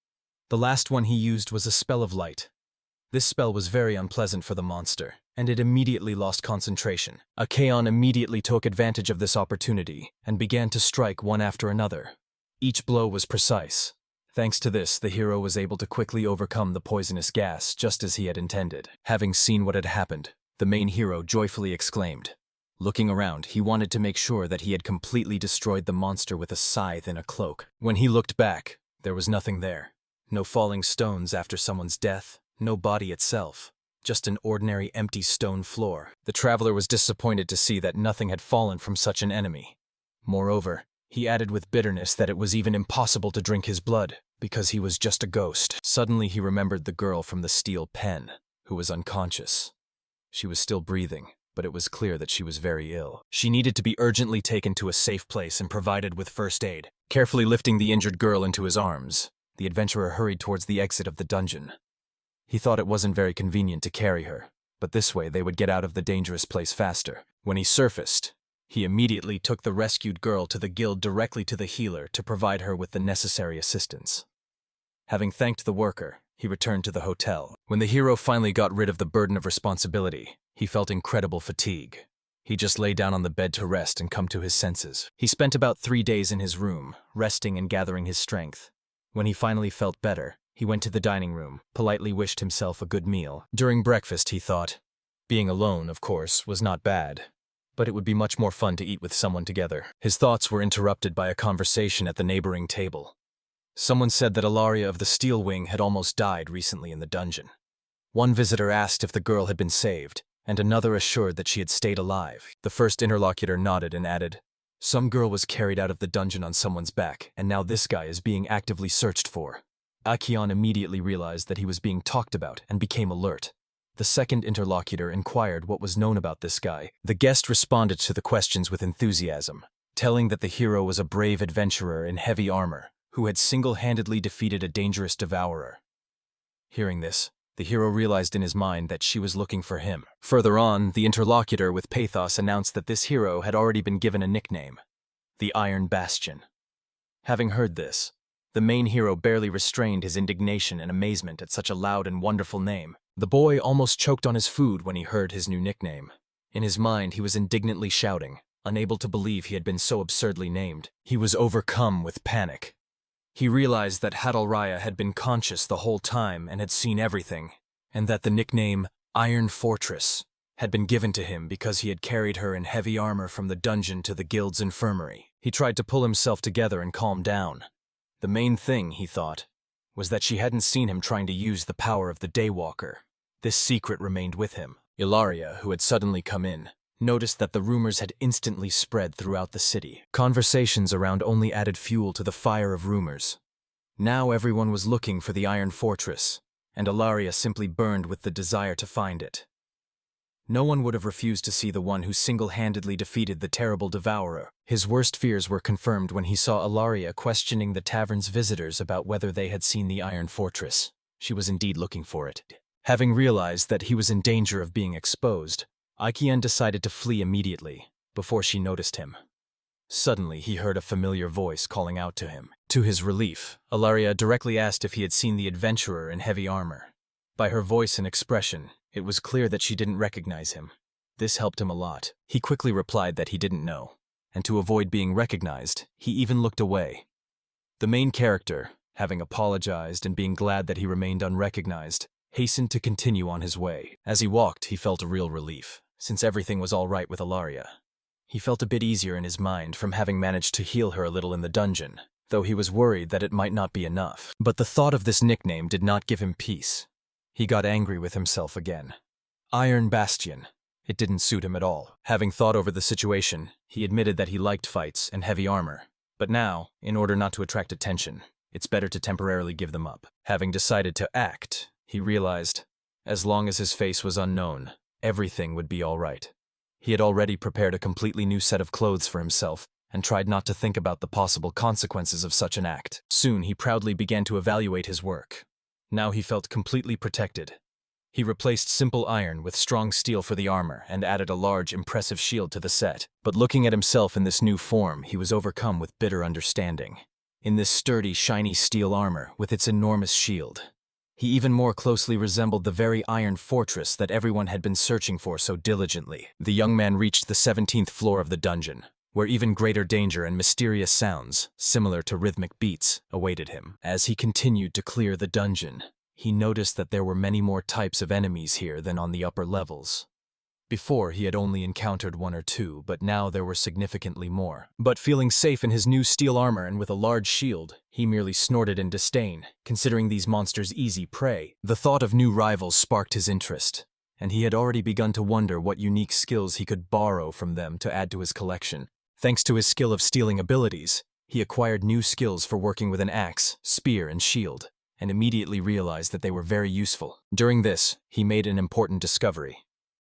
The last one he used was a spell of light. This spell was very unpleasant for the monster, and it immediately lost concentration. Akaon immediately took advantage of this opportunity and began to strike one after another. Each blow was precise. Thanks to this, the hero was able to quickly overcome the poisonous gas just as he had intended. Having seen what had happened, the main hero joyfully exclaimed. Looking around, he wanted to make sure that he had completely destroyed the monster with a scythe and a cloak. When he looked back, there was nothing there. No falling stones after someone's death, no body itself, just an ordinary empty stone floor. The traveler was disappointed to see that nothing had fallen from such an enemy. Moreover, he added with bitterness that it was even impossible to drink his blood, because he was just a ghost. Suddenly he remembered the girl from the steel pen, who was unconscious. She was still breathing, but it was clear that she was very ill. She needed to be urgently taken to a safe place and provided with first aid. Carefully lifting the injured girl into his arms, the adventurer hurried towards the exit of the dungeon. He thought it wasn't very convenient to carry her, but this way they would get out of the dangerous place faster. When he surfaced, he immediately took the rescued girl to the guild directly to the healer to provide her with the necessary assistance. Having thanked the worker, he returned to the hotel. When the hero finally got rid of the burden of responsibility, he felt incredible fatigue. He just lay down on the bed to rest and come to his senses. He spent about 3 days in his room, resting and gathering his strength. When he finally felt better, he went to the dining room, politely wished himself a good meal. During breakfast, he thought, being alone, of course, was not bad, but it would be much more fun to eat with someone together. His thoughts were interrupted by a conversation at the neighboring table. Someone said that Ilaria of the Steel Wing had almost died recently in the dungeon. One visitor asked if the girl had been saved, and another assured that she had stayed alive. The first interlocutor nodded and added, "Some girl was carried out of the dungeon on someone's back, and now this guy is being actively searched for." Akion immediately realized that he was being talked about and became alert. The second interlocutor inquired what was known about this guy. The guest responded to the questions with enthusiasm, telling that the hero was a brave adventurer in heavy armor, who had single-handedly defeated a dangerous devourer. Hearing this, the hero realized in his mind that she was looking for him. Further on, the interlocutor with pathos announced that this hero had already been given a nickname, the Iron Bastion. Having heard this, the main hero barely restrained his indignation and amazement at such a loud and wonderful name. The boy almost choked on his food when he heard his new nickname. In his mind, he was indignantly shouting, unable to believe he had been so absurdly named. He was overcome with panic. He realized that Hadalraya had been conscious the whole time and had seen everything, and that the nickname Iron Fortress had been given to him because he had carried her in heavy armor from the dungeon to the guild's infirmary. He tried to pull himself together and calm down. The main thing, he thought, was that she hadn't seen him trying to use the power of the Daywalker. This secret remained with him. Ilaria, who had suddenly come in, noticed that the rumors had instantly spread throughout the city. Conversations around only added fuel to the fire of rumors. Now everyone was looking for the Iron Fortress, and Ilaria simply burned with the desire to find it. No one would have refused to see the one who single-handedly defeated the terrible devourer. His worst fears were confirmed when he saw Ilaria questioning the tavern's visitors about whether they had seen the Iron Fortress. She was indeed looking for it. Having realized that he was in danger of being exposed, Aikien decided to flee immediately, before she noticed him. Suddenly, he heard a familiar voice calling out to him. To his relief, Ilaria directly asked if he had seen the adventurer in heavy armor. By her voice and expression, it was clear that she didn't recognize him. This helped him a lot. He quickly replied that he didn't know, and to avoid being recognized, he even looked away. The main character, having apologized and being glad that he remained unrecognized, hastened to continue on his way. As he walked, he felt a real relief, since everything was all right with Ilaria. He felt a bit easier in his mind from having managed to heal her a little in the dungeon, though he was worried that it might not be enough. But the thought of this nickname did not give him peace. He got angry with himself again. Iron Bastion. It didn't suit him at all. Having thought over the situation, he admitted that he liked fights and heavy armor. But now, in order not to attract attention, it's better to temporarily give them up. Having decided to act, he realized, as long as his face was unknown, everything would be all right. He had already prepared a completely new set of clothes for himself and tried not to think about the possible consequences of such an act. Soon, he proudly began to evaluate his work. Now he felt completely protected. He replaced simple iron with strong steel for the armor and added a large, impressive shield to the set. But looking at himself in this new form, he was overcome with bitter understanding. In this sturdy, shiny steel armor with its enormous shield, he even more closely resembled the very iron fortress that everyone had been searching for so diligently. The young man reached the 17th floor of the dungeon, where even greater danger and mysterious sounds, similar to rhythmic beats, awaited him. As he continued to clear the dungeon, he noticed that there were many more types of enemies here than on the upper levels. Before, he had only encountered one or two, but now there were significantly more. But feeling safe in his new steel armor and with a large shield, he merely snorted in disdain, considering these monsters easy prey. The thought of new rivals sparked his interest, and he had already begun to wonder what unique skills he could borrow from them to add to his collection. Thanks to his skill of stealing abilities, he acquired new skills for working with an axe, spear, and shield, and immediately realized that they were very useful. During this, he made an important discovery.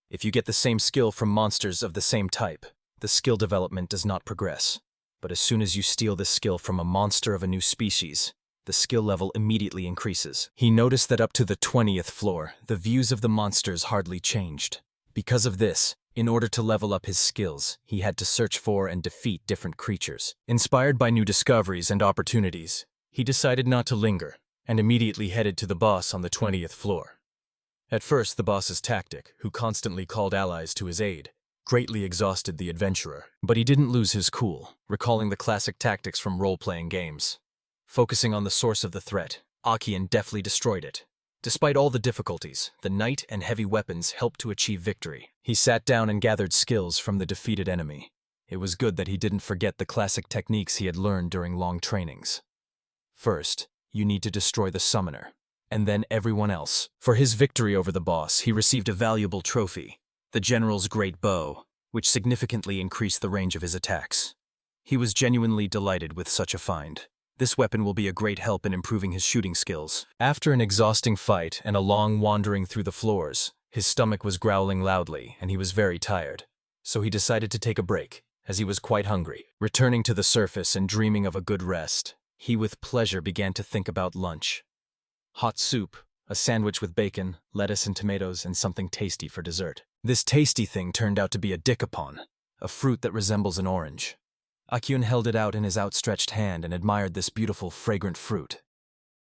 If you get the same skill from monsters of the same type, the skill development does not progress. But as soon as you steal this skill from a monster of a new species, the skill level immediately increases. He noticed that up to the 20th floor, the views of the monsters hardly changed. Because of this, in order to level up his skills, he had to search for and defeat different creatures. Inspired by new discoveries and opportunities, he decided not to linger, and immediately headed to the boss on the 20th floor. At first, the boss's tactic, who constantly called allies to his aid, greatly exhausted the adventurer. But he didn't lose his cool, recalling the classic tactics from role-playing games. Focusing on the source of the threat, Akian deftly destroyed it. Despite all the difficulties, the knight and heavy weapons helped to achieve victory. He sat down and gathered skills from the defeated enemy. It was good that he didn't forget the classic techniques he had learned during long trainings. First, you need to destroy the summoner, and then everyone else. For his victory over the boss, he received a valuable trophy, the general's great bow, which significantly increased the range of his attacks. He was genuinely delighted with such a find. This weapon will be a great help in improving his shooting skills. After an exhausting fight and a long wandering through the floors, his stomach was growling loudly and he was very tired. So he decided to take a break, as he was quite hungry. Returning to the surface and dreaming of a good rest, he with pleasure began to think about lunch. Hot soup, a sandwich with bacon, lettuce and tomatoes, and something tasty for dessert. This tasty thing turned out to be a dikapon, a fruit that resembles an orange. Akyun held it out in his outstretched hand and admired this beautiful, fragrant fruit.